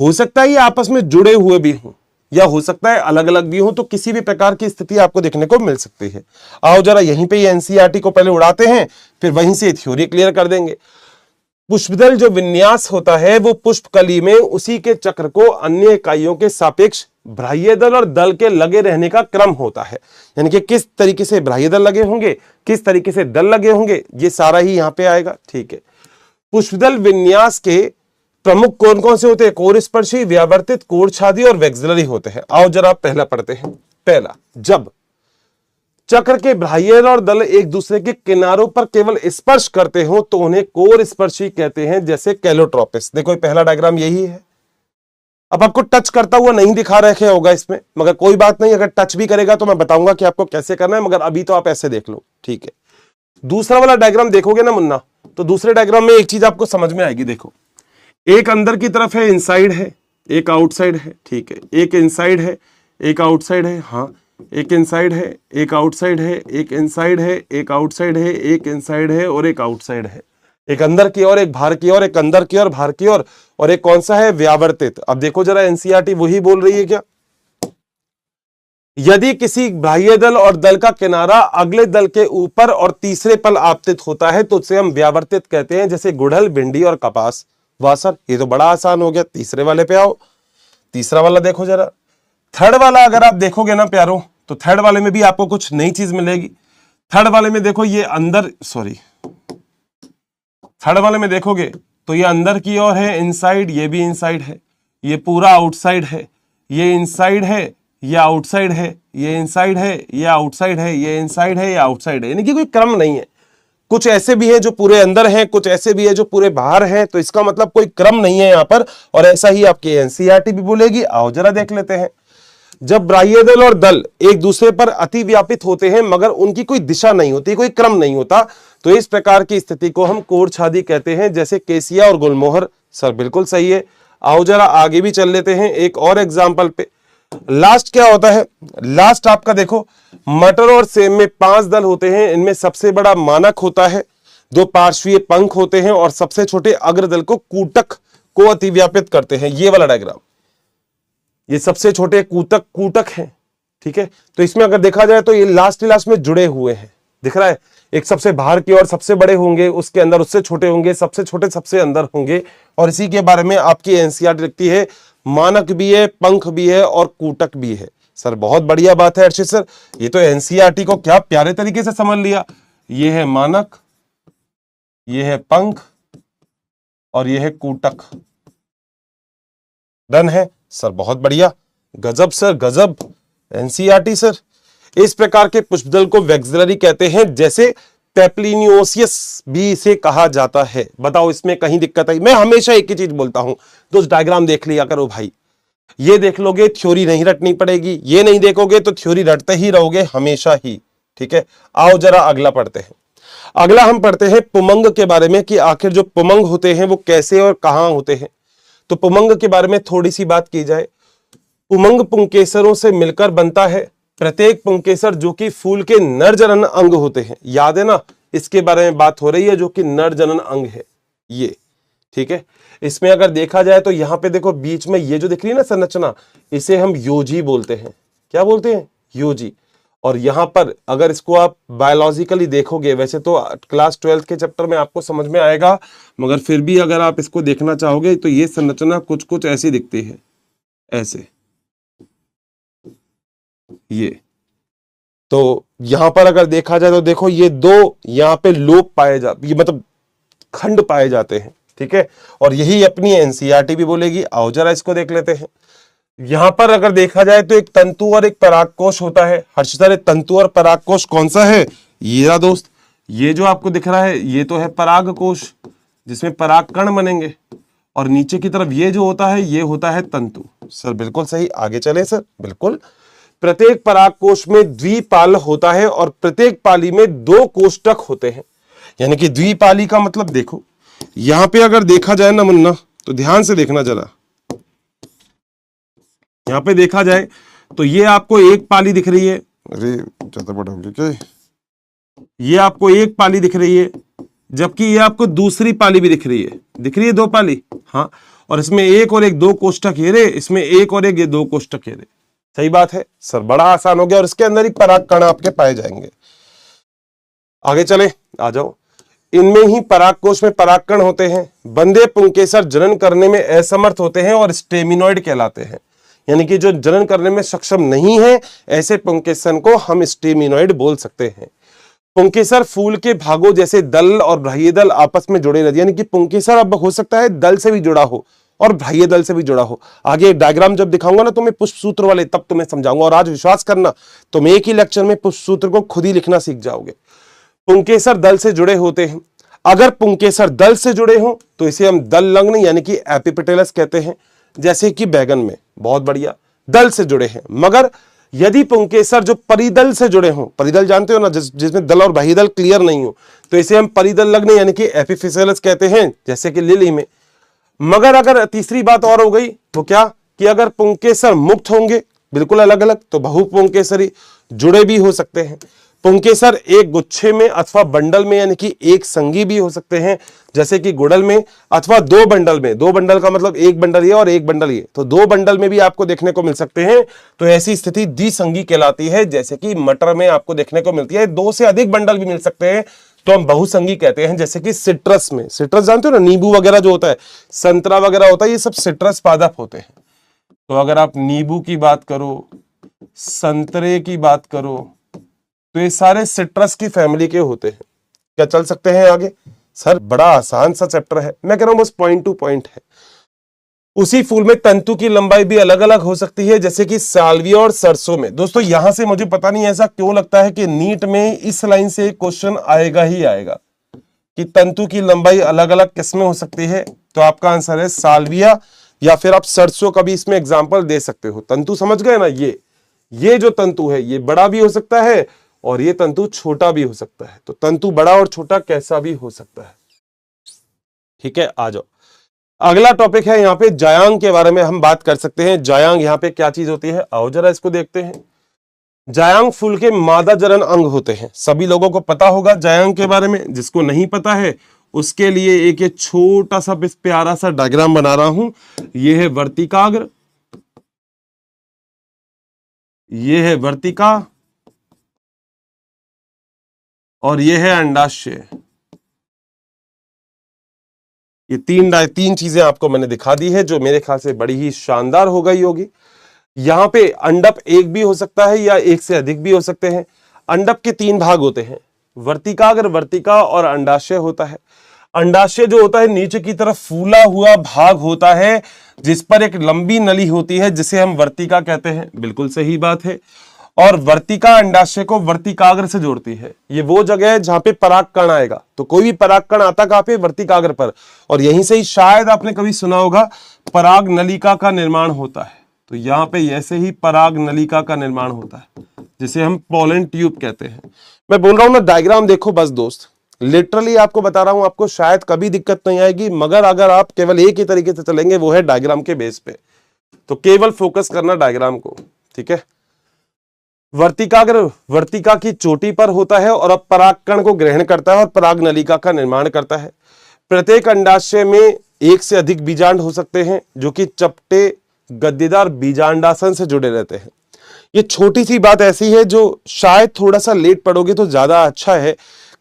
हो सकता है ये आपस में जुड़े हुए भी हों, या हो सकता है अलग अलग भी हो, तो किसी भी प्रकार की स्थिति आपको देखने को मिल सकती है। आओ जरा यहीं पे ये एनसीईआरटी को पहले उड़ाते हैं, फिर वहीं से थ्योरी क्लियर कर देंगे। पुष्पदल जो विन्यास होता है वो पुष्प कली में उसी के चक्र को अन्य इकाइयों के सापेक्ष बाह्यदल और दल के लगे रहने का क्रम होता है। यानी कि किस तरीके से बाह्यदल लगे होंगे, किस तरीके से दल लगे होंगे, ये सारा ही यहां पे आएगा। ठीक है। पुष्पदल विन्यास के प्रमुख कौन कौन से होते हैं? कोर स्पर्शी, व्यावर्तित, कोर छादी और वैक्सिलरी होते हैं। आओ जरा पहला पढ़ते हैं। पहला, जब चक्र के बाह्यदल और दल एक दूसरे के किनारों पर केवल स्पर्श करते हो तो उन्हें कोर स्पर्शी कहते हैं, जैसे कैलोट्रोपिस। देखो पहला डायग्राम यही है। अब आपको टच करता हुआ नहीं दिखा रखे होगा इसमें, मगर कोई बात नहीं, अगर टच भी करेगा तो मैं बताऊंगा कि आपको कैसे करना है, मगर अभी तो आप ऐसे देख लो। ठीक है। दूसरा वाला डायग्राम देखोगे ना मुन्ना, तो दूसरे डायग्राम में एक चीज आपको समझ में आएगी। देखो, एक अंदर की तरफ है, इनसाइड है, एक आउटसाइड है, ठीक है, एक इनसाइड है, एक आउटसाइड है, हाँ, एक इनसाइड है, एक आउटसाइड है, एक इनसाइड है, एक आउटसाइड है, एक इनसाइड है और एक आउटसाइड है। एक अंदर की ओर, एक बाहर की ओर, एक अंदर की ओर, बाहर की ओर, और एक कौन सा है, व्यावर्तित। अब देखो जरा, एनसीईआरटी वही बोल रही है क्या? यदि किसी बाह्य दल और दल का किनारा अगले दल के ऊपर और तीसरे पल आपतित होता है तो उसे हम व्यावर्तित कहते हैं, जैसे गुड़हल, भिंडी और कपास। वाह सर, ये तो बड़ा आसान हो गया। तीसरे वाले पे आओ, तीसरा वाला देखो जरा। थर्ड वाला अगर आप देखोगे ना प्यारो, तो थर्ड वाले में भी आपको कुछ नई चीज मिलेगी। थर्ड वाले में देखो, ये अंदर, सॉरी, थर्ड वाले में देखोगे तो ये अंदर की ओर है, इनसाइड, ये भी इनसाइड है, ये पूरा आउटसाइड है, ये इनसाइड है, ये आउटसाइड है, ये इनसाइड है, ये आउटसाइड है, ये इनसाइड है, ये आउटसाइड है। यानी कि कोई क्रम नहीं है। कुछ ऐसे भी है जो पूरे अंदर हैं, कुछ ऐसे भी है जो पूरे बाहर हैं, तो इसका मतलब कोई क्रम नहीं है यहां पर। और ऐसा ही आपकी एनसीईआरटी भी बोलेगी। आओ जरा देख लेते हैं। जब बाह्य दल और दल एक दूसरे पर अति व्यापित होते हैं मगर उनकी कोई दिशा नहीं होती, कोई क्रम नहीं होता, तो इस प्रकार की स्थिति को हम कोरछादी कहते हैं, जैसे केसिया और गुलमोहर। सर बिल्कुल सही है। आओ जरा आगे भी चल लेते हैं एक और एग्जाम्पल पे। लास्ट क्या होता है? लास्ट आपका देखो, मटर और सेब में 5 दल होते हैं। इनमें सबसे बड़ा मानक होता है, 2 पार्श्वीय पंख होते हैं और सबसे छोटे अग्रदल को कूटक को अतिव्यापित करते हैं। ये वाला डायग्राम, ये सबसे छोटे कूटक हैं, ठीक है। तो इसमें अगर देखा जाए तो ये लास्ट में जुड़े हुए हैं, दिख रहा है। एक सबसे बाहर की ओर सबसे बड़े होंगे, उसके अंदर उससे छोटे होंगे, सबसे छोटे सबसे अंदर होंगे। और इसी के बारे में आपकी एनसीईआरटी लिखती है, मानक भी है, पंख भी है और कूटक भी है। सर बहुत बढ़िया बात है अर्षित सर, ये तो एनसीईआरटी को क्या प्यारे तरीके से समझ लिया। ये है मानक, ये है पंख और ये है कूटक। डन है सर, बहुत बढ़िया, गजब सर गजब एनसीईआरटी सर। इस प्रकार के पुष्पदल को वैक्सिलरी कहते हैं, जैसे पेप्लिनियोसियस भी इसे कहा जाता है। बताओ इसमें कहीं दिक्कत आई? मैं हमेशा एक ही चीज बोलता हूं, तो डायग्राम देख लिया करो भाई। ये देख लोगे थ्योरी नहीं रटनी पड़ेगी, ये नहीं देखोगे तो थ्योरी रटते ही रहोगे हमेशा ही, ठीक है। आओ जरा अगला पढ़ते हैं। अगला हम पढ़ते हैं पुमंग के बारे में, कि आखिर जो पुमंग होते हैं वो कैसे और कहां होते हैं। तो पुमंग के बारे में थोड़ी सी बात की जाए। पुमंग पुंकेसरों से मिलकर बनता है। प्रत्येक पुंकेसर जो कि फूल के नर जनन अंग होते हैं, याद है ना, इसके बारे में बात हो रही है, जो कि नर जनन अंग है ये, ठीक है। इसमें अगर देखा जाए तो यहां पे देखो बीच में ये जो दिख रही है ना संरचना, इसे हम योजी बोलते हैं। क्या बोलते हैं? योजी। और यहां पर अगर इसको आप बायोलॉजिकली देखोगे, वैसे तो क्लास 12 के चैप्टर में आपको समझ में आएगा, मगर फिर भी अगर आप इसको देखना चाहोगे तो ये संरचना कुछ कुछ ऐसी दिखती है, ऐसे, ये। तो यहां पर अगर देखा जाए तो देखो ये 2 यहां पे लोप पाए जाते, ये मतलब खंड पाए जाते हैं, ठीक है। और यही अपनी एनसीईआरटी भी बोलेगी। आओ जरा इसको देख लेते हैं। यहां पर अगर देखा जाए तो एक तंतु और एक परागकोश होता है। हर्षिता, तंतु और परागकोश कौन सा है? ये रहा दोस्त, ये जो आपको दिख रहा है ये तो है परागकोश, जिसमें परागकण बनेंगे, और नीचे की तरफ ये जो होता है ये होता है तंतु। सर बिल्कुल सही, आगे चले सर। बिल्कुल, प्रत्येक परागकोश में द्विपाल होता है और प्रत्येक पाली में 2 कोष्ठक होते हैं। यानी कि द्विपाली का मतलब देखो, यहां पे अगर देखा जाए ना मुन्ना, तो ध्यान से देखना जरा, यहां पे देखा जाए तो ये आपको एक पाली दिख रही है। अरे ज्यादा बड़ा हो गया क्या? ये आपको एक पाली दिख रही है, जबकि ये आपको दूसरी पाली भी दिख रही है। दिख रही है 2 पाली, हाँ। और इसमें एक और एक 2 कोष्ठक ये रे, इसमें एक और एक ये 2 कोष्ठक ये रे। सही बात है सर, बड़ा आसान हो गया। और इसके अंदर ही परागकण आपके पाए जाएंगे। आगे चले, आ जाओ। इनमें ही परागकोश में परागकण होते हैं। बंदे पुंकेसर जनन करने में असमर्थ होते हैं और स्टेमिनॉइड कहलाते हैं। यानी कि जो जनन करने में सक्षम नहीं है, ऐसे पुंकेसर को हम स्टेमिनॉइड बोल सकते हैं। पुंकेसर फूल के भागों जैसे दल और बाह्य दल आपस में जुड़े रहते हैं। यानी कि पुंकेसर अब हो सकता है दल से भी जुड़ा हो और बाह्य दल से भी जुड़ा हो। आगे डायग्राम जब दिखाऊंगा ना तुम्हें पुष्प सूत्र वाले, तब तुम्हें समझाऊंगा। और आज विश्वास करना, तुम एक ही लेक्चर में पुष्प सूत्र को खुद ही लिखना सीख जाओगे। पुंकेसर दल से जुड़े होते हैं। अगर पुंकेसर दल से जुड़े हो तो इसे हम दल लग्न यानी कि एपिपेटलस कहते हैं। जैसे कि बैगन में, बहुत बढ़िया, दल से जुड़े हैं। मगर यदि पुंकेसर जो परिदल से जुड़े हों, परिदल जानते हो ना, जिसमें दल और बाह्यदल क्लियर नहीं हो, तो इसे हम परिदल लग्न यानी कि एपिफिसियलस कहते हैं, जैसे कि लिली में। मगर अगर तीसरी बात और हो गई, वो क्या कि अगर पुंकेसर मुक्त होंगे बिल्कुल अलग अलग, तो बहुपुंकेसरी जुड़े भी हो सकते हैं। पुंकेसर एक गुच्छे में अथवा बंडल में यानी कि एक संगी भी हो सकते हैं, जैसे कि गुड़ल में, अथवा दो बंडल में। दो बंडल का मतलब एक बंडल ये और एक बंडल ये, तो दो बंडल में भी आपको देखने को मिल सकते हैं। तो ऐसी स्थिति द्विसंगी कहलाती है, जैसे कि मटर में आपको देखने को मिलती है। दो से अधिक बंडल भी मिल सकते हैं तो हम बहुसंगी कहते हैं, जैसे कि सिट्रस में। सिट्रस जानते हो ना, नींबू वगैरह जो होता है, संतरा वगैरह होता है, ये सब सिट्रस पादप होते हैं। तो अगर आप नींबू की बात करो, संतरे की बात करो, तो ये सारे सिट्रस की फैमिली के होते हैं। क्या चल सकते हैं आगे? सर बड़ा आसान सा चैप्टर है, मैं कह रहा हूं बस पॉइंट टू पॉइंट है। उसी फूल में तंतु की लंबाई भी अलग अलग हो सकती है, जैसे कि साल्विया और सरसों में। दोस्तों यहां से मुझे पता नहीं ऐसा क्यों लगता है कि नीट में इस लाइन से क्वेश्चन आएगा ही आएगा कि तंतु की लंबाई अलग अलग किसमें हो सकती है। तो आपका आंसर है साल्विया, या फिर आप सरसों का भी इसमें एग्जाम्पल दे सकते हो। तंतु समझ गए ना, ये जो तंतु है ये बड़ा भी हो सकता है और ये तंतु छोटा भी हो सकता है। तो तंतु बड़ा और छोटा कैसा भी हो सकता है। ठीक है, आ जाओ। अगला टॉपिक है यहाँ पे जायांग के बारे में हम बात कर सकते हैं। जायांग यहाँ पे क्या चीज होती है, आओ जरा इसको देखते हैं। जायांग फूल के मादा जनन अंग होते हैं। सभी लोगों को पता होगा जायांग के बारे में, जिसको नहीं पता है उसके लिए एक ये छोटा सा प्यारा सा डायग्राम बना रहा हूं। ये है वर्तिकाग्र, ये है वर्तिका और ये है अंडाशय। ये तीन चीजें आपको मैंने दिखा दी है, जो मेरे ख्याल से बड़ी ही शानदार हो गई होगी। यहां पे अंडप एक भी हो सकता है या एक से अधिक भी हो सकते हैं। अंडप के तीन भाग होते हैं, वर्तिकाग्र, वर्तिका और अंडाशय होता है। अंडाशय जो होता है नीचे की तरफ फूला हुआ भाग होता है, जिस पर एक लंबी नली होती है, जिसे हम वर्तिका कहते हैं। बिल्कुल सही बात है। और वर्तिका अंडाशय को वर्तिकाग्र से जोड़ती है। ये वो जगह है जहां पे परागकण आएगा। तो कोई भी परागकण आता कहां पे, वर्तिकाग्र पर, और यहीं से ही शायद आपने कभी सुना होगा पराग नलिका का निर्माण होता है। तो यहां पे ऐसे ही पराग नलिका का निर्माण होता है, जिसे हम पोलन ट्यूब कहते हैं। मैं बोल रहा हूं ना, डायग्राम देखो बस दोस्त, लिटरली आपको बता रहा हूं, आपको शायद कभी दिक्कत नहीं आएगी, मगर अगर आप केवल एक ही तरीके से चलेंगे, वो है डायग्राम के बेस पे। तो केवल फोकस करना डायग्राम को, ठीक है। वर्तिकाग्र वर्तिका की चोटी पर होता है और अब परागकण को ग्रहण करता है और पराग नलिका का निर्माण करता है। प्रत्येक अंडाशय में एक से अधिक बीजांड हो सकते हैं, जो कि चपटे गद्देदार बीजांडासन से जुड़े रहते हैं। ये छोटी सी बात ऐसी है जो शायद थोड़ा सा लेट पढ़ोगे तो ज्यादा अच्छा है,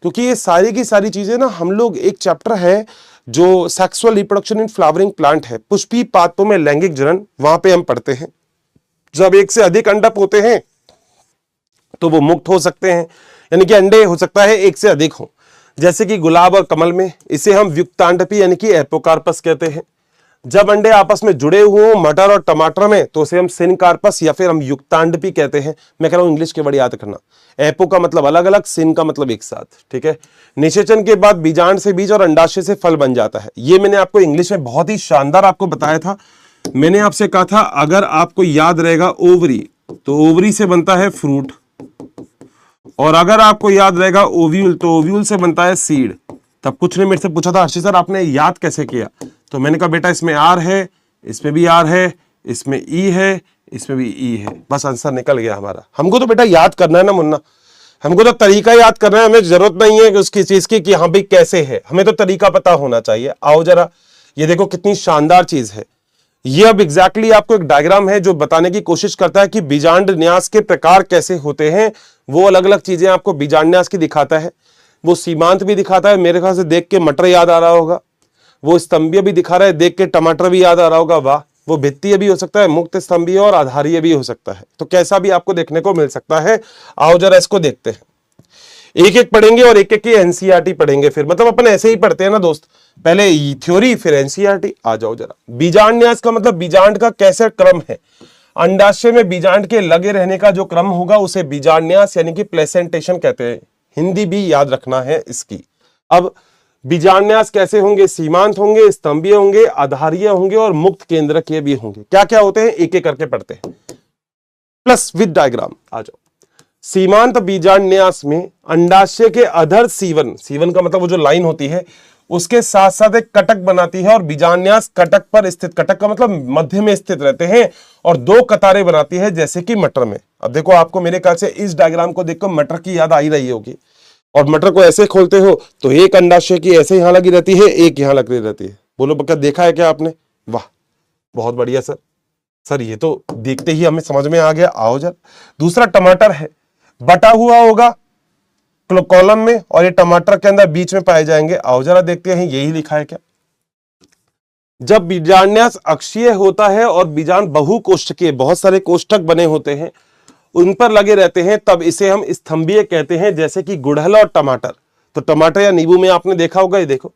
क्योंकि ये सारी की सारी चीजें ना, हम लोग एक चैप्टर है जो sexual reproduction in flowering plant है, पुष्पी पादपों में लैंगिक जनन, वहां पे हम पढ़ते हैं। जब एक से अधिक अंडप होते हैं तो वो मुक्त हो सकते हैं, यानी कि अंडे हो सकता है एक से अधिक हो, जैसे कि गुलाब और कमल में। इसे हम युक्तांडपी यानी कि एपोकार्पस कहते हैं। जब अंडे आपस में जुड़े हुए हों मटर और टमाटर में, तो उसे हम सिनकार्पस या फिर हम युक्तांडपी कहते हैं। मैं कह रहा हूं इंग्लिश के वर्ड याद रखना, एपो का मतलब अलग अलग, सिन का मतलब एक साथ, ठीक है। निषेचन के बाद बीजांड से बीज और अंडाशय से फल बन जाता है। ये मैंने आपको इंग्लिश में बहुत ही शानदार आपको बताया था। मैंने आपसे कहा था अगर आपको याद रहेगा ओवरी, तो ओवरी से बनता है फ्रूट, और अगर आपको याद रहेगा ओव्यूल, तो ओव्यूल से बनता है सीड। तब कुछ ने मेरे से पूछा था हर्षित सर आपने याद कैसे किया, तो मैंने कहा बेटा इसमें आर है, इसमें भी आर है, इसमें ई है, इसमें भी ई है, बस आंसर निकल गया हमारा। हमको तो बेटा याद करना है ना मुन्ना, हमको तो तरीका याद करना है, हमें जरूरत नहीं है उसकी चीज की कि हाँ भाई कैसे है, हमें तो तरीका पता होना चाहिए। आओ जरा ये देखो कितनी शानदार चीज है। ये अब एग्जैक्टली आपको एक डायग्राम है जो बताने की कोशिश करता है कि बीजांड न्यास के प्रकार कैसे होते हैं। वो अलग अलग चीजें आपको बीजांड न्यास की दिखाता है, वो सीमांत भी दिखाता है। मेरे ख्याल से देख के मटर याद आ रहा होगा, वो स्तंभीय भी दिखा रहा है, देख के टमाटर भी याद आ रहा होगा, वाह। वो भित्तीय भी हो सकता है, मुक्त स्तंभीय और आधारीय भी हो सकता है, तो कैसा भी आपको देखने को मिल सकता है। आओ जरा इसको देखते हैं, एक एक पढ़ेंगे और एक एक की एनसीईआरटी पढ़ेंगे। फिर मतलब अपन ऐसे ही पढ़ते हैं ना दोस्त, पहले थ्योरी फिर एनसीईआरटी। आ जाओ जरा, बीजांड न्यास का मतलब बीजांड का कैसे क्रम है। अंडाशय में बीजांड के लगे रहने का जो क्रम होगा उसे बीजांड न्यास यानी कि प्लेसेंटेशन कहते हैं। हिंदी भी याद रखना है इसकी। अब बीजांड न्यास कैसे होंगे, सीमांत होंगे, स्तंभीय होंगे, आधारीय होंगे और मुक्त केंद्रकीय भी होंगे। क्या क्या होते हैं एक एक करके पढ़ते हैं। प्लस विद डायग्राम आ जाओ। सीमांत बीजांडन्यास में अंडाशय के अधर सीवन, सीवन का मतलब वो जो लाइन होती है उसके साथ साथ एक कटक बनाती है और बीजांडन्यास कटक पर स्थित, कटक का मतलब मध्य में स्थित रहते हैं और दो कतारें बनाती है जैसे कि मटर में। अब देखो आपको मेरे ख्याल से इस डायग्राम को देखकर मटर की याद आ ही रही होगी, और मटर को ऐसे खोलते हो तो एक अंडाशय की ऐसे यहां लगी रहती है, एक यहां लगी रहती है। बोलो क्या देखा है क्या आपने? वाह बहुत बढ़िया सर। सर ये तो देखते ही हमें समझ में आ गया। आओ जरा दूसरा टमाटर है, बटा हुआ होगा कॉलम में और ये टमाटर के अंदर बीच में पाए जाएंगे। आओ जरा देखते हैं यही लिखा है क्या। जब बीजांडन्यास अक्षीय होता है और बीजांड बहुकोष्ठकीय, बहुत सारे कोष्ठक बने होते हैं, उन पर लगे रहते हैं, तब इसे हम स्तंभीय कहते हैं, जैसे कि गुड़हल और टमाटर। तो टमाटर या नींबू में आपने देखा होगा, ये देखो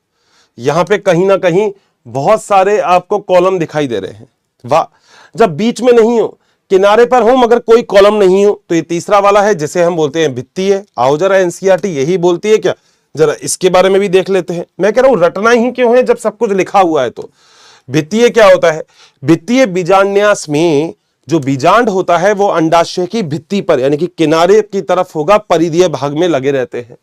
यहां पे कहीं ना कहीं बहुत सारे आपको कॉलम दिखाई दे रहे हैं। वाह। जब बीच में नहीं हो, किनारे पर हो मगर कोई कॉलम नहीं हो, तो ये तीसरा वाला है जिसे हम बोलते हैं भित्तीय। आओ जरा एनसीईआरटी यही बोलती है क्या, जरा इसके बारे में भी देख लेते हैं। मैं कह रहा हूं रटना ही क्यों है जब सब कुछ लिखा हुआ है। तो भित्तीय क्या होता है? भित्तीय बीजांडन्यास में जो बीजांड होता है वो अंडाशय की भित्ति पर यानी कि किनारे की तरफ होगा, परिधीय भाग में लगे रहते हैं,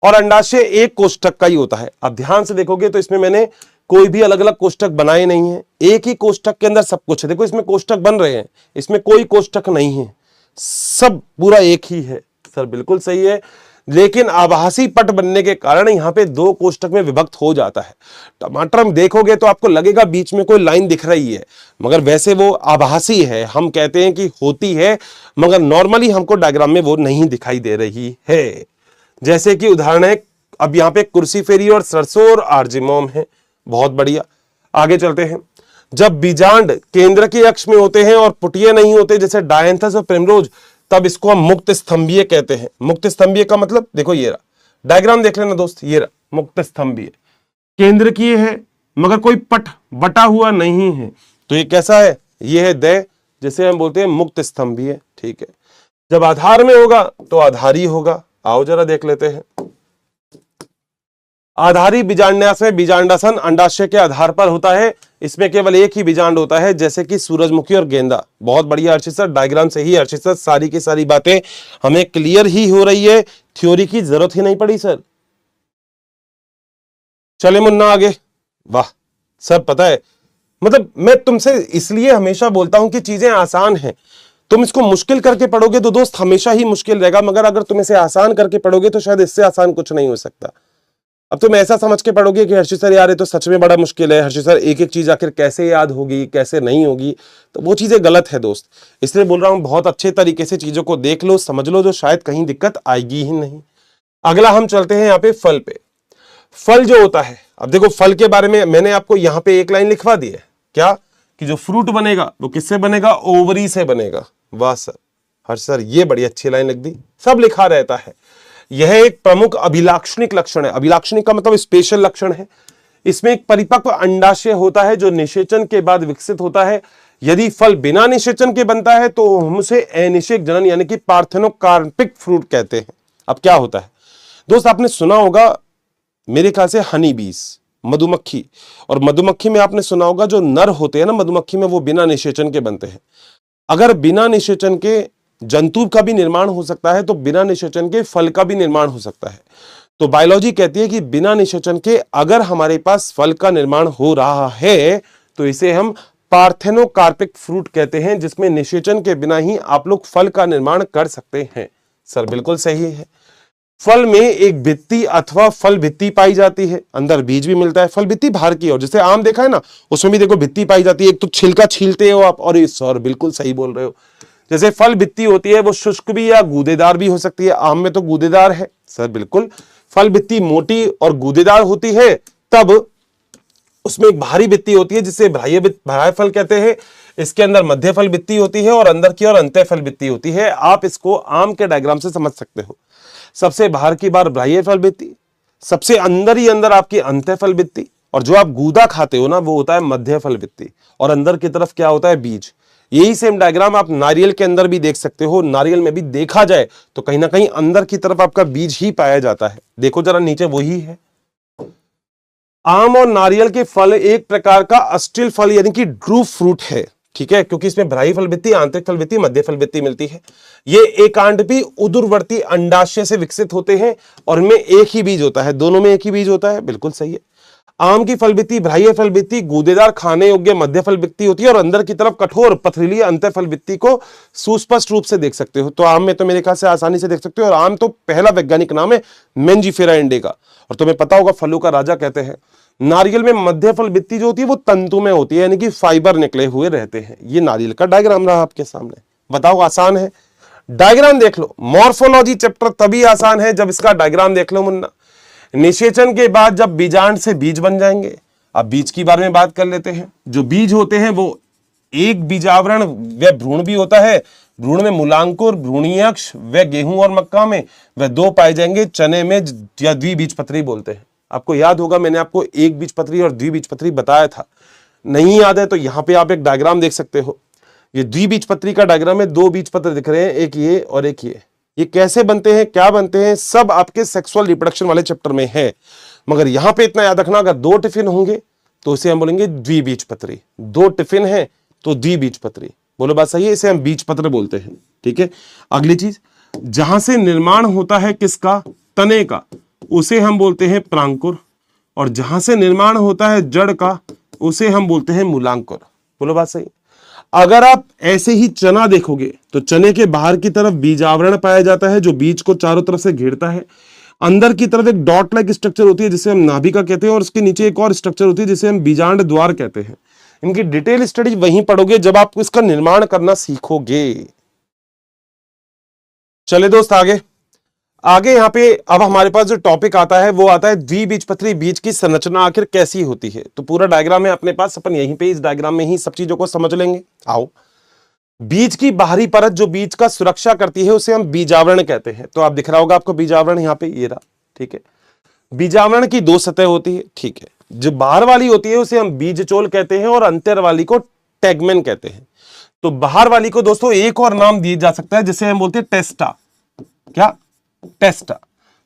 और अंडाशय एक कोष्ठक का ही होता है। अब ध्यान से देखोगे तो इसमें मैंने कोई भी अलग अलग कोष्ठक बनाए नहीं है, एक ही कोष्ठक के अंदर सब कुछ है। देखो इसमें कोष्ठक बन रहे हैं, इसमें कोई कोष्ठक नहीं है, सब पूरा एक ही है। सर बिल्कुल सही है, लेकिन आभासी पट बनने के कारण यहां पे दो कोष्ठक में विभक्त हो जाता है। टमाटर में देखोगे तो आपको लगेगा बीच में कोई लाइन दिख रही है, मगर वैसे वो आभासी है। हम कहते हैं कि होती है, मगर नॉर्मली हमको डायग्राम में वो नहीं दिखाई दे रही है। जैसे कि उदाहरण है, अब यहां पे कुर्सी फेरी और सरसों और आर्जिमोम है। बहुत बढ़िया, आगे चलते हैं। जब बीजांड केंद्र के अक्ष में होते हैं और पुटिये नहीं होते, जैसे डायंथस और प्रिमरोज, तब इसको हम मुक्त स्तंभीय कहते हैं। मुक्त स्तंभीय का मतलब देखो ये रहा, डायग्राम देख लेना दोस्त, ये रहा मुक्त स्तंभीय, केंद्र की है मगर कोई पट बटा हुआ नहीं है, तो ये कैसा है? ये है दय, जिसे हम बोलते हैं मुक्त स्तंभीय। ठीक है। जब आधार में होगा तो आधारी होगा। आओ जरा देख लेते हैं। आधारी बीजांडन्यास में बीजांडासन अंडाशय के आधार पर होता है, इसमें केवल एक ही बीजांड होता है, जैसे कि सूरजमुखी और गेंदा। बहुत बढ़िया अर्चित सर, डायग्राम से ही अर्चित सर सारी की सारी बातें हमें क्लियर ही हो रही है, थ्योरी की जरूरत ही नहीं पड़ी सर। चले मुन्ना आगे। वाह सर, पता है मतलब मैं तुमसे इसलिए हमेशा बोलता हूं कि चीजें आसान हैं, तुम इसको मुश्किल करके पढ़ोगे तो दोस्त हमेशा ही मुश्किल रहेगा, मगर अगर तुम इसे आसान करके पढ़ोगे तो शायद इससे आसान कुछ नहीं हो सकता। अब तुम ऐसा समझ के पढ़ोगे कि हर्षित सर यार ये तो सच में बड़ा मुश्किल है, हर्षित सर एक एक चीज आखिर कैसे याद होगी कैसे नहीं होगी, तो वो चीजें गलत है दोस्त। इसलिए बोल रहा हूं बहुत अच्छे तरीके से चीजों को देख लो, समझ लो, जो शायद कहीं दिक्कत आएगी ही नहीं। अगला हम चलते हैं यहाँ पे फल पे। फल जो होता है, अब देखो फल के बारे में मैंने आपको यहाँ पे एक लाइन लिखवा दी है, क्या कि जो फ्रूट बनेगा वो किससे बनेगा? ओवरी से बनेगा। वाह सर, हर्ष सर ये बड़ी अच्छी लाइन लिख दी, सब लिखा रहता है। यह एक प्रमुख अभिलाक्षणिक लक्षण है। अभिलाक्षणिक का मतलब स्पेशल लक्षण है। इसमें एक परिपक्व अंडाशय होता है जो निषेचन के बाद विकसित होता है। यदि फल बिना निषेचन के बनता है तो हम उसे अनिषेक जनन यानी कि पार्थेनोकार्पिक फ्रूट कहते हैं। अब क्या होता है दोस्त, आपने सुना होगा मेरे ख्याल से हनी बीज, मधुमक्खी, और मधुमक्खी में आपने सुना होगा जो नर होते हैं ना मधुमक्खी में, वो बिना निषेचन के बनते हैं। अगर बिना निषेचन के जंतु का भी निर्माण हो सकता है तो बिना निषेचन के फल का भी निर्माण हो सकता है। तो बायोलॉजी कहती है कि बिना निषेचन के अगर हमारे पास फल का निर्माण हो रहा है तो इसे हम पार्थेनोकार्पिक फ्रूट कहते हैं, जिसमें निषेचन के बिना ही आप लोग फल का निर्माण कर सकते हैं। सर बिल्कुल सही है। फल में एक भित्ति अथवा फल भित्ति पाई जाती है, अंदर बीज भी मिलता है। फल भित्ति बाहर की ओर, जैसे आम देखा है ना, उसमें भी देखो भित्ति पाई जाती है। एक तो छिलका छीलते हो आप, और सर बिल्कुल सही बोल रहे हो, जैसे फल भित्ति होती है वो शुष्क भी या गूदेदार भी हो सकती है। आम में तो गूदेदार है। सर बिल्कुल, फल भित्ति मोटी और गूदेदार होती है, तब उसमें एक बाहरी भित्ति होती है जिसे बाह्य फल कहते हैं। इसके अंदर मध्य फल भित्ति होती है और अंदर की ओर अंत्य फल भित्ति होती है। आप इसको आम के डायग्राम से समझ सकते हो। सबसे बाहर की बार बाह्य फल भित्ति, सबसे अंदर ही अंदर आपकी अंत्य फल भित्ति, और जो आप गूदा खाते हो ना वो होता है मध्य फल भित्ति, और अंदर की तरफ क्या होता है? बीज। यही सेम डायग्राम आप नारियल के अंदर भी देख सकते हो। नारियल में भी देखा जाए तो कहीं ना कहीं अंदर की तरफ आपका बीज ही पाया जाता है। देखो जरा नीचे वही है। आम और नारियल के फल एक प्रकार का अस्टिल फल यानी कि ड्रू फ्रूट है। ठीक है, क्योंकि इसमें बाह्य फलभित्ति, आंतरिक फलभित्ति, मध्य फलभित्ति मिलती है। ये एकांडपी उदरवर्ती अंडाशय से विकसित होते हैं और इनमें एक ही बीज होता है, दोनों में एक ही बीज होता है, बिल्कुल सही है। आम की फलभित्ति बाह्य फलभित्ति गूदेदार खाने योग्य मध्य फलभित्ति होती है और अंदर की तरफ कठोर पथरीली अंतर फलभित्ति को सुस्पष्ट रूप से देख सकते हो। तो आम में तो मेरे ख्याल से आसानी से देख सकते हो, और आम तो पहला वैज्ञानिक नाम है मेंजिफेरा इंडिका, और तुम्हें पता होगा फलों का राजा कहते हैं। नारियल में मध्य फलभित्ति जो होती है वो तंतु में होती है, यानी कि फाइबर निकले हुए रहते हैं। ये नारियल का डायग्राम रहा आपके सामने, बताओ आसान है? डायग्राम देख लो। मॉर्फोलॉजी चैप्टर तभी आसान है जब इसका डायग्राम देख लो मुन्ना। निषेचन के बाद जब बीजांड से बीज बन जाएंगे, अब बीज की बारे में बात कर लेते हैं। जो बीज होते हैं वो एक बीजावरण व भ्रूण भी होता है। भ्रूण में मूलांकुर, भ्रूणीयक्ष व गेहूं और मक्का में व दो पाए जाएंगे, चने में या द्विबीजपत्री बोलते हैं। आपको याद होगा मैंने आपको एक बीजपत्री और द्विबीजपत्री बताया था, नहीं याद है तो यहाँ पे आप एक डायग्राम देख सकते हो। ये द्विबीजपत्री का डायग्राम है, दो बीजपत्र दिख रहे हैं, एक ये और एक ये कैसे बनते हैं, क्या बनते हैं, सब आपके सेक्सुअल रिप्रोडक्शन वाले चैप्टर में है। मगर यहां पे इतना याद रखना, अगर दो टिफिन होंगे तो इसे हम बोलेंगे द्विबीजपत्री। दो टिफिन है तो द्विबीजपत्री, बोलो बात सही है, इसे हम बीजपत्र बोलते हैं। ठीक है, अगली चीज, जहां से निर्माण होता है किसका, तने का, उसे हम बोलते हैं प्रांकुर, और जहां से निर्माण होता है जड़ का उसे हम बोलते हैं मूलांकुर। बोलो बात सही। अगर आप ऐसे ही चना देखोगे तो चने के बाहर की तरफ बीजावरण पाया जाता है जो बीज को चारों तरफ से घेरता है। अंदर की तरफ एक डॉट लाइक स्ट्रक्चर होती है जिसे हम नाभिका कहते हैं, और उसके नीचे एक और स्ट्रक्चर होती है जिसे हम बीजांड द्वार कहते हैं। इनकी डिटेल स्टडी वहीं पढ़ोगे जब आप इसका निर्माण करना सीखोगे। चले दोस्त आगे आगे यहाँ पे अब हमारे पास जो टॉपिक आता है वो आता है द्विबीजपत्री बीज की संरचना आखिर कैसी होती है। तो पूरा डायग्राम है अपने पास, अपन यहीं पे इस डायग्राम में ही सब चीजों को समझ लेंगे। आओ, बीज की बाहरी परत जो बीज का सुरक्षा करती है उसे हम बीजावरण कहते हैं। तो आप दिख रहा होगा आपको बीजावरण, यहाँ पे ये रहा। ठीक है, बीजावरण की दो सतह होती है। ठीक है, जो बाहर वाली होती है उसे हम बीजचोल कहते हैं और अंतर वाली को टैगमेन कहते हैं। तो बाहर वाली को दोस्तों एक और नाम दिया जा सकता है जिसे हम बोलते हैं टेस्टा। क्या, टेस्टा।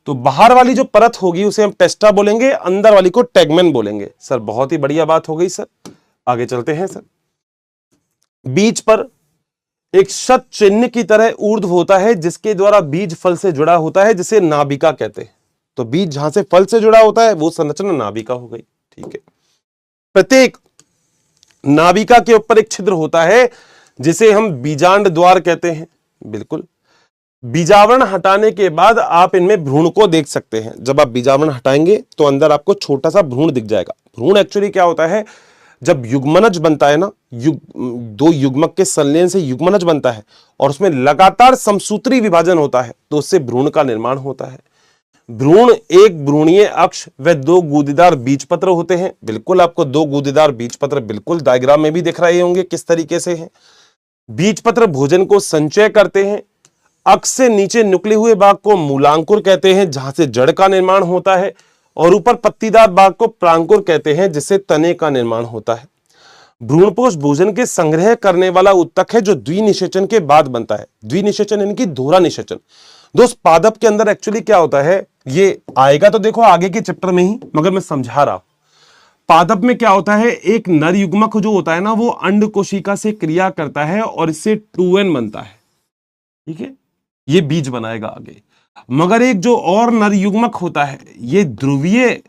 तो बाहर वाली जो परत होगी उसे हम टेस्टा बोलेंगे, अंदर वाली को टैगमेन बोलेंगे। सर बहुत ही बढ़िया बात हो गई सर, आगे चलते हैं सर। बीज पर एक शत चिन्ह की तरह ऊर्ध्व होता है जिसके द्वारा बीज फल से जुड़ा होता है, जिसे नाभिका कहते हैं। तो बीज जहां से फल से जुड़ा होता है वो संरचना नाभिका हो गई। ठीक है, प्रत्येक नाभिका के ऊपर एक छिद्र होता है जिसे हम बीजांड द्वार कहते हैं। बिल्कुल, बीजावरण हटाने के बाद आप इनमें भ्रूण को देख सकते हैं। जब आप बीजावरण हटाएंगे तो अंदर आपको छोटा सा भ्रूण दिख जाएगा। भ्रूण एक्चुअली क्या होता है, जब युग्मनज बनता है ना, दो युग्मक के संलयन से युग्मनज बनता है और उसमें लगातार समसूत्री विभाजन होता है तो उससे भ्रूण का निर्माण होता है। भ्रूण एक भ्रूणीय अक्ष व दो गूदेदार बीजपत्र होते हैं। बिल्कुल, आपको दो गूदेदार बीजपत्र बिल्कुल डायग्राम में भी दिख रहे होंगे किस तरीके से हैं। बीजपत्र भोजन को संचय करते हैं। अक्ष से नीचे निकले हुए भाग को मूलांकुर कहते हैं जहां से जड़ का निर्माण होता है, और ऊपर पत्तीदार भाग को प्रांकुर कहते हैं जिससे तने का निर्माण होता है। भ्रूणपोष भोजन के संग्रह करने वाला उत्तक है जो द्विनिषेचन के बाद बनता है। द्विनिषेचन यानी कि दोहरा निषेचन। दोस्त पादप के अंदर एक्चुअली क्या होता है, ये आएगा तो देखो आगे के चैप्टर में ही, मगर मैं समझा रहा हूं। पादप में क्या होता है, एक नर युग्मक जो होता है ना वो अंड कोशिका से क्रिया करता है और इससे 2n बनता है। ठीक है, ये बीज बनाएगा आगे। मगर एक जो और नर युग्मक होता है ये ध्रुवीय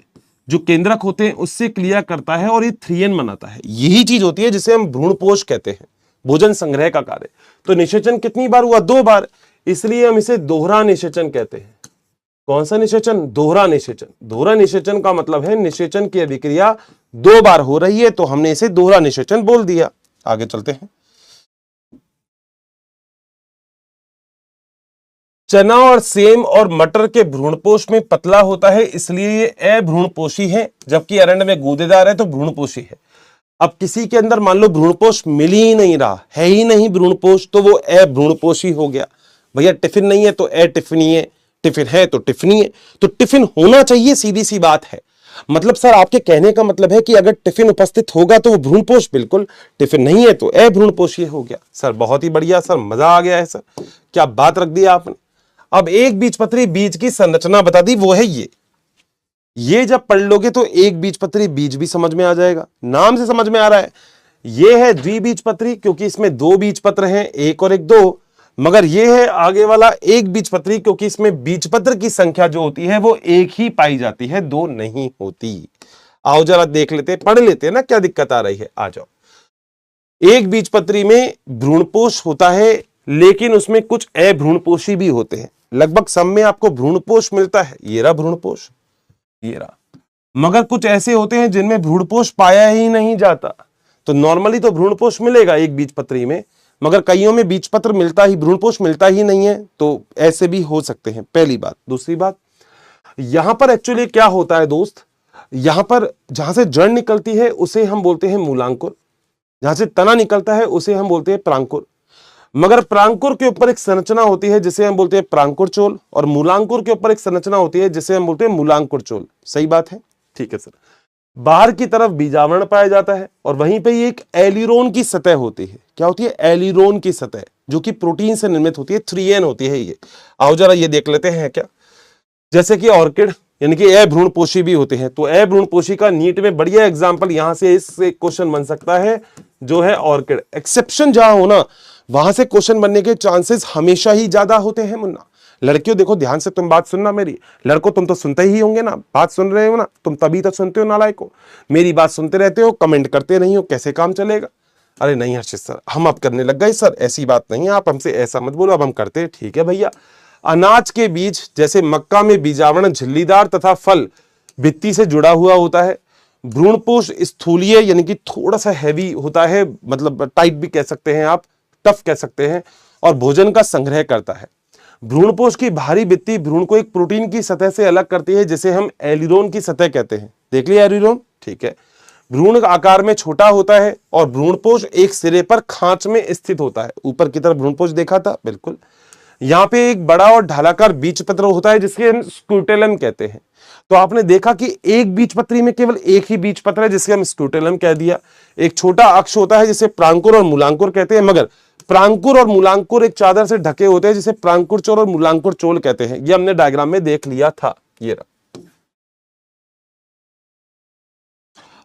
जो केंद्रक होते हैं उससे क्रिया करता है और ये 3n बनाता है। यही चीज होती है जिसे हम भ्रूणपोष कहते हैं, भोजन संग्रह का कार्य। तो निषेचन कितनी बार हुआ, 2 बार, इसलिए हम इसे दोहरा निषेचन कहते हैं। कौन सा निषेचन, दोहरा निषेचन। दोहरा निषेचन का मतलब है निषेचन की अभिक्रिया 2 बार हो रही है, तो हमने इसे दोहरा निषेचन बोल दिया। आगे चलते हैं। चना और सेम और मटर के भ्रूणपोष में पतला होता है इसलिए ये अभ्रूणपोषी है, जबकि अरंड में गूदेदार है तो भ्रूणपोषी है। अब किसी के अंदर मान लो भ्रूणपोष मिल ही नहीं रहा है, ही नहीं भ्रूणपोष, तो वो अभ्रूणपोषी हो गया। भैया टिफिन नहीं है तो अटिफिनीय, टिफिन है तो टिफिनीय। तो टिफिन होना चाहिए, सीधी सी बात है। मतलब सर आपके कहने का मतलब है कि अगर टिफिन उपस्थित होगा तो वो भ्रूणपोष, बिल्कुल। टिफिन नहीं है तो अभ्रूणपोषी हो गया। सर बहुत ही बढ़िया सर, मजा आ गया है सर, क्या बात रख दी आपने। अब एक बीजपत्री बीज की संरचना बता दी, वो है ये जब पढ़ लोगे तो एक बीजपत्री बीज भी समझ में आ जाएगा। नाम से समझ में आ रहा है, ये है द्विबीजपत्री क्योंकि इसमें दो बीजपत्र हैं, एक और एक दो। मगर ये है आगे वाला एक बीजपत्री क्योंकि इसमें बीजपत्र की संख्या जो होती है वो एक ही पाई जाती है, दो नहीं होती। आओ जरा देख लेते, पढ़ लेते हैं ना क्या दिक्कत आ रही है। आ जाओ। एक बीजपत्री में भ्रूणपोष होता है लेकिन उसमें कुछ अभ्रूणपोषी भी होते हैं। लगभग सब में आपको भ्रूणपोष मिलता है, ये रहा भ्रूणपोष, ये रहा। मगर कुछ ऐसे होते हैं जिनमें भ्रूणपोष पाया ही नहीं जाता। तो नॉर्मली तो भ्रूणपोष मिलेगा एक बीजपत्री में, मगर कईयों में बीजपत्र मिलता ही, भ्रूणपोष मिलता ही नहीं है। तो ऐसे भी हो सकते हैं, पहली बात। दूसरी बात, यहां पर एक्चुअली क्या होता है दोस्त, यहां पर जहां से जड़ निकलती है उसे हम बोलते हैं मूलांकुर, जहां से तना निकलता है उसे हम बोलते हैं प्रांकुर। मगर प्रांकुर के ऊपर एक संरचना होती है जिसे हम बोलते हैं प्रांकुर चोल, और मूलांकुर के ऊपर एक संरचना होती है जिसे हम बोलते हैं मूलांकुर चोल। सही बात है, ठीक है सर। बाहर की तरफ बीजावरण पाया जाता है और वहीं पे एक एलिरोन की सतह होती है। क्या होती है? एलिरोन की सतह, जो कि प्रोटीन से निर्मित होती है, 3N होती है ये। आओ जरा ये देख लेते हैं क्या। जैसे कि ऑर्किड यानी कि अभ्रूणपोषी भी होते हैं, तो अभ्रूणपोषी का नीट में बढ़िया एग्जांपल यहां से इससे क्वेश्चन बन सकता है जो है ऑर्किड। एक्सेप्शन जहां हो ना वहां से क्वेश्चन बनने के चांसेस हमेशा ही ज्यादा होते हैं मुन्ना। लड़कियों देखो ध्यान से, तुम बात सुनना मेरी। लड़कों तुम तो सुनते ही होंगे ना, बात सुन रहे हो ना तुम, तभी तो सुनते हो नालायको। मेरी बात सुनते रहते हो, कमेंट करते नहीं हो, कैसे काम चलेगा? अरे नहीं हर्षित सर, हम अब करने लग गए सर, ऐसी बात नहीं है, आप हमसे ऐसा मत बोलो, अब हम करते हैं। ठीक है भैया। अनाज के बीज जैसे मक्का में बीजावरण झिल्लीदार तथा फल भित्ति से जुड़ा हुआ होता है। भ्रूणपोष स्थूलीय यानी कि थोड़ा सा हैवी होता है, मतलब टाइट भी कह सकते हैं आप, टफ कह सकते हैं, और भोजन का संग्रह करता है। भ्रूणपोष की बाहरी भित्ति भ्रूण को एक प्रोटीन की सतह से अलग करती है जिसे हम एलिरोन की सतह कहते हैं। देख लिया एलिरोन, ठीक है। भ्रूण आकार में छोटा होता है और भ्रूणपोष एक सिरे पर खांच में स्थित होता है। ऊपर की तरफ भ्रूणपोष देखा था, बिल्कुल। यहाँ पे एक बड़ा और ढालाकार बीजपत्र होता है जिसके हम स्क्रूटेलम कहते हैं। तो आपने देखा कि एक बीजपत्री में केवल एक ही बीजपत्र है जिसके हम स्क्रूटेलम कह दिया। एक छोटा अक्ष होता है जिसे प्रांकुर और मूलांकुर कहते हैं, मगर प्रांकुर और मूलांकुर एक चादर से ढके होते हैं जिसे प्रांकुर चोल और मूलांकुर चोल कहते हैं। ये हमने डायग्राम में देख लिया था, ये रहा।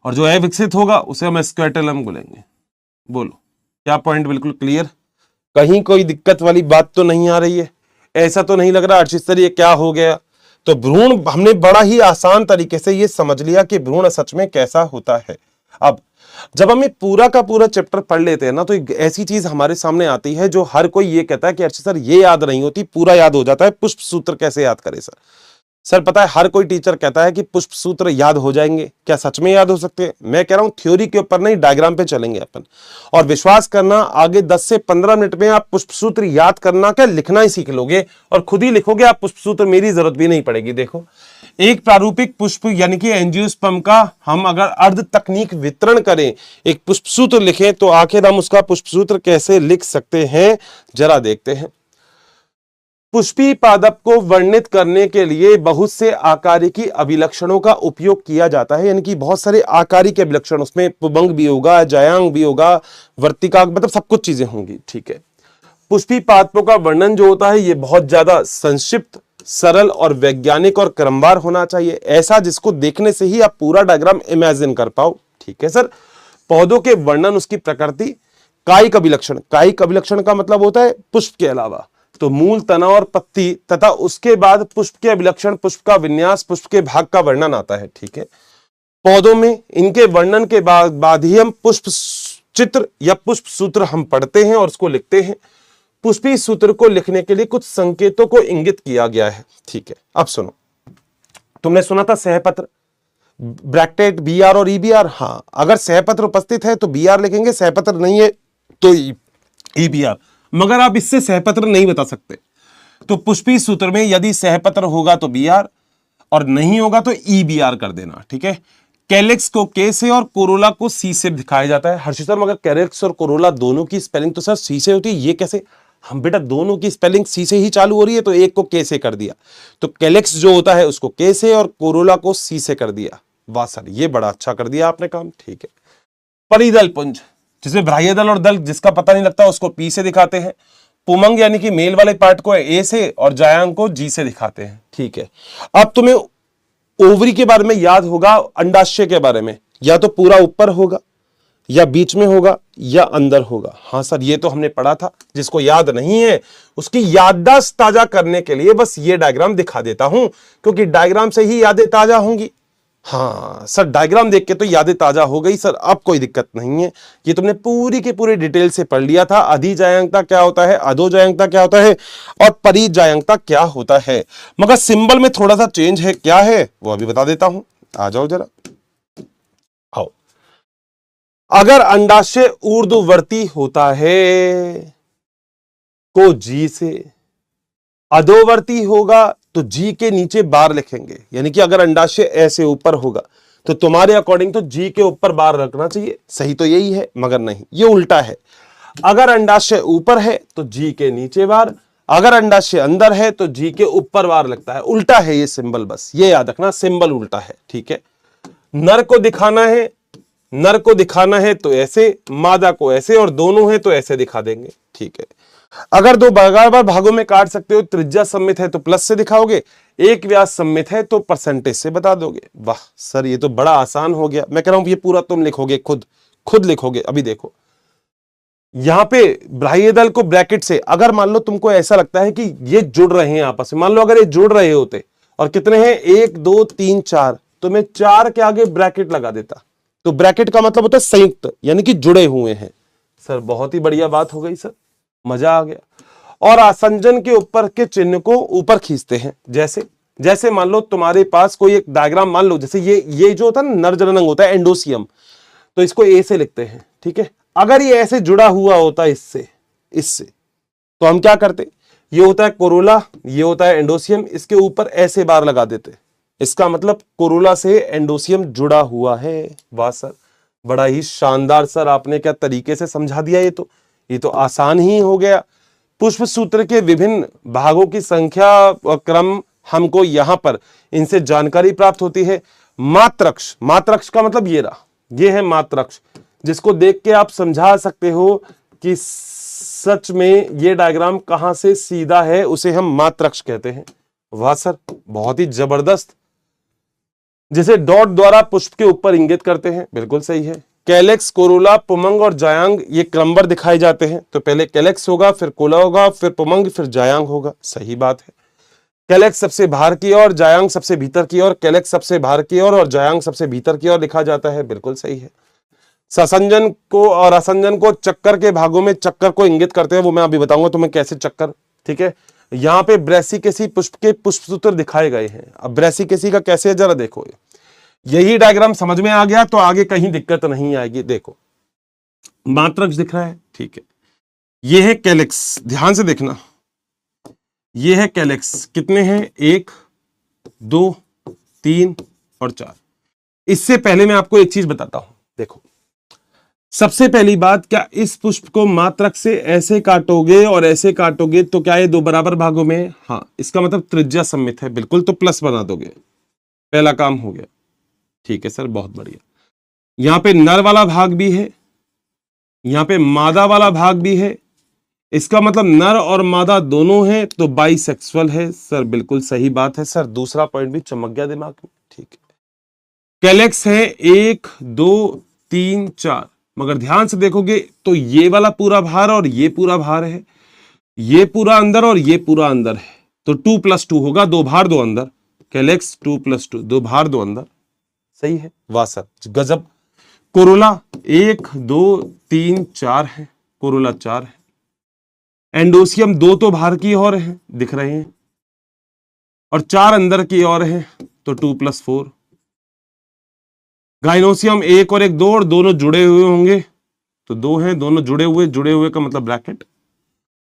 और जो अविकसित होगा उसे हम स्क्रूटेलम बोलेंगे। बोलो क्या पॉइंट बिल्कुल क्लियर? कहीं कोई दिक्कत वाली बात तो नहीं आ रही है? ऐसा तो नहीं लग रहा अर्चित सर ये क्या हो गया? तो भ्रूण हमने बड़ा ही आसान तरीके से ये समझ लिया कि भ्रूण सच में कैसा होता है। अब जब हम ये पूरा का पूरा चैप्टर पढ़ लेते हैं ना, तो एक ऐसी चीज हमारे सामने आती है जो हर कोई ये कहता है कि अर्चित सर ये याद नहीं होती, पूरा याद हो जाता है। पुष्प सूत्र कैसे याद करें सर? सर पता है हर कोई टीचर कहता है कि पुष्प सूत्र याद हो जाएंगे। क्या सच में याद हो सकते हैं? मैं कह रहा हूं थ्योरी के ऊपर नहीं, डायग्राम पे चलेंगे अपन। और विश्वास करना आगे 10 से 15 मिनट में आप पुष्प सूत्र याद करना क्या लिखना ही सीख लोगे और खुद ही लिखोगे आप पुष्प सूत्र, मेरी जरूरत भी नहीं पड़ेगी। देखो, एक प्रारूपिक पुष्प यानी कि एंजियोस्पर्म का हम अगर अर्ध तकनीक वितरण करें, एक पुष्प सूत्र लिखें, तो आखिर हम उसका पुष्प सूत्र कैसे लिख सकते हैं जरा देखते हैं। पुष्पी पादप को वर्णित करने के लिए बहुत से आकारिकी अभिलक्षणों का उपयोग किया जाता है, यानी कि बहुत सारे आकारिक अभिलक्षण, उसमें पुबंग भी होगा, जायांग भी होगा, वर्तिकांग, मतलब सब कुछ चीजें होंगी, ठीक है। पुष्पी पादपों का वर्णन जो होता है ये बहुत ज्यादा संक्षिप्त, सरल और वैज्ञानिक और क्रमवार होना चाहिए, ऐसा जिसको देखने से ही आप पूरा डायग्राम इमेजिन कर पाओ, ठीक है सर। पौधों के वर्णन, उसकी प्रकृति, कायिक अभिलक्षण। कायिक अभिलक्षण का मतलब होता है पुष्प के अलावा तो मूल, तना और पत्ती, तथा उसके बाद पुष्प के अभिलक्षण, पुष्प का विन्यास, पुष्प के भाग का वर्णन आता है, ठीक है। पौधों में इनके वर्णन के बाद ही हम पुष्प चित्र या पुष्प सूत्र हम पढ़ते हैं और उसको लिखते हैं। पुष्पी सूत्र को लिखने के लिए कुछ संकेतों को इंगित किया गया है, ठीक है। अब सुनो, तुमने सुना था सहपत्र, ब्रैकेट BR और EBR। हाँ, अगर सहपत्र उपस्थित है तो BR लिखेंगे, सहपत्र नहीं है तो EBR, मगर आप इससे सहपत्र नहीं बता सकते। तो पुष्पी सूत्र में यदि सहपत्र होगा तो BR और नहीं होगा तो EBR कर देना, ठीक है। कैलिक्स को K से और कोरोला को C से दिखाया जाता है। हर्षित सर मगर कैलिक्स और कोरोला दोनों की स्पेलिंग तो सर C से होती है, ये कैसे? हम बेटा दोनों की स्पेलिंग C से ही चालू हो रही है, तो एक को K से कर दिया, तो कैलिक्स जो होता है उसको K से और कोरोला को C से कर दिया। वाह सर, ये बड़ा अच्छा कर दिया आपने काम, ठीक है। परिदल पुंज, जिसमें बाह्य दल और दल जिसका पता नहीं लगता उसको P से दिखाते हैं। पुमंग यानी कि मेल वाले पार्ट को A से और जायांग को G से दिखाते हैं, ठीक है। अब तुम्हें ओवरी के बारे में याद होगा, अंडाशय के बारे में, या तो पूरा ऊपर होगा या बीच में होगा या अंदर होगा। हाँ सर, ये तो हमने पढ़ा था। जिसको याद नहीं है उसकी याददाश्त ताजा करने के लिए बस ये डायग्राम दिखा देता हूं, क्योंकि डायग्राम से ही यादें ताजा होंगी। हाँ सर, डायग्राम देख के तो यादें ताजा हो गई सर, अब कोई दिक्कत नहीं है। ये तुमने पूरी की पूरी डिटेल से पढ़ लिया था। अधिजायंता क्या होता है, अधोजायंता क्या होता है और परिजायंता क्या होता है, मगर सिंबल में थोड़ा सा चेंज है। क्या है वो अभी बता देता हूं, आ जाओ जरा। आओ, अगर अंडाशय ऊर्ध्ववर्ती होता है तो जी से, अधोवर्ती होगा तो जी के नीचे बार लिखेंगे। यानी कि अगर अंडाशय ऐसे ऊपर होगा तो तुम्हारे अकॉर्डिंग तो जी के ऊपर बार रखना चाहिए। सही तो यही है, मगर नहीं, ये उल्टा है। अगर अंडाशय ऊपर है तो जी के नीचे बार, अगर अंडाशय अंदर है तो जी के ऊपर बार लगता है। उल्टा है ये सिंबल, बस ये याद रखना, सिंबल उल्टा है। ठीक है, नर को दिखाना है, नर को दिखाना है तो ऐसे, मादा को ऐसे, और दोनों है तो ऐसे दिखा देंगे। ठीक है, अगर दो बराबर भागों में काट सकते हो, त्रिज्या सममित है तो प्लस से दिखाओगे, एक व्यास सममित है तो परसेंटेज से बता दोगे। वाह सर, ये तो बड़ा आसान हो गया। मैं कह रहा हूं ये पूरा तुम लिखोगे, खुद लिखोगे। अभी देखो, यहां पे बाह्य दल को ब्रैकेट से, अगर मान लो तुमको ऐसा लगता है कि ये जुड़ रहे हैं आपस में, मान लो अगर ये जुड़ रहे होते और कितने हैं, 1 2 3 4, तो मैं 4 के आगे ब्रैकेट लगा देता। तो ब्रैकेट का मतलब होता है संयुक्त, यानी कि जुड़े हुए हैं। सर बहुत ही बढ़िया बात हो गई सर, मजा आ गया। और आसंजन के ऊपर के चिन्ह को ऊपर खींचते हैं। जैसे मान लो तुम्हारे पास कोई एक डायग्राम, मान लो जैसे ये जो होता है नर जननांग होता है एंडोसियम, तो इसको ए से लिखते हैं। ठीक है, अगर ये ऐसे जुड़ा हुआ होता इससे तो हम क्या करते, ये होता है कोरोला, ये होता है एंडोसियम, इसके ऊपर ऐसे बार लगा देते। इसका मतलब कोरोला से एंडोसियम जुड़ा हुआ है। वाह सर, बड़ा ही शानदार सर, आपने क्या तरीके से समझा दिया। ये तो आसान ही हो गया। पुष्प सूत्र के विभिन्न भागों की संख्या और क्रम हमको यहां पर इनसे जानकारी प्राप्त होती है। मात्रक्ष, मात्रक्ष का मतलब ये रहा, ये है मात्रक्ष, जिसको देख के आप समझा सकते हो कि सच में ये डायग्राम कहां से सीधा है, उसे हम मात्रक्ष कहते हैं। वाह सर, बहुत ही जबरदस्त। जिसे डॉट द्वारा पुष्प के ऊपर इंगित करते हैं, बिल्कुल सही है। कैलेक्स, कोरोला, पुमंग और जायांग ये क्रमबद्ध दिखाए जाते हैं। तो पहले कैलेक्स होगा, फिर कोला होगा, फिर पुमंग, फिर जायांग होगा। सही बात है। कैलेक्स सबसे बाहर की ओर, जायांग सबसे भीतर की ओर। कैलेक्स सबसे बाहर की ओर और जायांग सबसे भीतर की ओर लिखा जाता है, बिल्कुल सही है। ससंजन को और असंजन को चक्कर के भागों में चक्कर को इंगित करते हैं, वो मैं अभी बताऊंगा तुम्हें कैसे चक्कर। ठीक है, यहाँ पे ब्रैसिकेसी पुष्प के पुष्प सूत्र दिखाए गए हैं। अब ब्रैसिकेसी का कैसे है जरा देखो, यही डायग्राम समझ में आ गया तो आगे कहीं दिक्कत नहीं आएगी। देखो मात्रक्ष दिख रहा है, ठीक है, ये है कैलेक्स, ध्यान से देखना, ये है कैलेक्स। कितने हैं, 1 2 3 और 4। इससे पहले मैं आपको एक चीज बताता हूं। देखो, सबसे पहली बात, क्या इस पुष्प को मात्रक से ऐसे काटोगे और ऐसे काटोगे तो क्या ये दो बराबर भागों में? हाँ, इसका मतलब त्रिज्या सममित है, बिल्कुल, तो प्लस बना दोगे, पहला काम हो गया। ठीक है सर, बहुत बढ़िया। यहां पे नर वाला भाग भी है, यहां पे मादा वाला भाग भी है, इसका मतलब नर और मादा दोनों हैं, तो बाइसेक्सुअल है। सर बिल्कुल सही बात है सर, दूसरा पॉइंट भी चमक गया दिमाग में। ठीक है, कैलेक्स है 1 2 3 4, मगर ध्यान से देखोगे तो ये वाला पूरा भार और ये पूरा भार है, ये पूरा अंदर और ये पूरा अंदर है, तो 2 + 2 होगा, 2 भार 2 अंदर। कैलेक्स 2 + 2, 2 भार 2 अंदर। सही है, वाह सर, गजब। कोरोला 1 2 3 4 है, कोरोला 4 है। एंडोसियम 2 तो बाहर की ओर है, दिख रहे हैं, और 4 अंदर की ओर है, तो 2 + 4। गाइनोसियम 1 और 1 2, और दोनों जुड़े हुए होंगे, तो 2 हैं, दोनों जुड़े हुए का मतलब ब्रैकेट।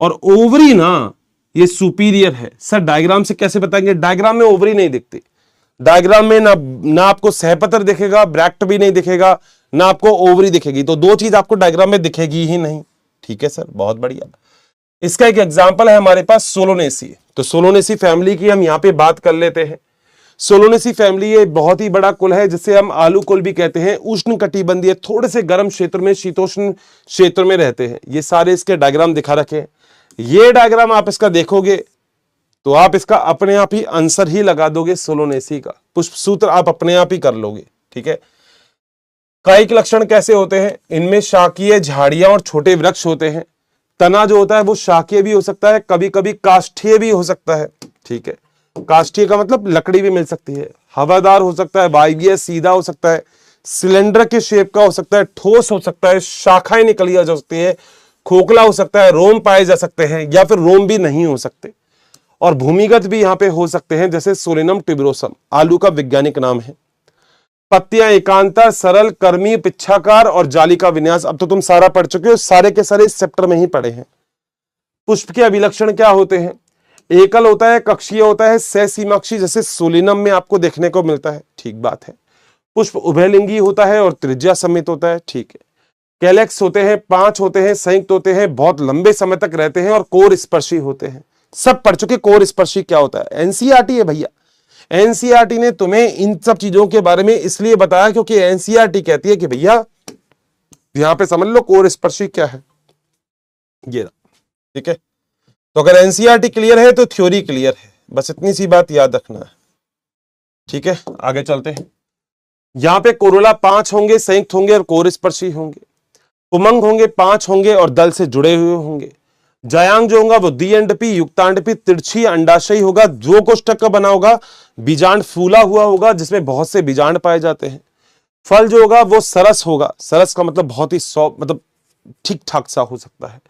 और ओवरी ना, ये सुपीरियर है। सर डायग्राम से कैसे बताएंगे? डायग्राम में ओवरी नहीं दिखती, डायग्राम में ना आपको सहपत्र दिखेगा, ब्रैक्ट भी नहीं दिखेगा, ना आपको ओवरी दिखेगी, तो दो चीज आपको डायग्राम में दिखेगी ही नहीं। ठीक है सर, बहुत बढ़िया। इसका एक एग्जांपल है हमारे पास सोलोनेसी। तो सोलोनेसी फैमिली की हम यहां पे बात कर लेते हैं। सोलोनेसी फैमिली ये बहुत ही बड़ा कुल है, जिसे हम आलू कुल भी कहते हैं। उष्ण कटिबंधीय, थोड़े से गर्म क्षेत्र में, शीतोष्ण क्षेत्र में रहते हैं। ये सारे इसके डायग्राम दिखा रखे हैं। ये डायग्राम आप इसका देखोगे तो आप इसका अपने आप ही आंसर ही लगा दोगे। सोलोनेसी का पुष्प सूत्र आप अपने आप ही कर लोगे। ठीक है, कायिक लक्षण कैसे होते हैं? इनमें शाकीय झाड़ियां और छोटे वृक्ष होते हैं। तना जो होता है वो शाकीय भी हो सकता है, कभी कभी काष्ठीय भी हो सकता है। ठीक है, काष्ठीय का मतलब लकड़ी भी मिल सकती है। हवादार हो सकता है, वायवीय सीधा हो सकता है, सिलेंडर के शेप का हो सकता है, ठोस हो सकता है, शाखाएं निकली जा सकती है, खोखला हो सकता है, रोम पाए जा सकते हैं या फिर रोम भी नहीं हो सकते, और भूमिगत भी यहां पे हो सकते हैं, जैसे सोलेनम ट्यूबरोसम आलू का वैज्ञानिक नाम है। पत्तियां एकांतर, सरल, कर्मी, पिच्छाकार और जाली का विन्यास। अब तो तुम सारा पढ़ चुके हो, सारे के सारे इस चैप्टर में ही पढ़े हैं। पुष्प के अभिलक्षण क्या होते हैं? एकल होता है, कक्षीय होता है, सहसीमाक्षी जैसे सोलिनम में आपको देखने को मिलता है। ठीक बात है। पुष्प उभयलिंगी होता है और त्रिज्या समित होता है। ठीक है। कैलेक्स होते हैं, 5 होते हैं, संयुक्त होते हैं, बहुत लंबे समय तक रहते हैं और कोर स्पर्शी होते हैं। सब पढ़ चुके कोर स्पर्शी क्या होता है। एनसीईआरटी है भैया, एनसीईआरटी ने तुम्हें इन सब चीजों के बारे में इसलिए बताया क्योंकि एनसीईआरटी कहती है कि भैया यहां पे समझ लो कोर स्पर्शी क्या है ये। ठीक है, तो अगर एनसीईआरटी क्लियर है तो थ्योरी क्लियर है, बस इतनी सी बात याद रखना है। ठीक है, आगे चलते हैं। यहां पे कोरोला 5 होंगे, संयुक्त होंगे और कोर स्पर्शी होंगे। पुमंग होंगे, 5 होंगे और दल से जुड़े हुए होंगे। जायांग जो होगा वो द्विअंडपी, युक्तांडपी, तिरछी अंडाशयी होगा। 2 कोष्ठक का बना होगा, बीजांड फूला हुआ होगा जिसमें बहुत से बीजांड पाए जाते हैं। फल जो होगा वो सरस होगा। सरस का मतलब बहुत ही सॉफ्ट, मतलब ठीक ठाक सा हो सकता है।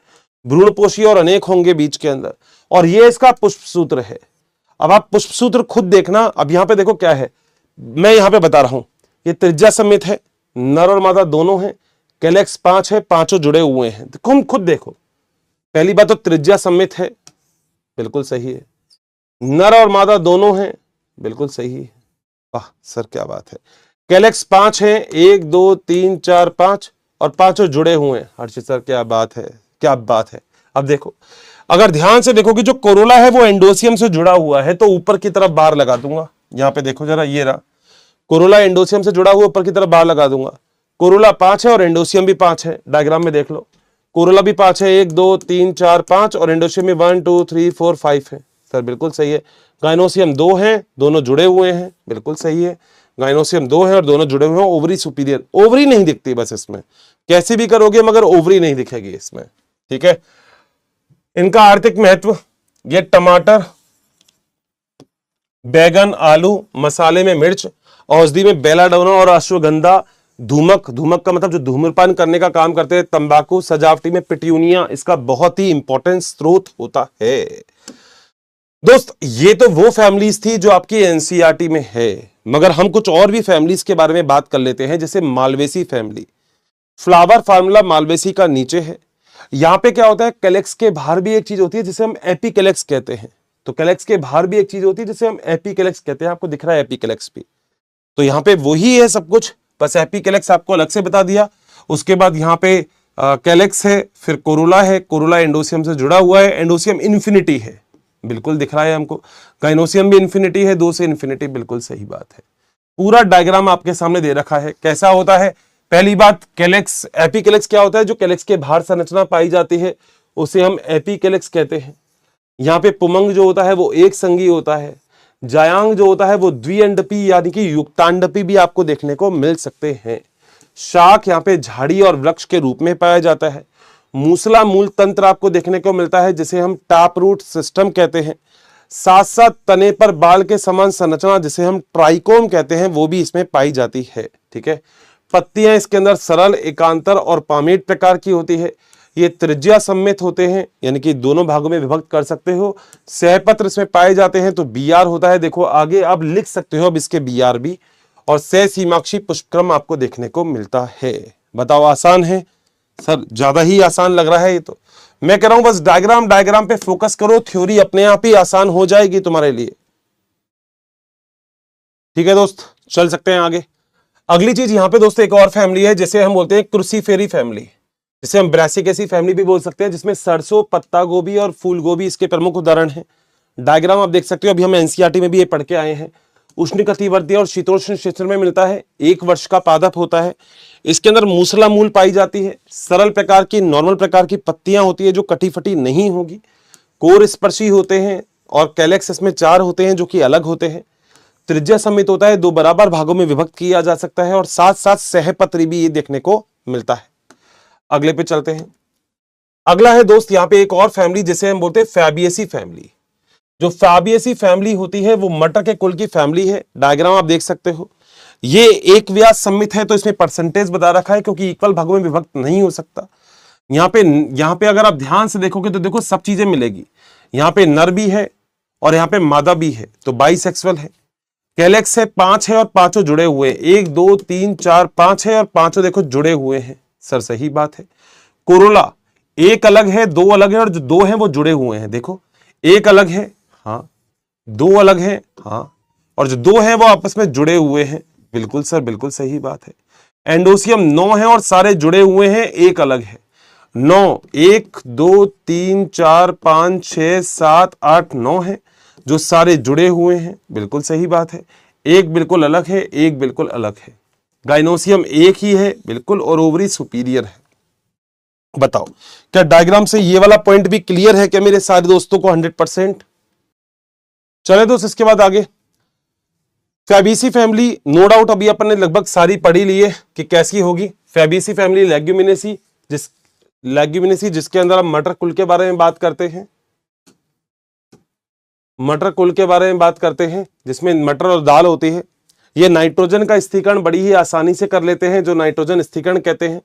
भ्रूणपोषी और अनेक होंगे बीज के अंदर, और ये इसका पुष्प सूत्र है। अब आप पुष्प सूत्र खुद देखना। अब यहां पे देखो क्या है, मैं यहां पे बता रहा हूं, ये त्रिज्या समित है, नर और मादा दोनों हैं, कैलेक्स 5 है, पांचों जुड़े हुए हैं। तुम खुद देखो, पहली बात तो त्रिज्या सम्मित है, बिल्कुल सही है। नर और मादा दोनों हैं, बिल्कुल सही है। वाह सर क्या बात है। कैलेक्स 5 है, 1 2 3 4 5 और पांचों जुड़े हुए हैं। हर्षित सर क्या बात है, क्या बात है। अब देखो, अगर ध्यान से देखो कि जो कोरोला है वो एंडोसियम से जुड़ा हुआ है, तो ऊपर की तरफ बार लगा दूंगा। यहां पे देखो जरा, ये रहा कोरोला एंडोसियम से जुड़ा हुआ, ऊपर की तरफ बार लगा दूंगा। कोरोला 5 है और एंडोसियम भी 5 है। डायग्राम में देख लो, कोरोला भी 5 है, 1 2 3 4 5 और एंडोसियम में 1 2 3 4 5 है। सर बिल्कुल सही है। गाइनोसियम 2 है, दोनों जुड़े हुए हैं, बिल्कुल सही है। गाइनोसियम 2 है और दोनों जुड़े हुए हैं। ओवरी सुपीरियर, ओवरी नहीं दिखती बस इसमें, कैसे भी करोगे मगर ओवरी नहीं दिखेगी इसमें। ठीक है, इनका आर्थिक महत्व, ये टमाटर, बैगन, आलू, मसाले में मिर्च, औषधि में बेलाडोना और अश्वगंधा, धूमक, धूमक का मतलब जो धूम्रपान करने का काम करते हैं, तंबाकू, सजावटी में पिट्यूनिया इसका बहुत ही इंपॉर्टेंट स्रोत होता है। दोस्त ये तो वो फैमिलीज थी जो आपकी एनसीईआरटी में है, मगर हम कुछ और भी फैमिलीज के बारे में बात कर लेते हैं, जैसे Malvaceae family. Flower formula Malvaceae का नीचे है। यहां पे क्या होता है, कैलेक्स के बाहर भी एक चीज होती है जिसे हम एपीकैलेक्स कहते हैं। तो कैलेक्स के बाहर भी एक चीज होती है जिसे हम एपीकैलेक्स कहते हैं। आपको दिख रहा है एपीकैलेक्स भी, तो यहां पे वही है सब कुछ, बस एपीकैलेक्स आपको अलग से बता दिया। उसके बाद यहाँ पे कैलेक्स है, फिर कोरोला है, कोरोला एंडोसियम से जुड़ा हुआ है, एंडोसियम इन्फिनिटी है, बिल्कुल दिख रहा है हमको। गाइनोसियम भी इन्फिनिटी है, 2 से इन्फिनिटी, बिल्कुल सही बात है। पूरा डायग्राम आपके सामने दे रखा है, कैसा होता है। पहली बात, कैलेक्स, एपीकैलेक्स क्या होता है, जो कैलेक्स के बाहर संरचना पाई जाती है उसे हम एपीकैलेक्स कहते हैं। यहाँ पे पुमंग जो होता है वो एक संगी होता है। जायांग जो होता है वो द्विअंडपी यानी कि युक्तांडपी भी आपको देखने को मिल सकते हैं। शाख यहाँ पे झाड़ी और वृक्ष के रूप में पाया जाता है। मूसला मूल तंत्र आपको देखने को मिलता है जिसे हम टाप रूट सिस्टम कहते हैं। साथ साथ तने पर बाल के समान संरचना जिसे हम ट्राइकोम कहते हैं वो भी इसमें पाई जाती है। ठीक है, पत्तियां इसके अंदर सरल, एकांतर और पामेट प्रकार की होती है। ये त्रिज्या सम्मित होते हैं, यानी कि दोनों भागों में विभक्त कर सकते हो। सहपत्र इसमें पाए जाते हैं, तो बीआर होता है। देखो आगे आप लिख सकते हो अब इसके बीआर भी, और सह सीमाक्षी पुष्पक्रम आपको देखने को मिलता है। बताओ आसान है सर? ज्यादा ही आसान लग रहा है ये तो। मैं कह रहा हूं बस डायग्राम पे फोकस करो, थ्योरी अपने आप ही आसान हो जाएगी तुम्हारे लिए। ठीक है दोस्त, चल सकते हैं आगे। अगली चीज यहां पे दोस्तों एक और फैमिली है जिसे हम बोलते हैं क्रूसीफेरी फैमिली, जिसे हम ब्रासिकेसी फैमिली भी बोल सकते हैं, जिसमें सरसों, पत्ता गोभी और फूल गोभी इसके प्रमुख उदाहरण हैं। डायग्राम आप देख सकते हो, अभी हम एनसीईआरटी में भी ये पढ़ के आए हैं। उष्णकटिबंधीय और शीतोष्ण क्षेत्र में मिलता है, 1 वर्ष का पादप होता है। इसके अंदर मूसला मूल पाई जाती है। सरल प्रकार की, नॉर्मल प्रकार की पत्तियां होती है जो कटी फटी नहीं होगी। कोर स्पर्शी होते हैं और कैलेक्स इसमें 4 होते हैं जो कि अलग होते हैं। त्रिज्या सममित होता है, दो बराबर भागों में विभक्त किया जा सकता है और साथ साथ सहपत्री भी ये देखने को मिलता है। अगले पे चलते हैं। अगला है दोस्त यहाँ पे एक और फैमिली जिसे हम बोलते हैं फैबियसी फैमिली। जो फैबियसी फैमिली होती है वो मटर के कुल की फैमिली है। डायग्राम आप देख सकते हो, ये एक व्यास सममित है तो इसमें परसेंटेज बता रखा है क्योंकि इक्वल भागों में विभक्त नहीं हो सकता। यहाँ पे अगर आप ध्यान से देखोगे तो देखो सब चीजें मिलेगी। यहाँ पे नर भी है और यहाँ पे मादा भी है, तो बाइसेक्सुअल है। कैलेक्स है, 5 है और पांचों जुड़े हुए हैं। 1 2 3 4 5 है और पांचों देखो जुड़े हुए हैं। सर सही बात है। कोरोला एक अलग है, दो अलग है और जो दो हैं वो जुड़े हुए हैं। देखो एक अलग है, हाँ, दो अलग है, हाँ, और जो दो हैं वो आपस में जुड़े हुए हैं। बिल्कुल सर, बिल्कुल सही बात है। एंडोसियम 9 है और सारे जुड़े हुए हैं, एक अलग है। 9 1 2 3 4 5 6 7 8 9 है जो सारे जुड़े हुए हैं। बिल्कुल सही बात है। एक बिल्कुल अलग है, एक बिल्कुल अलग है। गाइनोसियम एक ही है बिल्कुल और ओवरी सुपीरियर है। बताओ क्या डायग्राम से ये वाला पॉइंट भी क्लियर है क्या मेरे सारे दोस्तों को 100%? चले दोस्त इसके बाद आगे फैबीसी फैमिली, नो डाउट अभी अपन ने लगभग सारी पढ़ी ली है कि कैसी होगी। फैबीसी फैमिली लेग्यूमिनेसी, जिसके अंदर हम मटर कुल के बारे में बात करते हैं। मटर कुल के बारे में बात करते हैं जिसमें मटर और दाल होती है। ये नाइट्रोजन का स्थिरीकरण बड़ी ही आसानी से कर लेते हैं, जो नाइट्रोजन स्थिरीकरण कहते हैं।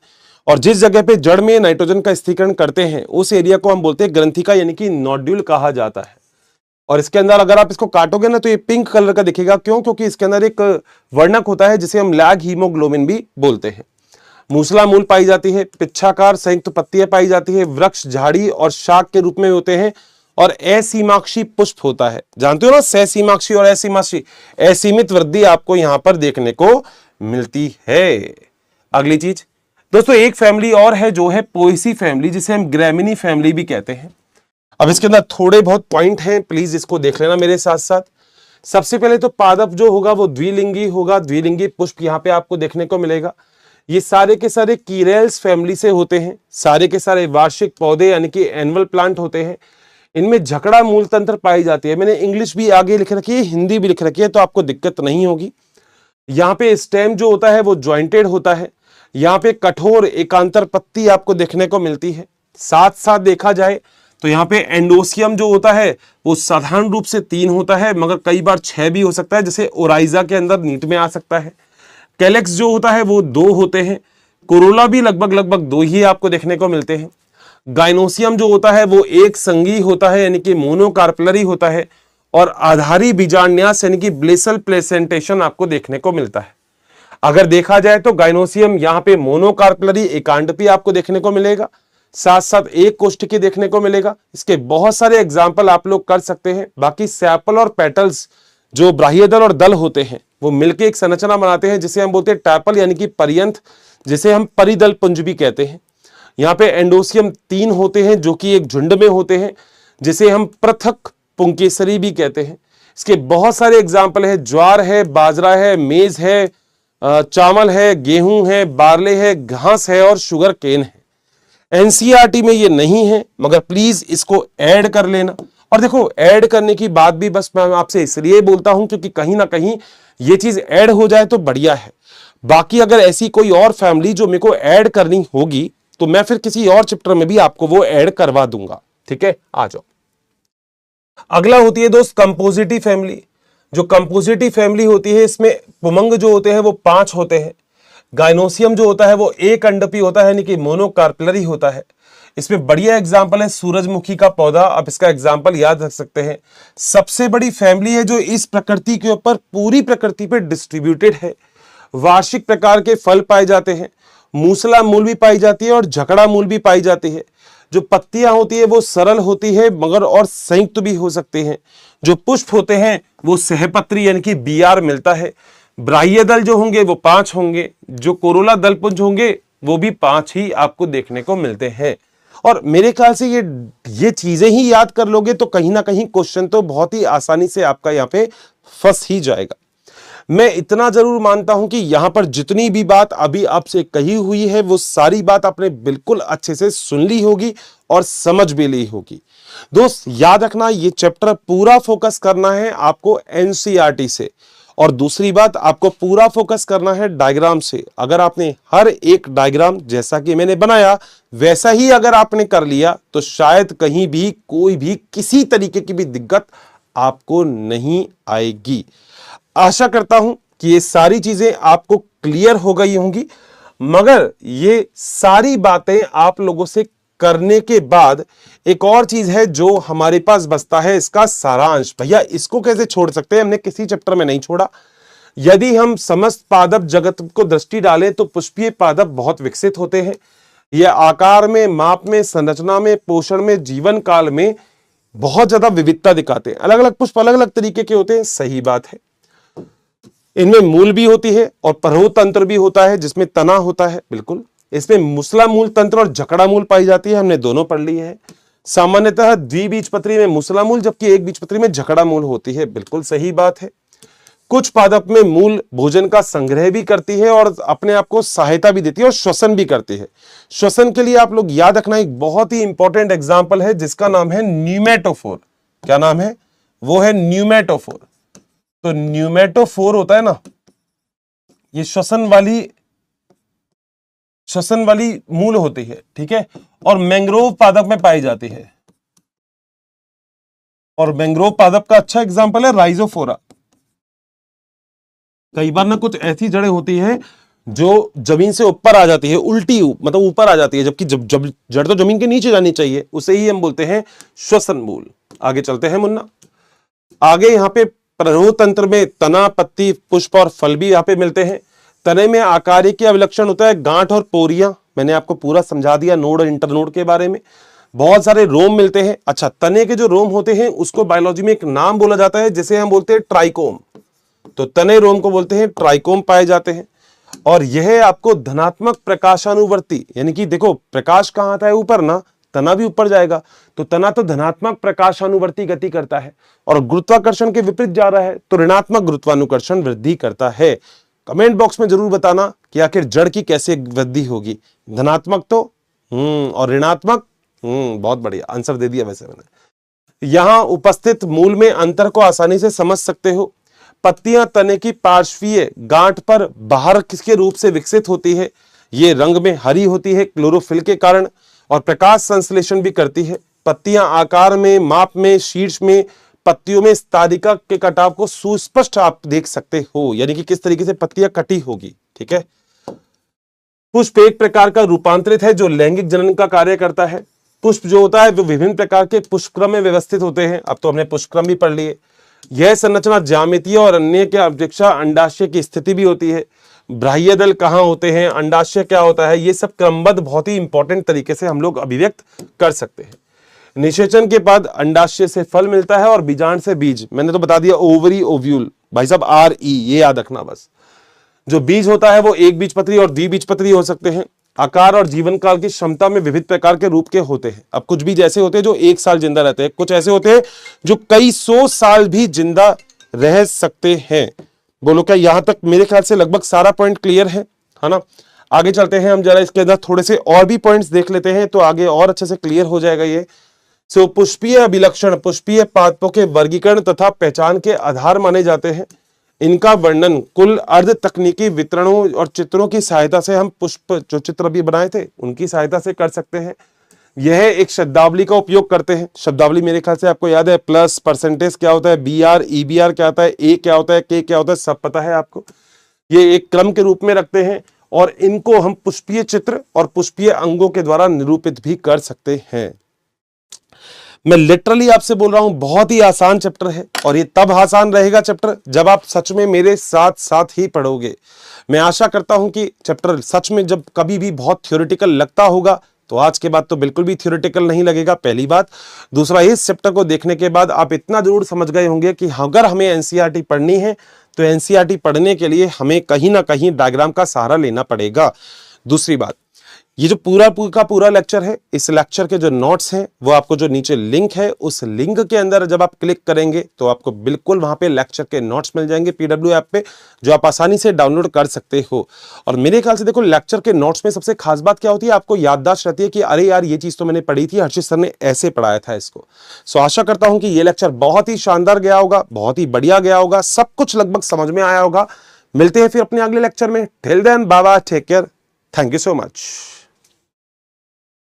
और जिस जगह पे जड़ में नाइट्रोजन का स्थिरीकरण करते हैं उस एरिया को हम बोलते हैं ग्रंथिका यानी कि नोड्यूल कहा जाता है। और इसके अंदर अगर आप इसको काटोगे ना तो ये पिंक कलर का दिखेगा। क्यों? क्योंकि इसके अंदर एक वर्णक होता है जिसे हम लैग हीमोग्लोबिन भी बोलते हैं। मूसला मूल पाई जाती है, पिच्छाकार संयुक्त पत्तियां पाई जाती है, वृक्ष झाड़ी और शाक के रूप में होते हैं और असीमाक्षी पुष्प होता है। जानते हो ना सहसीमाक्षी और असीमाक्षी, असीमित वृद्धि आपको यहां पर देखने को मिलती है। अगली चीज दोस्तों एक फैमिली और है जो है पोएसी फैमिली, जिसे हम ग्रैमिनी फैमिली भी कहते हैं। अब इसके अंदर थोड़े बहुत पॉइंट हैं, प्लीज इसको देख लेना मेरे साथ साथ। सबसे पहले तो पादप जो होगा वो द्विलिंगी होगा, द्विलिंगी पुष्प यहाँ पे आपको देखने को मिलेगा। ये सारे के सारे कीरेल्स फैमिली से होते हैं, सारे के सारे वार्षिक पौधे यानी कि एनुअल प्लांट होते हैं। इनमें झकड़ा मूल तंत्र पाई जाती है। मैंने इंग्लिश भी आगे लिख रखी है, हिंदी भी लिख रखी है, तो आपको दिक्कत नहीं होगी। यहाँ पे स्टेम जो होता है वो ज्वाइंटेड होता है। यहाँ पे कठोर एकांतर पत्ती आपको देखने को मिलती है। साथ साथ देखा जाए तो यहाँ पे एंडोसियम जो होता है वो साधारण रूप से 3 होता है, मगर कई बार 6 भी हो सकता है, जैसे ओराइजा के अंदर नीट में आ सकता है। कैलेक्स जो होता है वो 2 होते हैं। कोरोला भी लगभग 2 ही आपको देखने को मिलते हैं। गाइनोसियम जो होता है वो एक संघी होता है यानी कि मोनोकार्पलरी होता है और आधारी बीजान्यास यानी कि ब्लेसल प्लेसेंटेशन आपको देखने को मिलता है। अगर देखा जाए तो गाइनोसियम यहाँ पे मोनोकार्पलरी एकांडपी आपको देखने को मिलेगा, साथ साथ एक कोष्ठकी देखने को मिलेगा। इसके बहुत सारे एग्जाम्पल आप लोग कर सकते हैं। बाकी सैपल और पेटल्स जो बाह्य दल और दल होते हैं वो मिलकर एक संरचना बनाते हैं जिसे हम बोलते हैं टैपल यानी कि पर्यंत, जिसे हम परिदल पुंज भी कहते हैं। यहाँ पे एंडोसियम 3 होते हैं जो कि एक झुंड में होते हैं, जिसे हम पृथक पुंकेसरी भी कहते हैं। इसके बहुत सारे एग्जाम्पल है, ज्वार है, बाजरा है, मेज है, चावल है, गेहूं है, बार्ले है, घास है और शुगर केन है। एनसीईआरटी में ये नहीं है, मगर प्लीज इसको ऐड कर लेना। और देखो ऐड करने की बात भी बस मैं आपसे इसलिए बोलता हूं क्योंकि कहीं ना कहीं ये चीज ऐड हो जाए तो बढ़िया है। बाकी अगर ऐसी कोई और फैमिली जो मेरे को ऐड करनी होगी तो मैं फिर किसी और चैप्टर में भी आपको वो ऐड करवा दूंगा। ठीक है, आ जाओ। अगला होती है दोस्त कंपोजिटिव फैमिली। जो कंपोजिटिव फैमिली होती है इसमें पुमंग जो होते हैं वो 5 होते हैं। गाइनोसियम जो होता है वो एक अंडपी होता है यानी कि मोनोकार्पलरी होता है। इसमें बढ़िया एग्जाम्पल है सूरजमुखी का पौधा, आप इसका एग्जाम्पल याद रख सकते हैं। सबसे बड़ी फैमिली है जो इस प्रकृति के ऊपर पूरी प्रकृति पे डिस्ट्रीब्यूटेड है। वार्षिक प्रकार के फल पाए जाते हैं, मूसला मूल भी पाई जाती है और झकड़ा मूल भी पाई जाती है। जो पत्तियां होती है वो सरल होती है मगर और संयुक्त भी हो सकती हैं। जो पुष्प होते हैं वो सहपत्री यानी कि बीआर मिलता है। बाह्य दल जो होंगे वो 5 होंगे, जो कोरोला दलपुंज होंगे वो भी 5 ही आपको देखने को मिलते हैं। और मेरे ख्याल से ये चीजें ही याद कर लोगे तो कहीं ना कहीं क्वेश्चन तो बहुत ही आसानी से आपका यहाँ पे फंस ही जाएगा। मैं इतना जरूर मानता हूं कि यहां पर जितनी भी बात अभी आपसे कही हुई है वो सारी बात आपने बिल्कुल अच्छे से सुन ली होगी और समझ भी ली होगी। दोस्त याद रखना ये चैप्टर पूरा फोकस करना है आपको एनसीईआरटी से, और दूसरी बात, आपको पूरा फोकस करना है डायग्राम से। अगर आपने हर एक डायग्राम जैसा कि मैंने बनाया वैसा ही अगर आपने कर लिया तो शायद कहीं भी कोई भी किसी तरीके की भी दिक्कत आपको नहीं आएगी। आशा करता हूं कि ये सारी चीजें आपको क्लियर हो गई होंगी, मगर ये सारी बातें आप लोगों से करने के बाद एक और चीज है जो हमारे पास बचता है, इसका सारांश। भैया इसको कैसे छोड़ सकते हैं, हमने किसी चैप्टर में नहीं छोड़ा। यदि हम समस्त पादप जगत को दृष्टि डालें तो पुष्पीय पादप बहुत विकसित होते हैं। यह आकार में, माप में, संरचना में, पोषण में, जीवन काल में बहुत ज्यादा विविधता दिखाते हैं। अलग अलग पुष्प अलग अलग तरीके के होते हैं, सही बात है। इनमें मूल भी होती है और परहु तंत्र भी होता है जिसमें तना होता है, बिल्कुल। इसमें मुसला मूल तंत्र और जकड़ा मूल पाई जाती है, हमने दोनों पढ़ ली है। सामान्यतः द्विबीजपत्री में मुसला मूल जबकि एक बीजपत्री में जकड़ा मूल होती है, बिल्कुल सही बात है। कुछ पादप में मूल भोजन का संग्रह भी करती है और अपने आप को सहायता भी देती है और श्वसन भी करती है। श्वसन के लिए आप लोग याद रखना, एक बहुत ही इंपॉर्टेंट एग्जाम्पल है जिसका नाम है न्यूमेटोफोर। क्या नाम है? वो है न्यूमेटोफोर। तो न्यूमेटोफोर होता है ना, ये श्वसन वाली मूल होती है, ठीक है, और मैंग्रोव पादप में पाई जाती है। और मैंग्रोव पादप का अच्छा एग्जांपल है राइजोफोरा। कई बार ना कुछ ऐसी जड़ें होती हैं जो जमीन से ऊपर आ जाती है, उल्टी मतलब ऊपर आ जाती है, जबकि जब जड़ तो जमीन के नीचे जानी चाहिए, उसे ही हम बोलते हैं श्वसन मूल। आगे चलते हैं मुन्ना। आगे यहाँ पे परहु तंत्र में तना, पत्ती, पुष्प और फल भी यहाँ पे मिलते हैं। तने में आकार के अभिलक्षण होता है, गांठ और पोरियां, मैंने आपको पूरा समझा दिया नोड और इंटरनोड के बारे में। बहुत सारे रोम मिलते हैं। अच्छा, तने के जो रोम होते हैं उसको बायोलॉजी में एक नाम बोला जाता है जिसे हम बोलते हैं ट्राइकोम। तो तने रोम को बोलते हैं ट्राइकोम पाए जाते हैं। और यह आपको धनात्मक प्रकाशानुवर्ती, यानी कि देखो प्रकाश कहां आता है? ऊपर ना, तना भी ऊपर जाएगा, तो तना तो धनात्मक प्रकाशानुवर्ती गति करता है और गुरुत्वाकर्षण के विपरीत जा रहा है तो ऋणात्मक गुरुत्वानुकर्षण वृद्धि करता है। कमेंट बॉक्स में जरूर बताना कि आखिर जड़ की कैसे वृद्धि होगी, धनात्मक तो और ऋणात्मक। बहुत बढ़िया आंसर दे दिया वैसे मैंने। यहां उपस्थित मूल में अंतर को आसानी से समझ सकते हो। पत्तियां तने की पार्श्वीय गांठ पर बाहर किसके रूप से विकसित होती है। ये रंग में हरी होती है क्लोरोफिल के कारण और प्रकाश संश्लेषण भी करती है। पत्तियां आकार में, माप में, शीर्ष में, पत्तियों में स्तारिका के कटाव को सुस्पष्ट आप देख सकते हो, यानी कि किस तरीके से पत्तियां कटी होगी, ठीक है। पुष्प एक प्रकार का रूपांतरित है जो लैंगिक जनन का कार्य करता है। पुष्प जो होता है वो विभिन्न प्रकार के पुष्पक्रम में व्यवस्थित होते हैं। अब तो हमने पुष्पक्रम भी पढ़ लिए। यह संरचना ज्यामितीय और अन्य के अपेक्षा अंडाशय की स्थिति भी होती है। बाह्य दल कहाँ होते हैं, अंडाशय क्या होता है, ये सब क्रमबद्ध बहुत ही इंपॉर्टेंट तरीके से हम लोग अभिव्यक्त कर सकते हैं। निषेचन के बाद अंडाशय से फल मिलता है और बीजांड से बीज। मैंने तो बता दिया ओवरी ओव्यूल, भाई साहब RE ये याद रखना बस। जो बीज होता है वो एक बीजपत्री और द्विबीजपत्री हो सकते हैं। आकार और जीवन काल की क्षमता में विविध प्रकार के रूप के होते हैं। अब कुछ बीज ऐसे होते हैं जो 1 साल जिंदा रहते हैं, कुछ ऐसे होते हैं जो कई 100 साल भी जिंदा रह सकते हैं। बोलो क्या यहां तक मेरे ख्याल से लगभग सारा पॉइंट क्लियर है ना। आगे चलते हैं हम, जरा इसके अंदर थोड़े से और भी पॉइंट्स देख लेते हैं तो आगे और अच्छे से क्लियर हो जाएगा ये। सो पुष्पीय अभिलक्षण पुष्पीय पादपों के वर्गीकरण तथा पहचान के आधार माने जाते हैं। इनका वर्णन कुल अर्ध तकनीकी वितरणों और चित्रों की सहायता से, हम पुष्प जो चित्र भी बनाए थे उनकी सहायता से कर सकते हैं। यह एक शब्दावली का उपयोग करते हैं। शब्दावली मेरे ख्याल से आपको याद है, प्लस, परसेंटेज क्या होता है, BR EBR क्या होता है, A क्या होता है, K क्या होता है, सब पता है आपको। ये एक क्रम के रूप में रखते हैं और इनको हम पुष्पीय चित्र और पुष्पीय अंगों के द्वारा निरूपित भी कर सकते हैं। मैं लिटरली आपसे बोल रहा हूं बहुत ही आसान चैप्टर है और ये तब आसान रहेगा चैप्टर जब आप सच में मेरे साथ साथ ही पढ़ोगे। मैं आशा करता हूं कि चैप्टर सच में जब कभी भी बहुत थ्योरेटिकल लगता होगा तो आज के बाद तो बिल्कुल भी थ्योरेटिकल नहीं लगेगा, पहली बात। दूसरा, इस चैप्टर को देखने के बाद आप इतना जरूर समझ गए होंगे कि अगर हमें एनसीईआरटी पढ़नी है तो एनसीईआरटी पढ़ने के लिए हमें कहीं ना कहीं डायग्राम का सहारा लेना पड़ेगा। दूसरी बात, ये जो पूरा का पूरा लेक्चर है, इस लेक्चर के जो नोट्स हैं वो आपको जो नीचे लिंक है उस लिंक के अंदर जब आप क्लिक करेंगे तो आपको बिल्कुल वहां पे लेक्चर के नोट्स मिल जाएंगे पीडब्ल्यू ऐप पे, जो आप आसानी से डाउनलोड कर सकते हो। और मेरे ख्याल से देखो लेक्चर के नोट्स में सबसे खास बात क्या होती है, आपको याददाश्त रहती है कि अरे यार ये चीज तो मैंने पढ़ी थी, हर्षित सर ने ऐसे पढ़ाया था इसको। सो आशा करता हूं कि ये लेक्चर बहुत ही शानदार गया होगा, बहुत ही बढ़िया गया होगा, सब कुछ लगभग समझ में आया होगा। मिलते हैं फिर अपने अगले लेक्चर में। Till then bye bye, take care, thank you so much.